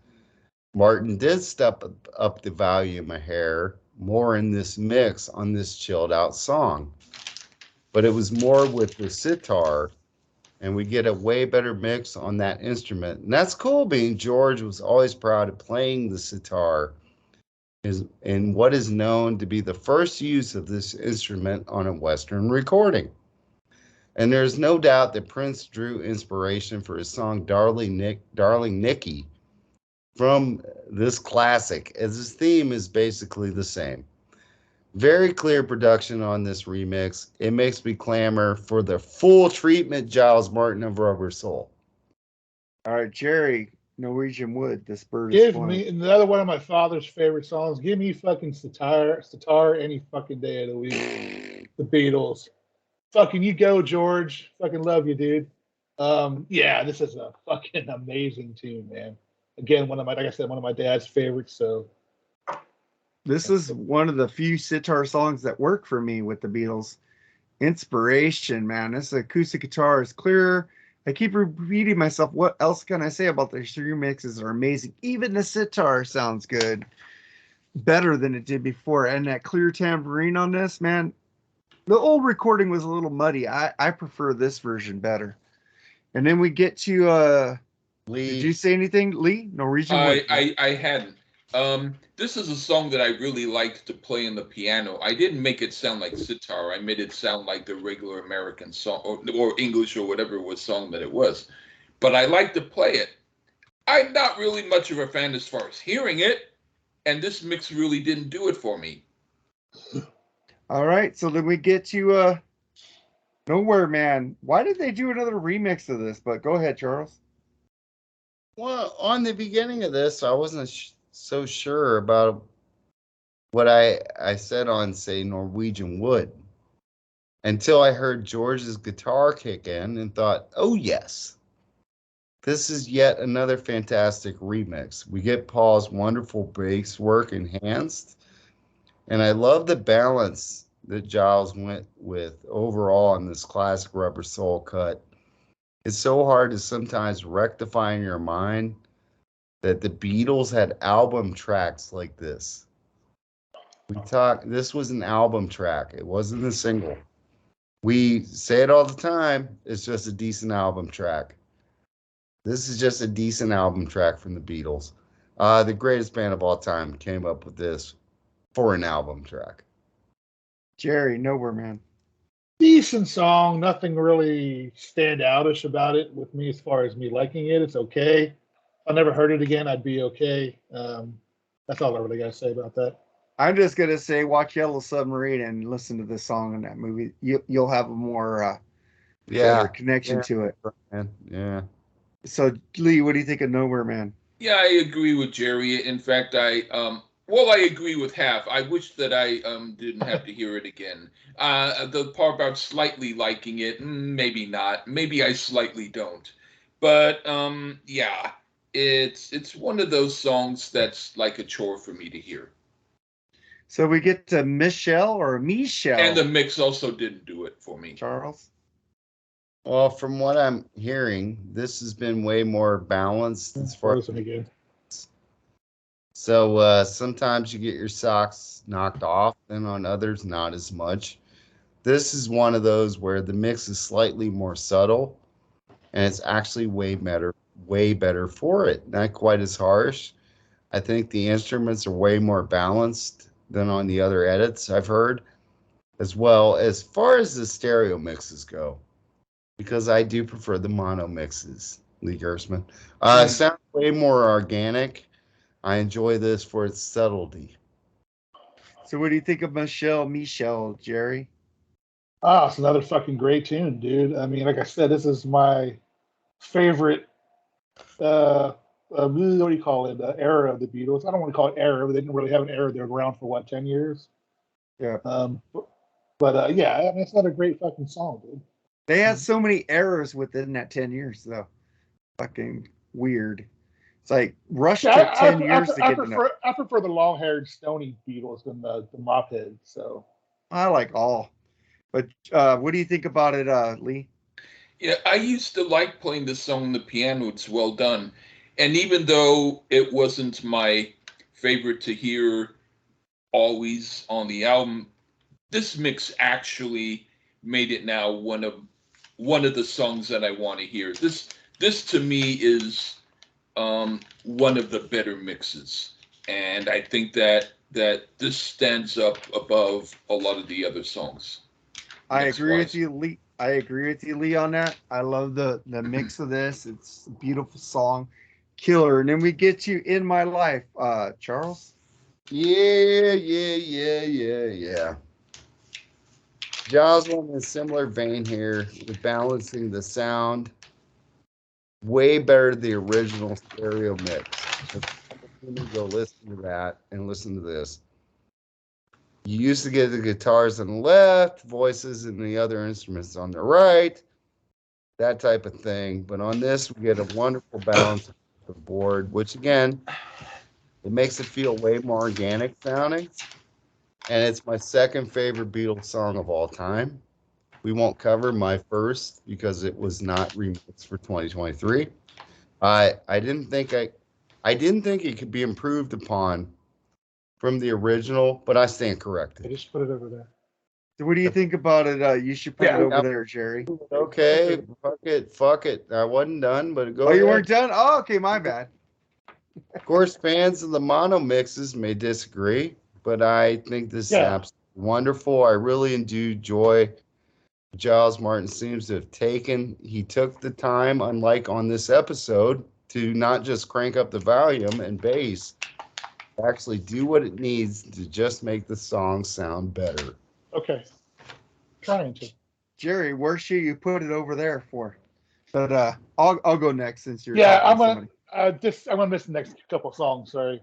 Martin did step up the volume a hair more in this mix on this chilled out song. But it was more with the sitar, and we get a way better mix on that instrument. And that's cool, being George was always proud of playing the sitar in what is known to be the first use of this instrument on a Western recording. And there's no doubt that Prince drew inspiration for his song Darling Nikki from this classic, as his theme is basically the same. Very clear production on this remix. It makes me clamor for the full treatment Giles Martin of Rubber Soul. All right, Jerry, Norwegian Wood, this bird Give me another one of my father's favorite songs. Give me fucking sitar any fucking day of the week. The Beatles. Fucking you go, George. Fucking love you, dude. Yeah, this is a fucking amazing tune, man. Again, like I said, one of my dad's favorites. So This is one of the few sitar songs that work for me with the Beatles. Inspiration, man. This acoustic guitar is clear. I keep repeating myself. What else can I say about these remixes? Are amazing. Even the sitar sounds good, better than it did before. And that clear tambourine on this, man. The old recording was a little muddy. I prefer this version better. And then we get to Lee. did you say anything, Lee? Norwegian Wood. I hadn't. This is a song that I really liked to play on the piano. I didn't make it sound like sitar. I made it sound like the regular American song or English or whatever it was song that it was. But I like to play it. I'm not really much of a fan as far as hearing it, and this mix really didn't do it for me. All right, so then we get to Nowhere Man. Why did they do another remix of this? But go ahead, Charles. Well, on the beginning of this, I wasn't so sure about what I said on, say, Norwegian Wood until I heard George's guitar kick in and thought, oh, yes, this is yet another fantastic remix. We get Paul's wonderful bass work enhanced, and I love the balance that Giles went with overall in this classic Rubber Soul cut. It's so hard to sometimes rectify in your mind that the Beatles had album tracks like this. This was an album track. It wasn't a single. We say it all the time. It's just a decent album track. This is just a decent album track from the Beatles. The greatest band of all time came up with this for an album track. Jerry, Nowhere Man. decent song. Nothing really standoutish about it with me as far as me liking it. It's okay. If I never heard it again, I'd be okay. That's all I really got to say about that. I'm just gonna say, watch Yellow Submarine and listen to this song in that movie. You'll have a more better connection to it. Yeah. So Lee, what do you think of Nowhere Man? Yeah, I agree with Jerry. In fact, I agree with half. I wish that I didn't have to hear it again. The part about slightly liking it, maybe not. Maybe I slightly don't. But yeah, it's one of those songs that's like a chore for me to hear. So we get to Michelle or Michelle. And the mix also didn't do it for me. Charles? Well, from what I'm hearing, this has been way more balanced as far as again. So sometimes you get your socks knocked off, and on others, not as much. This is one of those where the mix is slightly more subtle, and it's actually way better for it. Not quite as harsh. I think the instruments are way more balanced than on the other edits I've heard, as well as far as the stereo mixes go, because I do prefer the mono mixes, Lee Gersman. Sounds way more organic. I enjoy this for its subtlety. So what do you think of Michelle, Jerry? Oh, it's another fucking great tune, dude. I mean, like I said, this is my favorite what do you call it? The era of the Beatles. I don't want to call it era, but they didn't really have an era. They were around for what, 10 years? Yeah. Yeah, I mean, it's another great fucking song, dude. They had so many errors within that 10 years, though. Fucking weird. It's like Rush took 10 years to get enough. I prefer the long-haired, stony Beatles than the mop heads. So I like all. But what do you think about it, Lee? Yeah, I used to like playing this song on the piano. It's well done. And even though it wasn't my favorite to hear always on the album, this mix actually made it now one of the songs that I want to hear. This to me is one of the better mixes, and I think that this stands up above a lot of the other songs. I agree with you, Lee. I agree with you, Lee, on that. I love the mix of this. It's a beautiful song. Killer. And then we get to In My Life. Charles? Yeah. Giles went in a similar vein here with balancing the sound. Way better than the original stereo mix. So go listen to that and listen to this. You used to get the guitars on the left, voices and the other instruments on the right, that type of thing. But on this, we get a wonderful balance of the board, which again, it makes it feel way more organic sounding. And it's my second favorite Beatles song of all time. We won't cover my first because it was not remixed for 2023. I didn't think it could be improved upon from the original, but I stand I corrected. just put it over there. So what do you think about it? You should put Yeah, it over there, Jerry. Okay, fuck it. I wasn't done, but go Oh, ahead. you weren't done? Oh, okay, my bad. Of course, fans of the mono mixes may disagree, but I think this is Yeah. absolutely wonderful. I really enjoy Giles Martin seems to have taken. He took the time, unlike on this episode, to not just crank up the volume and bass, actually do what it needs to just make the song sound better. Okay. Trying to. Jerry, where should you put it over there for? But I'll go next since you're Yeah, talking I'm to gonna somebody. I'm gonna miss the next couple songs. Sorry.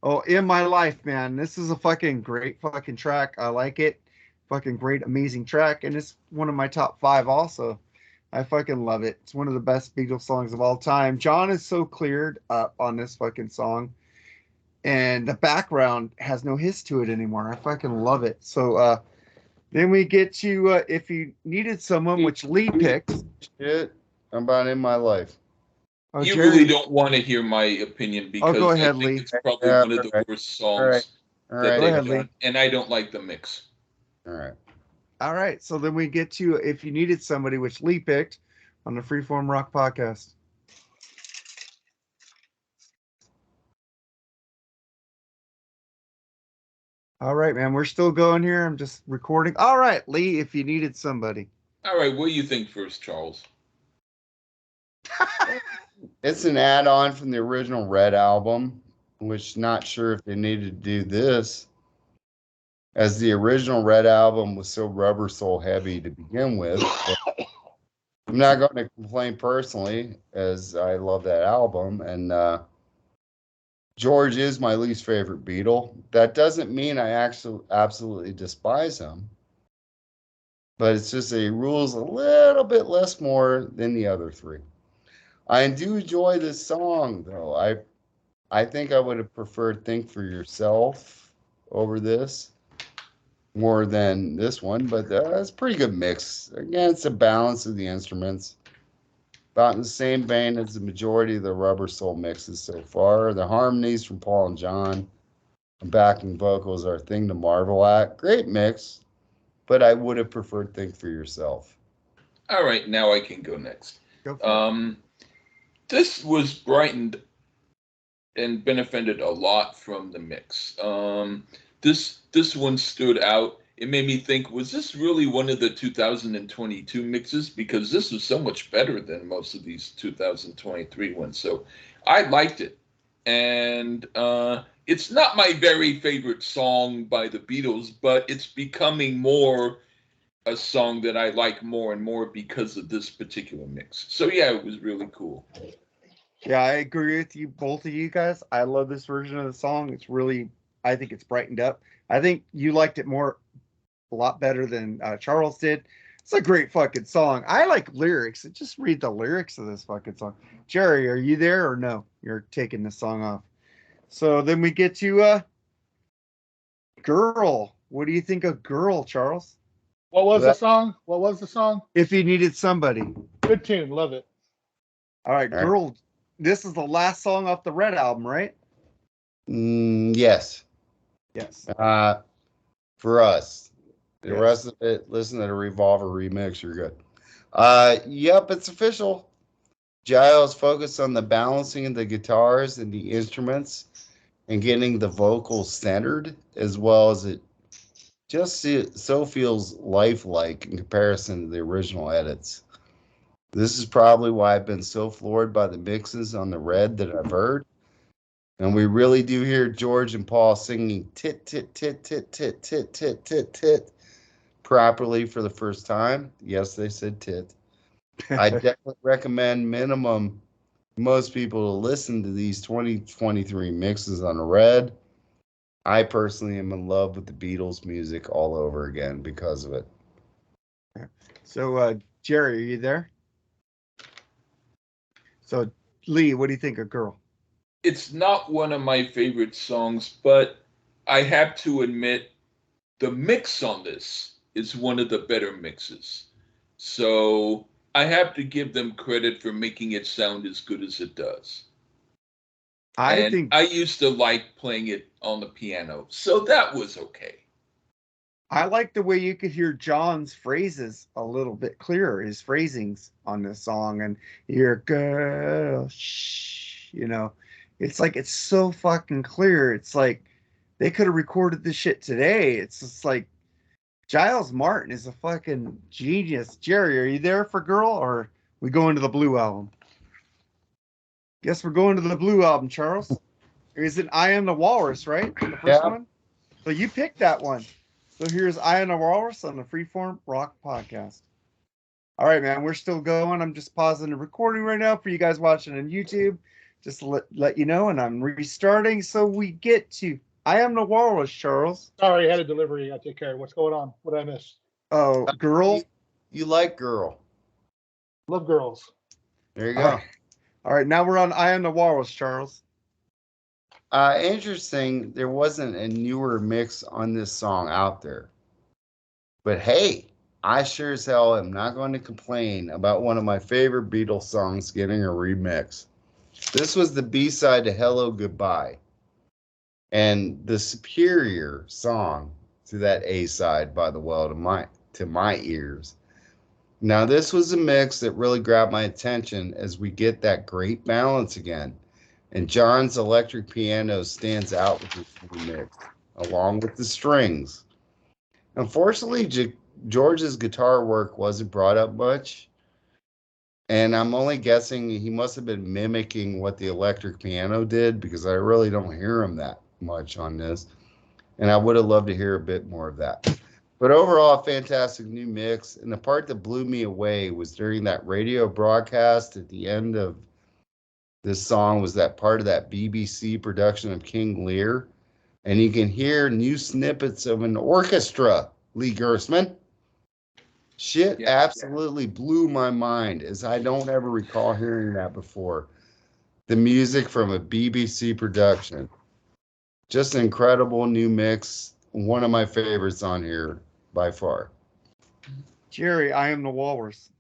Oh, In My Life, man. This is a fucking great fucking track. I like it. Fucking great, amazing track. And it's one of my top 5 also. I fucking love it. It's one of the best Beatles songs of all time. John is so cleared up on this fucking song. And the background has no hiss to it anymore. I fucking love it. So then we get to If You Needed Someone, which Lee picked. Shit about In My Life. Oh, You Jerry. really don't want to hear my opinion because go ahead, I think Lee. it's probably Yeah, one of the all right. worst All songs right. All that right. Go they've ahead, done, Lee. and I don't like the mix. All right. All right. So then we get to If You Needed Somebody, which Lee picked on the Freeform Rock podcast. All right, man. We're still going here. I'm just recording. All right, Lee, If You Needed Somebody. All right, what do you think first, Charles? It's an add-on from the original Red album, which not sure if they needed to do this, as the original Red album was so Rubber Soul heavy to begin with. But I'm not going to complain personally, as I love that album, and George is my least favorite Beatle. That doesn't mean I actually absolutely despise him, but it's just that he rules a little bit less more than the other three. I do enjoy this song, though. I think I would have preferred Think for Yourself over this more than this one, but it's a pretty good mix. Again, it's a balance of the instruments. About in the same vein as the majority of the Rubber Soul mixes so far. The harmonies from Paul and John and backing vocals are a thing to marvel at. Great mix, but I would have preferred Think for Yourself. All right, now I can go next. Go for it. This was brightened and benefited a lot from the mix. This one stood out. It made me think, was this really one of the 2022 mixes? Because this was so much better than most of these 2023 ones. So I liked it. And it's not my very favorite song by the Beatles, but it's becoming more a song that I like more and more because of this particular mix. So yeah, it was really cool. Yeah, I agree with you, both of you guys. I love this version of the song. It's really, I think it's brightened up. I think you liked it a lot better than Charles did. It's a great fucking song. I like lyrics. Just read the lyrics of this fucking song. Jerry, are you there or no? You're taking the song off. So then we get to Girl. What do you think of Girl, Charles? What was the song? What was the song? If You Needed Somebody. Good tune. Love it. All right, Girl. This is the last song off the Red album, right? Yes. Yes. For us. The Yes. rest of it, listen to the Revolver remix, you're good. Yep, it's official. Giles focused on the balancing of the guitars and the instruments and getting the vocals centered, as well as it just so feels lifelike in comparison to the original edits. This is probably why I've been so floored by the mixes on the Red that I've heard. And we really do hear George and Paul singing tit, tit, tit, tit, tit, tit, tit, tit, tit properly for the first time. Yes, they said tit. I definitely recommend minimum most people to listen to these 2023 mixes on the Red. I personally am in love with the Beatles music all over again because of it. So, Jerry, are you there? So, Lee, what do you think of Girl? It's not one of my favorite songs, but I have to admit the mix on this is one of the better mixes. So I have to give them credit for making it sound as good as it does. I think I used to like playing it on the piano, so that was okay. I like the way you could hear John's phrases a little bit clearer, his phrasings on this song, and your girl, shh, it's like it's so fucking clear. It's like they could have recorded this shit today. It's just like Giles Martin is a fucking genius. Jerry, are you there for Girl, or we go into the Blue album? Guess we're going to the Blue album, Charles. Or is it I Am the Walrus, right? The first one? So you picked that one. So here's I Am the Walrus on the Freeform Rock Podcast. All right, man, we're still going. I'm just pausing the recording right now for you guys watching on YouTube. Just to let you know, and I'm restarting. So we get to I Am the Walrus, Charles. Sorry, I had a delivery. I take care of. What's going on? What did I miss? Oh, Girl. You like Girl. Love girls. There you go. All right, now we're on I Am the Walrus, Charles. Interesting, there wasn't a newer mix on this song out there. But hey, I sure as hell am not going to complain about one of my favorite Beatles songs getting a remix. This was the B-side to Hello Goodbye. And the superior song to that A-side, by the way, to my ears. Now, this was a mix that really grabbed my attention as we get that great balance again. And John's electric piano stands out with this remix, along with the strings. Unfortunately, George's guitar work wasn't brought up much, and I'm only guessing he must have been mimicking what the electric piano did, because I really don't hear him that much on this, and I would have loved to hear a bit more of that. But overall, a fantastic new mix, and the part that blew me away was during that radio broadcast at the end of this song was that part of that BBC production of King Lear. And you can hear new snippets of an orchestra, Lee Gersman. Shit absolutely blew my mind, as I don't ever recall hearing that before. The music from a BBC production. Just an incredible new mix. One of my favorites on here by far. Jerry, I Am the Walrus.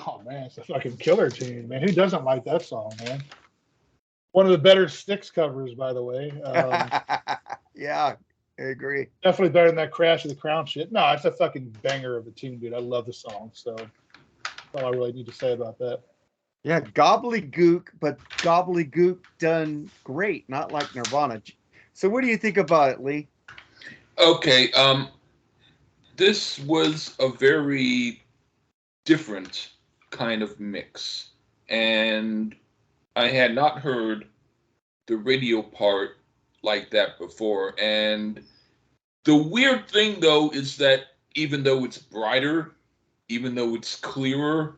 Oh man, it's a fucking killer tune, man. Who doesn't like that song, man? One of the better Styx covers, by the way. Yeah, I agree. Definitely better than that Crash of the Crown shit. No, it's a fucking banger of a tune, dude. I love the song. So that's all I really need to say about that. Yeah, gobbledygook, but gobbledygook done great, not like Nirvana. So what do you think about it, Lee? Okay, this was a very different kind of mix, and I had not heard the radio part like that before. And the weird thing, though, is that even though it's brighter, even though it's clearer,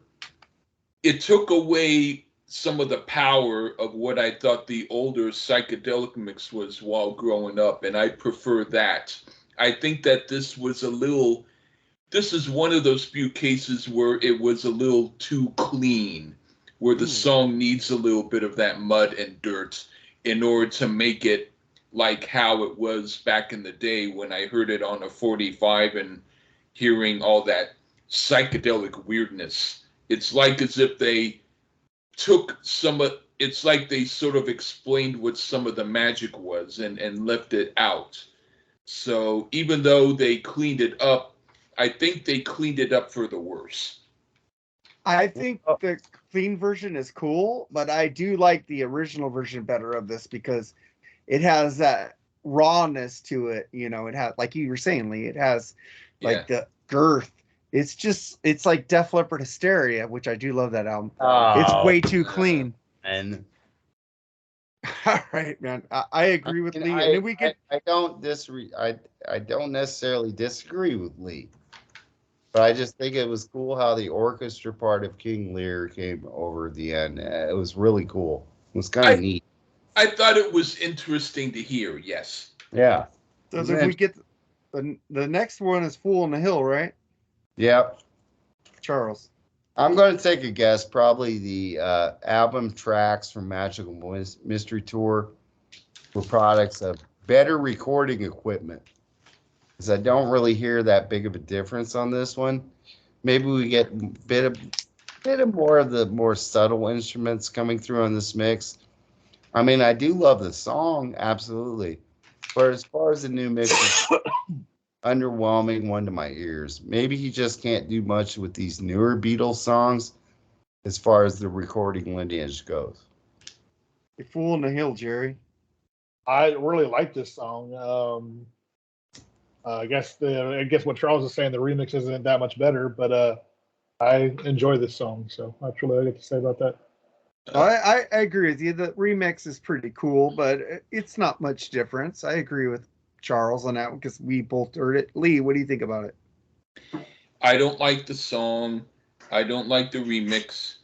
it took away some of the power of what I thought the older psychedelic mix was while growing up, and I prefer that. I think that this is one of those few cases where it was a little too clean, where the song needs a little bit of that mud and dirt in order to make it like how it was back in the day when I heard it on a 45 and hearing all that psychedelic weirdness. It's like as if they took it's like they sort of explained what some of the magic was and left it out. So even though they cleaned it up, I think they cleaned it up for the worse. I think the clean version is cool, but I do like the original version better of this because it has that rawness to it. It has, like you were saying, Lee, it has like the girth. It's like Def Leppard Hysteria, which I do love that album. It's way too clean. And all right, man. I agree with Lee. And then we could. I don't don't necessarily disagree with Lee, but I just think it was cool how the orchestra part of King Lear came over at the end. It was really cool. It was kind of neat. I thought it was interesting to hear. Yes. Yeah. So And if then- we get the next one is Fool on the Hill, right? Yep. Charles. I'm going to take a guess. Probably the album tracks from Magical Mystery Tour were products of better recording equipment. Because I don't really hear that big of a difference on this one. Maybe we get a bit of more of the more subtle instruments coming through on this mix. I mean, I do love the song, absolutely. But as far as the new mix, underwhelming one to my ears. Maybe he just can't do much with these newer Beatles songs as far as the recording lineage goes. The Fool on the Hill, Jerry. I really like this song. I guess what Charles is saying, the remix isn't that much better, but I enjoy this song. So that's really all I get to say about that. I agree with you. The remix is pretty cool, but it's not much difference. I agree with Charles on that because we both heard it. Lee, what do you think about it? I don't like the song. I don't like the remix.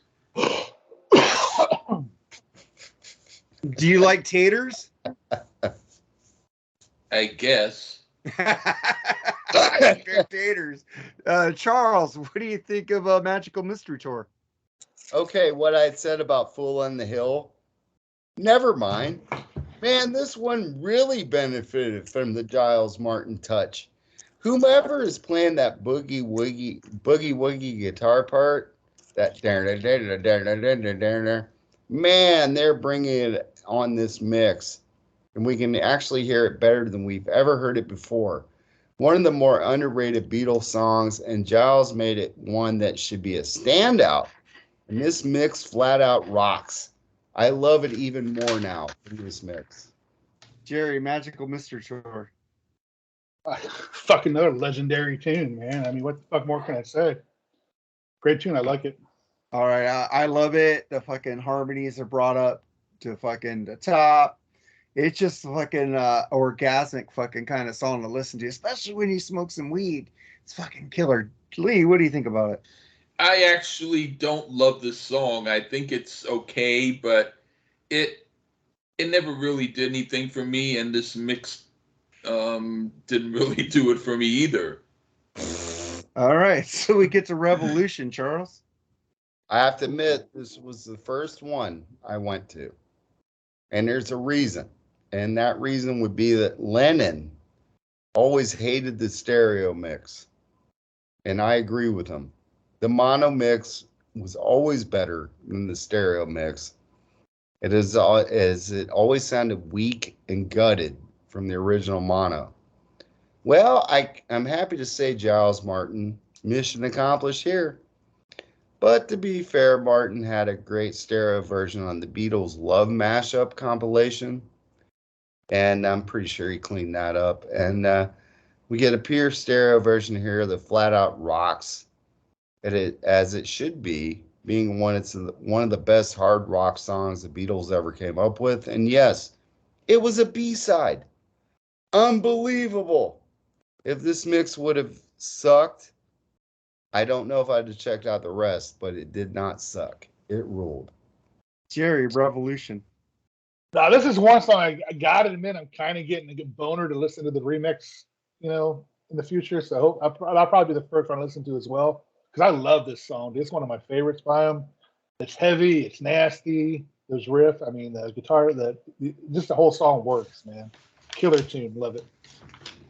Do you like taters? I guess. Good taters. Charles, what do you think of Magical Mystery Tour? Okay, what I said about Fool on the Hill, never mind. Man, this one really benefited from the Giles Martin touch. Whomever is playing that boogie woogie guitar part, that man, they're bringing it on this mix, and we can actually hear it better than we've ever heard it before. One of the more underrated Beatles songs, and Giles made it one that should be a standout. And this mix flat out rocks. I love it even more now in this mix. Jerry, Magical Mystery Tour. Fucking another legendary tune, man. I mean, what the fuck more can I say? Great tune. I like it. All right, I love it. The fucking harmonies are brought up to fucking the top. It's just fucking orgasmic fucking kind of song to listen to, especially when you smoke some weed. It's fucking killer. Lee, what do you think about it? I actually don't love this song. I think it's okay, but it never really did anything for me, and this mix didn't really do it for me either. All right, so we get to Revolution, Charles. I have to admit, this was the first one I went to. And there's a reason. And that reason would be that Lennon always hated the stereo mix. And I agree with him. The mono mix was always better than the stereo mix. It is as it always sounded weak and gutted from the original mono. Well, I'm happy to say, Giles Martin, mission accomplished here. But to be fair, Martin had a great stereo version on the Beatles' Love Mashup compilation. And I'm pretty sure he cleaned that up. And we get a pure stereo version here that flat out rocks. As it should be, being one of the best hard rock songs the Beatles ever came up with. And yes, it was a B-side. Unbelievable. If this mix would have sucked, I don't know if I'd have checked out the rest, but it did not suck. It ruled. Jerry, Revolution. Now, this is one song I gotta admit I'm kind of getting a good boner to listen to the remix, in the future. So I'll probably be the first one to listen to as well because I love this song. It's one of my favorites by him. It's heavy, it's nasty. There's riff. I mean, the guitar, just the whole song works, man. Killer tune, love it.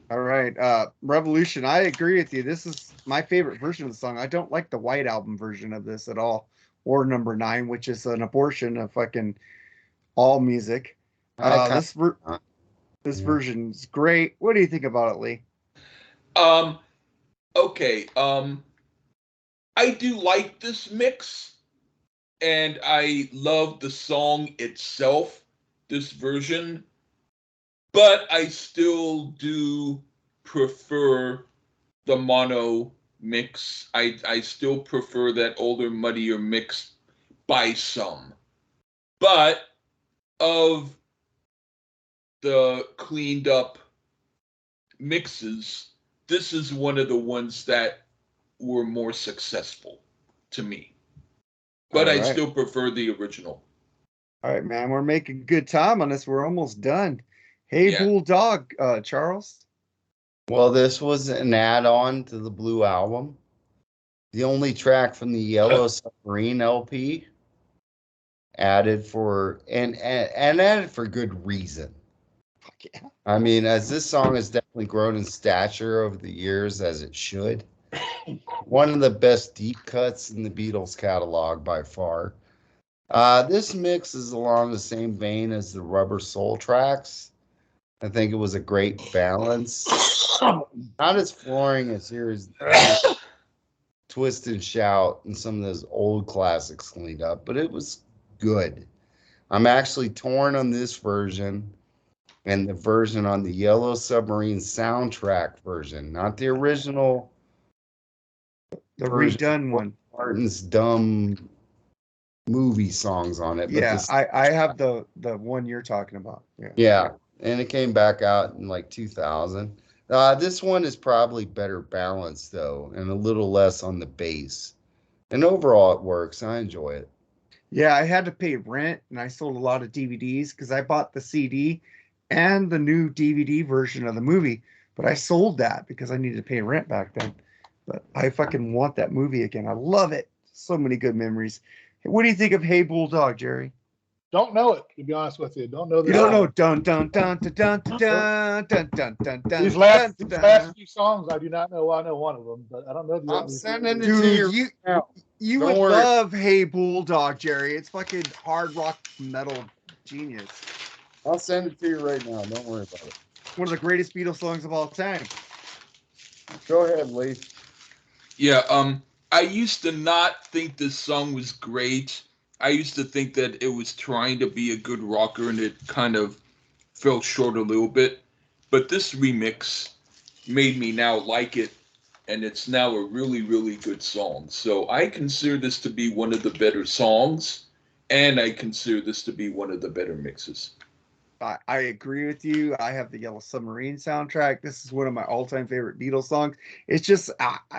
All right, Revolution. I agree with you. This is my favorite version of the song. I don't like the White Album version of this at all, or number 9, which is an abortion of fucking all music. This version's great. What do you think about it, Lee? Okay. I do like this mix, and I love the song itself, this version, but I still do prefer the mono mix. I still prefer that older, muddier mix by some. But of the cleaned up mixes, this is one of the ones that were more successful to me. But I still prefer the original. All right, man. We're making good time on this. We're almost done. Hey Yeah. Bulldog, Charles. Well, this was an add-on to the Blue Album. The only track from the Yellow Submarine LP, added for and added for good reason. Fuck yeah. I mean, as this song has definitely grown in stature over the years, as it should. One of the best deep cuts in the Beatles catalog by far. This mix is along the same vein as the Rubber Soul tracks. I think it was a great balance. Not as flooring as here's Twist and Shout and some of those old classics cleaned up, but it was good. I'm actually torn on this version and the version on the Yellow Submarine soundtrack version, not the original. The version redone with one. Martin's dumb movie songs on it. Yeah, But I have the one you're talking about. Yeah. yeah, and it came back out in like 2000. This one is probably better balanced though, and a little less on the bass. And overall, it works. I enjoy it. Yeah, I had to pay rent and I sold a lot of DVDs because I bought the CD and the new DVD version of the movie, but I sold that because I needed to pay rent back then. But I fucking want that movie again. I love it. So many good memories. What do you think of Hey Bulldog, Jerry? Don't know it, to be honest with you. Don't know this You don't song. know dun dun dun dun dun dun dun dun dun dun. These dun, last few songs, I do not know. Well, I know one of them, but I don't know the I'm others. sending it to Dude, you now. you Don't would worry. love Hey Bulldog, Jerry. It's fucking hard rock metal genius. I'll send it to you right now. Don't worry about it. One of the greatest Beatles songs of all time. Go ahead, Lee. Yeah, I used to not think this song was great. I used to think that it was trying to be a good rocker and it kind of fell short a little bit. But this remix made me now like it, and it's now a really, really good song. So I consider this to be one of the better songs, and I consider this to be one of the better mixes. I agree with you. I have the Yellow Submarine soundtrack. This is one of my all-time favorite Beatles songs. It's just,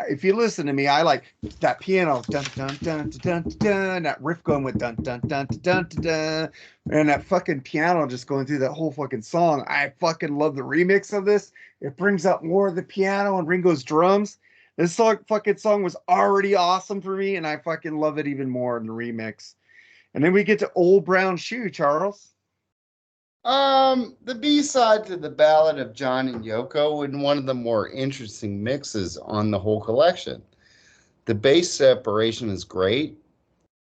if you listen to me, I like that piano, dun dun dun dun dun dun, that riff going with dun dun dun dun dun dun, and that fucking piano just going through that whole fucking song. I fucking love the remix of this. It brings out more of the piano and Ringo's drums. This fucking song was already awesome for me, and I fucking love it even more in the remix. And then we get to Old Brown Shoe, Charles. The B-side to the Ballad of John and Yoko and one of the more interesting mixes on the whole collection. The bass separation is great.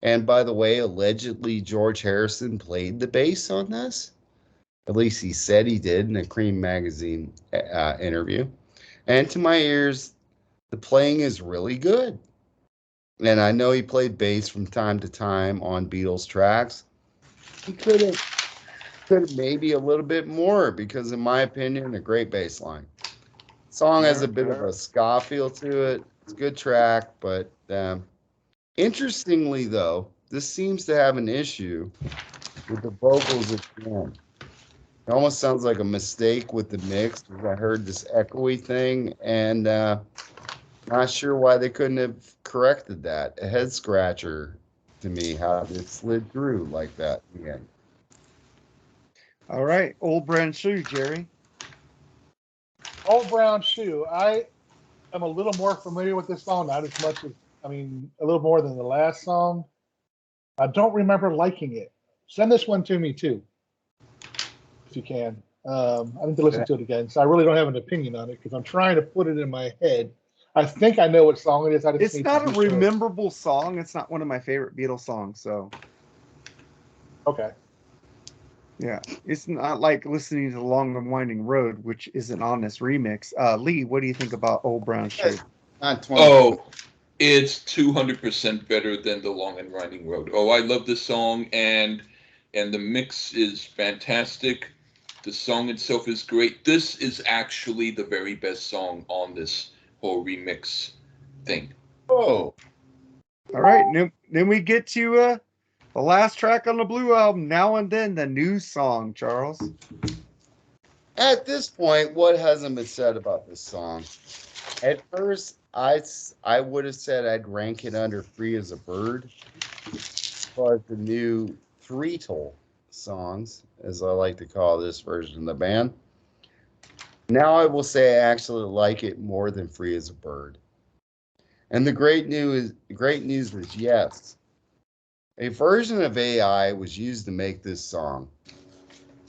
And by the way, allegedly George Harrison played the bass on this. At least he said he did in a Cream magazine interview. And to my ears, the playing is really good. And I know he played bass from time to time on Beatles tracks. He could have maybe a little bit more because, in my opinion, a great bass line. Song has a bit of a ska feel to it. It's a good track, but interestingly, though, this seems to have an issue with the vocals at the end. It almost sounds like a mistake with the mix. I heard this echoey thing, and not sure why they couldn't have corrected that. A head scratcher to me, how it slid through like that again. All right, Old Brown Shoe, Jerry. Old Brown Shoe. I am a little more familiar with this song, not as much as, a little more than the last song. I don't remember liking it. Send this one to me too, if you can. I need to listen to it again, so I really don't have an opinion on it because I'm trying to put it in my head. I think I know what song it is. It's not a rememberable song. It's not one of my favorite Beatles songs, so. Okay. Yeah, it's not like listening to the Long and Winding Road, which isn't on this remix. Lee, what do you think about Old Brown Shoe? Oh, it's 200% better than the Long and Winding Road. Oh, I love this song, and the mix is fantastic. The song itself is great. This is actually the very best song on this whole remix thing. Oh, all right. Then we get to the last track on the Blue album, Now and Then, the new song, Charles. At this point, what hasn't been said about this song? At first, I would have said I'd rank it under Free as a Bird, but the new Three Toll songs, as I like to call this version of the band. Now I will say I actually like it more than Free as a Bird. And the great news is yes, a version of AI was used to make this song.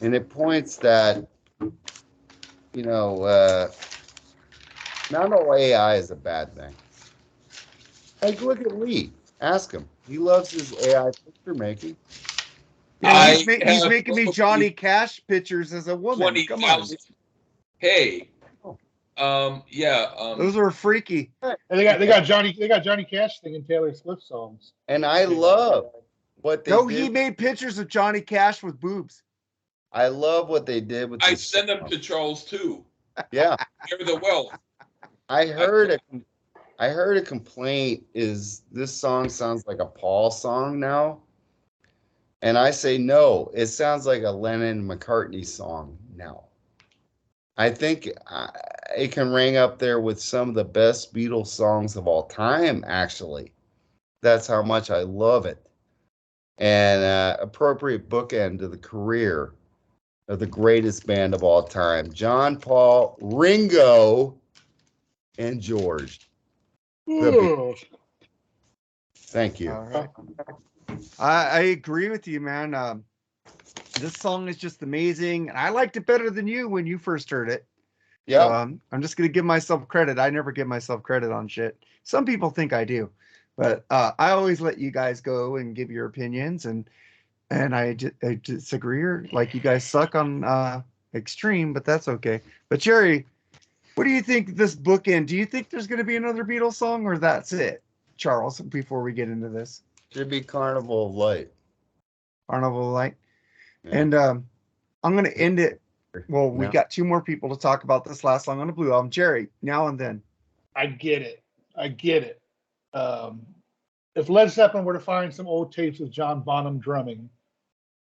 And it points that, you know, not all AI is a bad thing. Like, look at Lee. Ask him. He loves his AI picture making. Yeah, he's have making me probably Johnny Cash pictures as a woman. Come on. 20,000. Hey, Oh. yeah, Those are freaky. And they got Johnny Cash singing Taylor Swift songs. And I love what they No, did. he made pictures of Johnny Cash with boobs. I love what they did with I this send them song. to Charles too. Yeah. Share the wealth. I heard a complaint is this song sounds like a Paul song now. And I say no, it sounds like a Lennon McCartney song now. I think it can ring up there with some of the best Beatles songs of all time, actually. That's how much I love it. And appropriate bookend to the career of the greatest band of all time, John, Paul, Ringo, and George. Thank you. All right. I agree with you, man. This song is just amazing. I liked it better than you when you first heard it. Yeah. So, I'm just gonna give myself credit. I never give myself credit on shit. Some people think I do, but I always let you guys go and give your opinions, and I disagree, or like you guys suck on Extreme, but that's okay. But Jerry, what do you think this bookend? Do you think there's gonna be another Beatles song, or that's it, Charles? Before we get into this, Should be Carnival of Light. Carnival Light, Yeah. and I'm gonna end it. Well, we No. got two more people to talk about this last song on the Blue Album. Jerry, Now and Then. I get it. If Led Zeppelin were to find some old tapes of John Bonham drumming,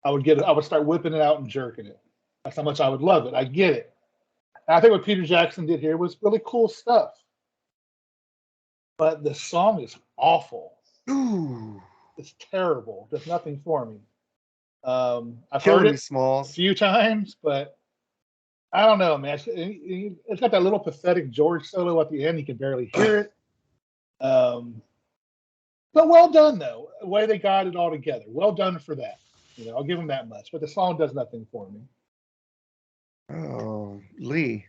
I would start whipping it out and jerking it. That's how much I would love it. I get it. And I think what Peter Jackson did here was really cool stuff. But the song is awful. Ooh, It's terrible. Does nothing for me. I've killing heard me, it a Smalls. few times, but I don't know, man. It's got that little pathetic George solo at the end. You can barely hear it. But well done, though. The way they got it all together. Well done for that. I'll give them that much. But the song does nothing for me. Oh, Lee.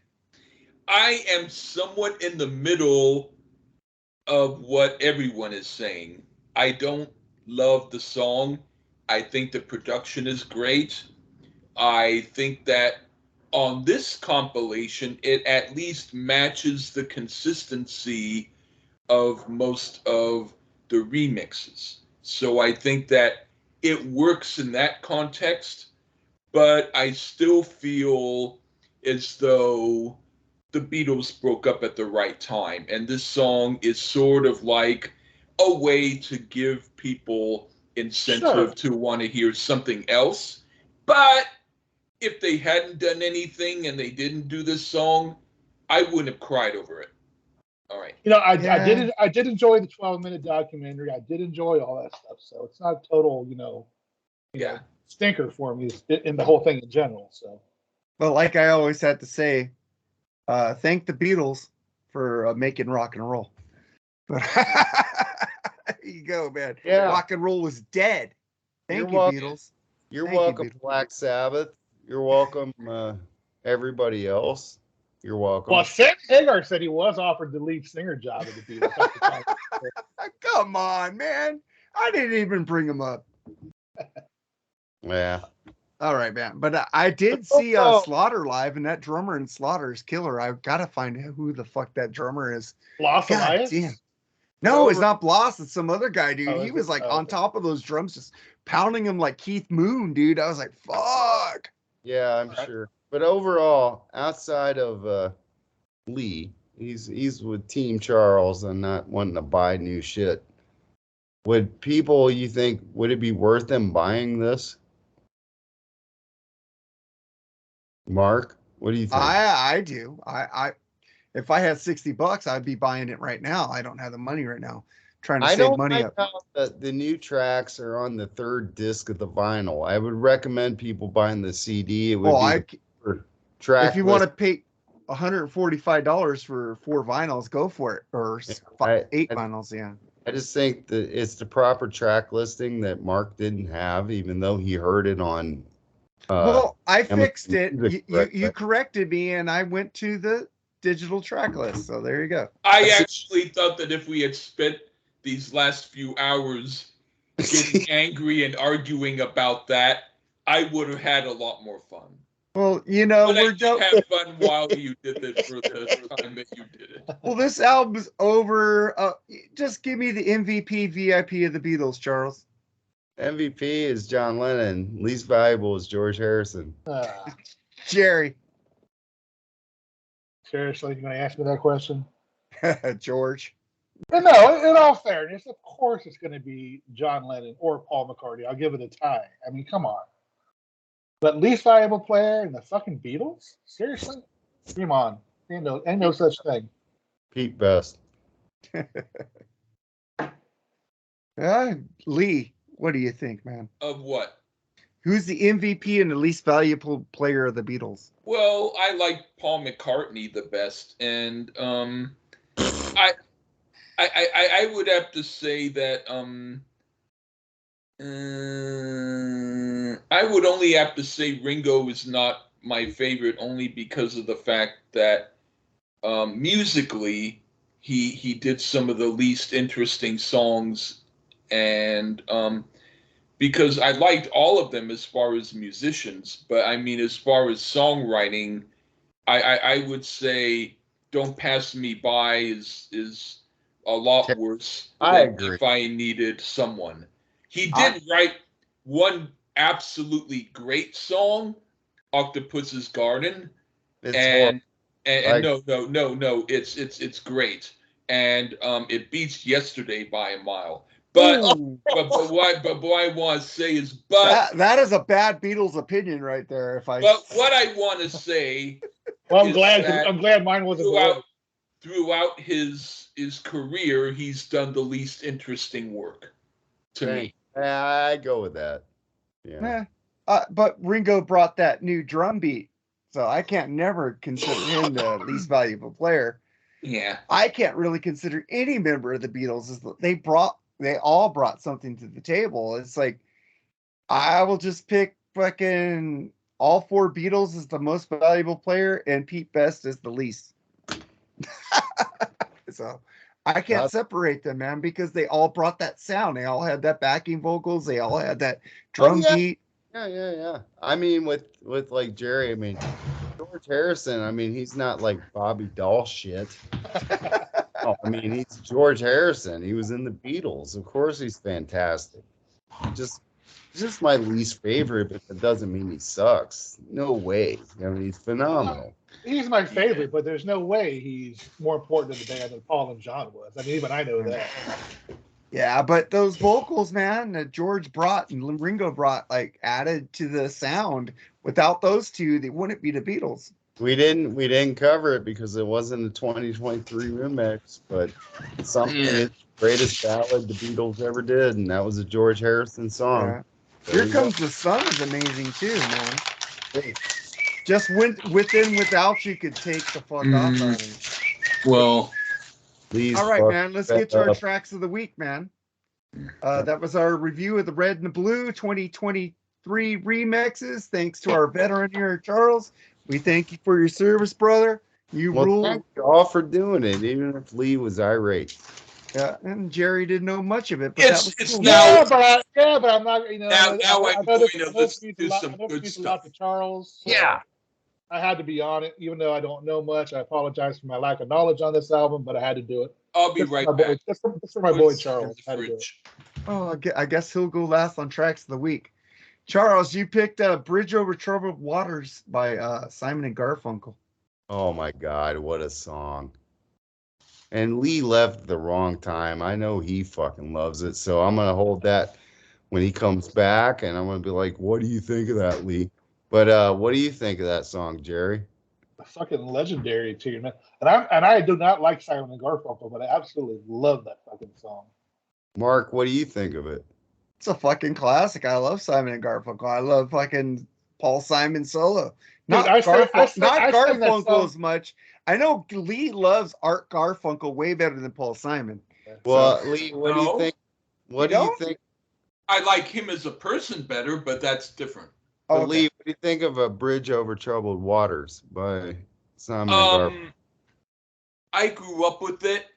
I am somewhat in the middle of what everyone is saying. I don't love the song. I think the production is great. I think that on this compilation, it at least matches the consistency of most of the remixes. So I think that it works in that context, but I still feel as though the Beatles broke up at the right time. And this song is sort of like a way to give people incentive to want to hear something else. But if they hadn't done anything and they didn't do this song, I wouldn't have cried over it. All right. I did enjoy the 12-minute documentary. I did enjoy all that stuff. So it's not a total, stinker for me in the whole thing in general. So, Well, like I always had to say, thank the Beatles for making rock and roll. There you go, man. Yeah. Rock and roll was dead. Thank you, welcome. Beatles. You're Thank you, welcome, Beatles. Black Sabbath. You're welcome, everybody else. You're welcome. well, Sam Hagar said he was offered the lead singer job of the Beatles. Come on, man. I didn't even bring him up. Yeah. All right, man. But I did see Slaughter live, and that drummer in Slaughter is killer. I've got to find out who the fuck that drummer is. Lost God Elias? damn. No, it's not Bloss. It's some other guy, dude. He was like on okay. top of those drums, just pounding them like Keith Moon, dude. I was like, fuck. Yeah, I'm sure. But overall, outside of Lee, he's with Team Charles and not wanting to buy new shit. Would people, you think, would it be worth them buying this? Mark, what do you think? I do. I if I had $60, I'd be buying it right now. I don't have the money right now. trying to I save don't money like up. how the new tracks are on the third disc of the vinyl. I would recommend people buying the CD. It would Oh, be the track if you want list. to pay $145 for 4 vinyls, go for it. Or I- 8 I- vinyls, yeah. I just think that it's the proper track listing that Mark didn't have, even though he heard it on. Well, I Amazon fixed it. Music, You corrected me, and I went to the digital track list. So there you go. I actually thought that if we had spent these last few hours getting angry and arguing about that, I would have had a lot more fun. Well, But I we're did have fun while you did it for the time that you did it. Well, this album's over. Just give me the MVP VIP of the Beatles, Charles. MVP is John Lennon. Least valuable is George Harrison. Jerry. Seriously, you're going to ask me that question? George. And no, in all fairness, of course it's going to be John Lennon or Paul McCartney. I'll give it a tie. I mean, come on. But least valuable player in the fucking Beatles? Seriously? Come on. Ain't no such thing. Pete Best. Lee, what do you think, man? Of what? Who's the MVP and the least valuable player of the Beatles? Well, I like Paul McCartney the best, and I would have to say that I would only have to say Ringo is not my favorite, only because of the fact that musically he did some of the least interesting songs, and because I liked all of them as far as musicians, but I mean as far as songwriting, I would say Don't Pass Me By is a lot worse I than agree. If I Needed Someone. He did write one absolutely great song, Octopus's Garden, and no, it's great, and it beats Yesterday by a mile. But what I want to say is, that is a bad Beatles opinion right there. But what I want to say, well, I'm glad mine wasn't throughout his career, he's done the least interesting work to me. Yeah, I go with that. Yeah. But Ringo brought that new drum beat, so I can't never consider him the least valuable player. Yeah, I can't really consider any member of the Beatles as they all brought something to the table. It's like I will just pick fucking all 4 Beatles as the most valuable player and Pete Best as the least. So I can't separate them, man, because they all brought that sound. They all had that backing vocals. They all had that drum beat. Yeah. I mean, with like Jerry, I mean, George Harrison, I mean, he's not like Bobby Doll shit. Oh, I mean, he's George Harrison. He was in the Beatles. Of course he's fantastic. Just my least favorite, but that doesn't mean he sucks. No way. I mean, he's phenomenal. He's my favorite, but there's no way he's more important to the band than Paul and John was. I mean, even I know that. Yeah, but those vocals, man, that George brought and Ringo brought, like, added to the sound. Without those two, they wouldn't be the Beatles. We didn't cover it because it wasn't a 2023 remix, but something is the greatest ballad the Beatles ever did, and that was a George Harrison song. Yeah. Here Comes the Sun is amazing too, man. Just with and without, you could take the fuck off on it. Well, all right, man. Let's get to our tracks of the week, man. That was our review of the Red and the Blue 2023 remixes. Thanks to our veteran here, Charles. We thank you for your service, brother. You rule. Thank you all for doing it, even if Lee was irate. Yeah, and Jerry didn't know much of it, but it's that was cool. now. But I'm not. You know, Now I'm going to listen to I some know good a lot stuff. to Charles. So Yeah. I had to be on it, even though I don't know much. I apologize for my lack of knowledge on this album, but I had to do it. I'll be right back. Just for my boy Charles. I had to do it. Oh, I guess he'll go last on tracks of the week. Charles, you picked Bridge Over Troubled Waters by Simon and Garfunkel. Oh my God, what a song. And Lee left at the wrong time. I know he fucking loves it. So I'm going to hold that when he comes back. And I'm going to be like, what do you think of that, Lee? But what do you think of that song, Jerry? A fucking legendary tune. And I do not like Simon and Garfunkel, but I absolutely love that fucking song. Mark, what do you think of it? It's a fucking classic. I love Simon and Garfunkel. I love fucking Paul Simon solo. Not I sang that Garfunkel song. as much. I know Lee loves Art Garfunkel way better than Paul Simon. Well, Lee, what do you No. think? What You do you don't? think? I like him as a person better, but that's different. But Okay. Lee, what do you think of A Bridge Over Troubled Waters by Simon and Garfunkel? I grew up with it.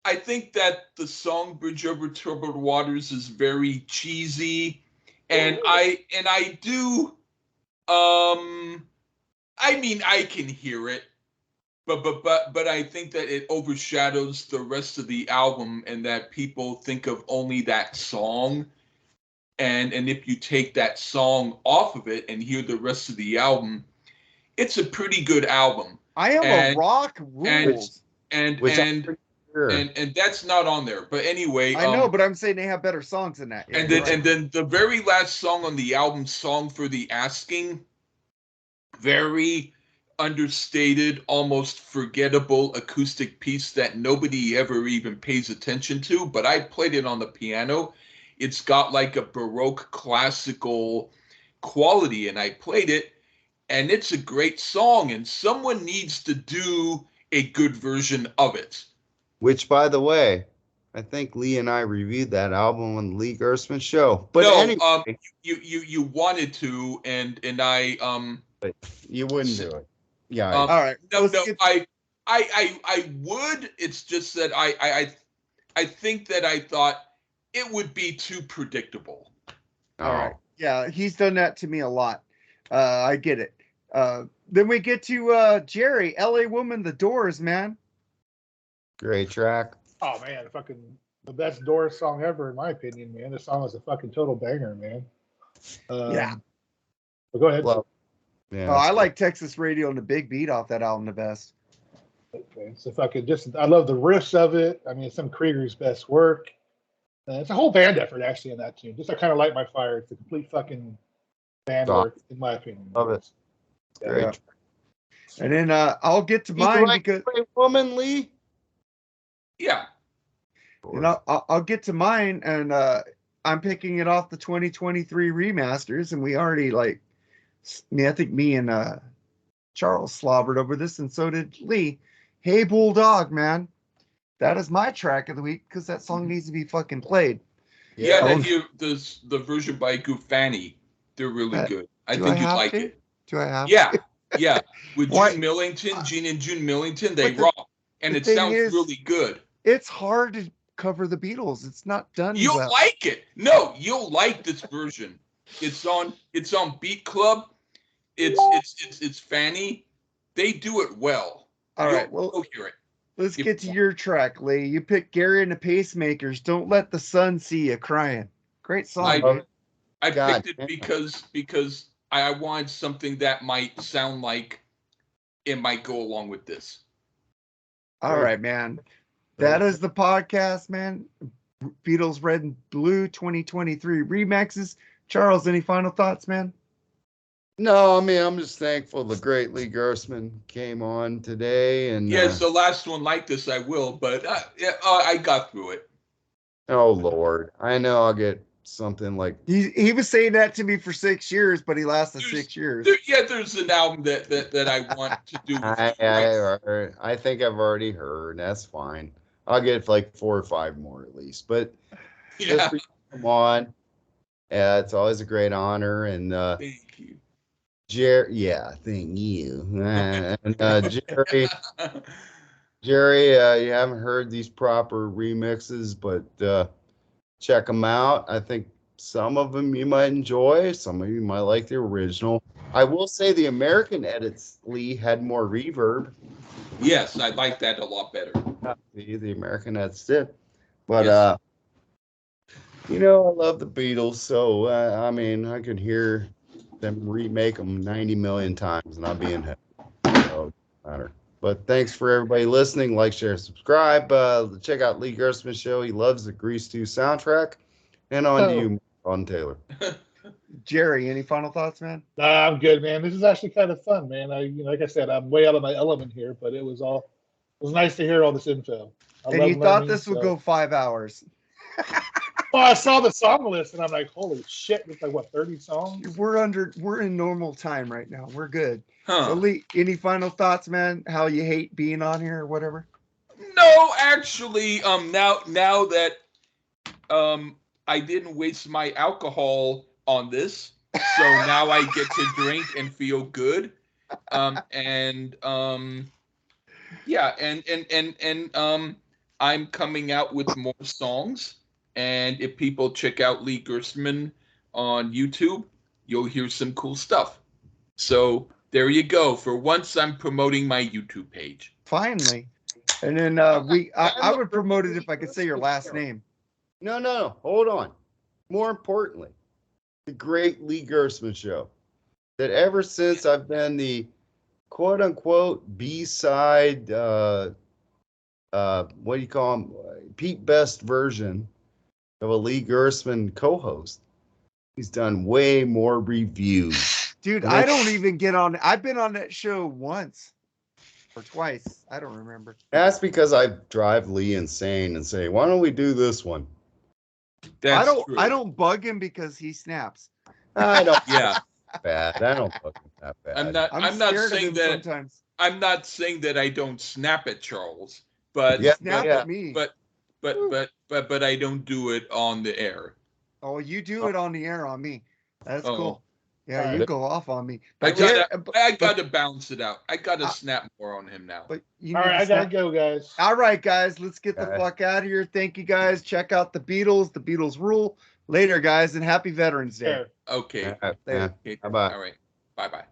I think that the song Bridge Over Troubled Waters is very cheesy. And I do I mean I can hear it, but I think that it overshadows the rest of the album and that people think of only that song. And if you take that song off of it and hear the rest of the album, it's a pretty good album. I am a rock rules. And that's not on there. But anyway, I know, but I'm saying they have better songs than that. Yeah, and then the very last song on the album, Song for the Asking, very understated, almost forgettable acoustic piece that nobody ever even pays attention to, but I played it on the piano. It's got like a Baroque classical quality, and I played it, and it's a great song, and someone needs to do a good version of it. Which, by the way, I think Lee and I reviewed that album on the Lee Gerstmann show. But no, anyway, you wanted to, and I but you wouldn't do it. Yeah. all right. No, I would. It's just that I think that I thought it would be too predictable. All right. Yeah, he's done that to me a lot. I get it. Then we get to Jerry, LA Woman, The Doors, man. Great track. Oh man, fucking the best Doors song ever, in my opinion, man. This song is a fucking total banger, man. Yeah. But go ahead. Well, yeah, I like Texas Radio and the Big Beat off that album the best. Okay, so fucking I love the riffs of it. I mean, it's some Krieger's best work. It's a whole band effort actually in that tune. Just to kind of light my fire. It's a complete fucking band work, in my opinion. Love it. Yeah. Great. And then I'll get to mine because Great Woman, Lee. Yeah. I'll get to mine, and I'm picking it off the 2023 remasters, and we already I think me and Charles slobbered over this, and so did Lee. Hey Bulldog, man, that is my track of the week because that song needs to be fucking played. Yeah, the version by Goofani, they're really good. I think you'd like it. Do I have? Yeah, yeah. With Gene Millington, Gene and June Millington, they rock, and it sounds really good. It's hard to cover the Beatles. It's not done. You'll like it. No, you'll like this version. It's on Beat Club. It's Fanny. They do it well. All right, well, go hear it. Let's get to your track, Lee. You picked Gary and the Pacemakers. Don't let the sun see you crying. Great song. I picked it because I wanted something that might sound like it might go along with this. All right, man. That is the podcast, man. Beatles Red and Blue 2023 remixes. Charles, any final thoughts, man? No, I mean, I'm just thankful the great Lee Gerstmann came on today. And yes, the last one like this, I will, but I got through it. Oh, Lord. I know I'll get something like... He was saying that to me for 6 years, but he lasted 6 years. There's an album that I want to do. I think I've already heard. That's fine. I'll get like 4 or 5 more at least. But just come on. Yeah, it's always a great honor. And thank you. Thank you. And Jerry, you haven't heard these proper remixes, but check them out. I think some of them you might enjoy. Some of you might like the original. I will say the American edits, Lee, had more reverb. Yes, I like that a lot better. The American edits did. But, yes. I love the Beatles, so, I mean, I could hear them remake them 90 million times, and I'll be in heaven. So, it doesn't matter. But thanks for everybody listening. Like, share, subscribe. Check out Lee Gerstmann's show. He loves the Grease 2 soundtrack. And on to you, Ron Taylor. Jerry, any final thoughts, man? Nah, I'm good, man. This is actually kind of fun, man. Like I said, I'm way out of my element here, but it was nice to hear all this info. And you thought this would go 5 hours. Well, I saw the song list and I'm like, holy shit! It's like what 30 songs? We're in normal time right now. We're good. Huh. So Lee, any final thoughts, man? How you hate being on here or whatever? No, actually, now that I didn't waste my alcohol on this, so now I get to drink and feel good. Yeah, and I'm coming out with more songs, and if people check out Lee Gerstmann on YouTube, you'll hear some cool stuff. So there you go. For once, I'm promoting my YouTube page. Finally. And then I would promote it if I could say your last name. No. Hold on. More importantly, the great Lee Gerstmann show. That ever since I've been the quote unquote B-side, what do you call him? Pete Best version of a Lee Gerstmann co-host. He's done way more reviews. Dude, I don't even get on. I've been on that show once or twice. I don't remember. That's because I drive Lee insane and say, why don't we do this one? That's I don't bug him because he snaps. I don't Yeah. bad. I don't fucking that bad. I'm not scared saying of him that sometimes. I'm not saying that I don't snap at Charles, but Yeah, Snap yeah. at me. but I don't do it on the air. Oh, you do it on the air on me. That's Oh. cool. Yeah, All you right. go off on me. I But gotta but balance it out. I gotta snap more on him now. you All need right, to I gotta snap. go, guys. All right, guys, let's get the Okay. fuck out of here. Thank you, guys. Check out the Beatles. The Beatles rule. Later, guys, and happy Veterans Day. There. Okay. Yeah. Later. Okay. Bye-bye. All right. Bye bye.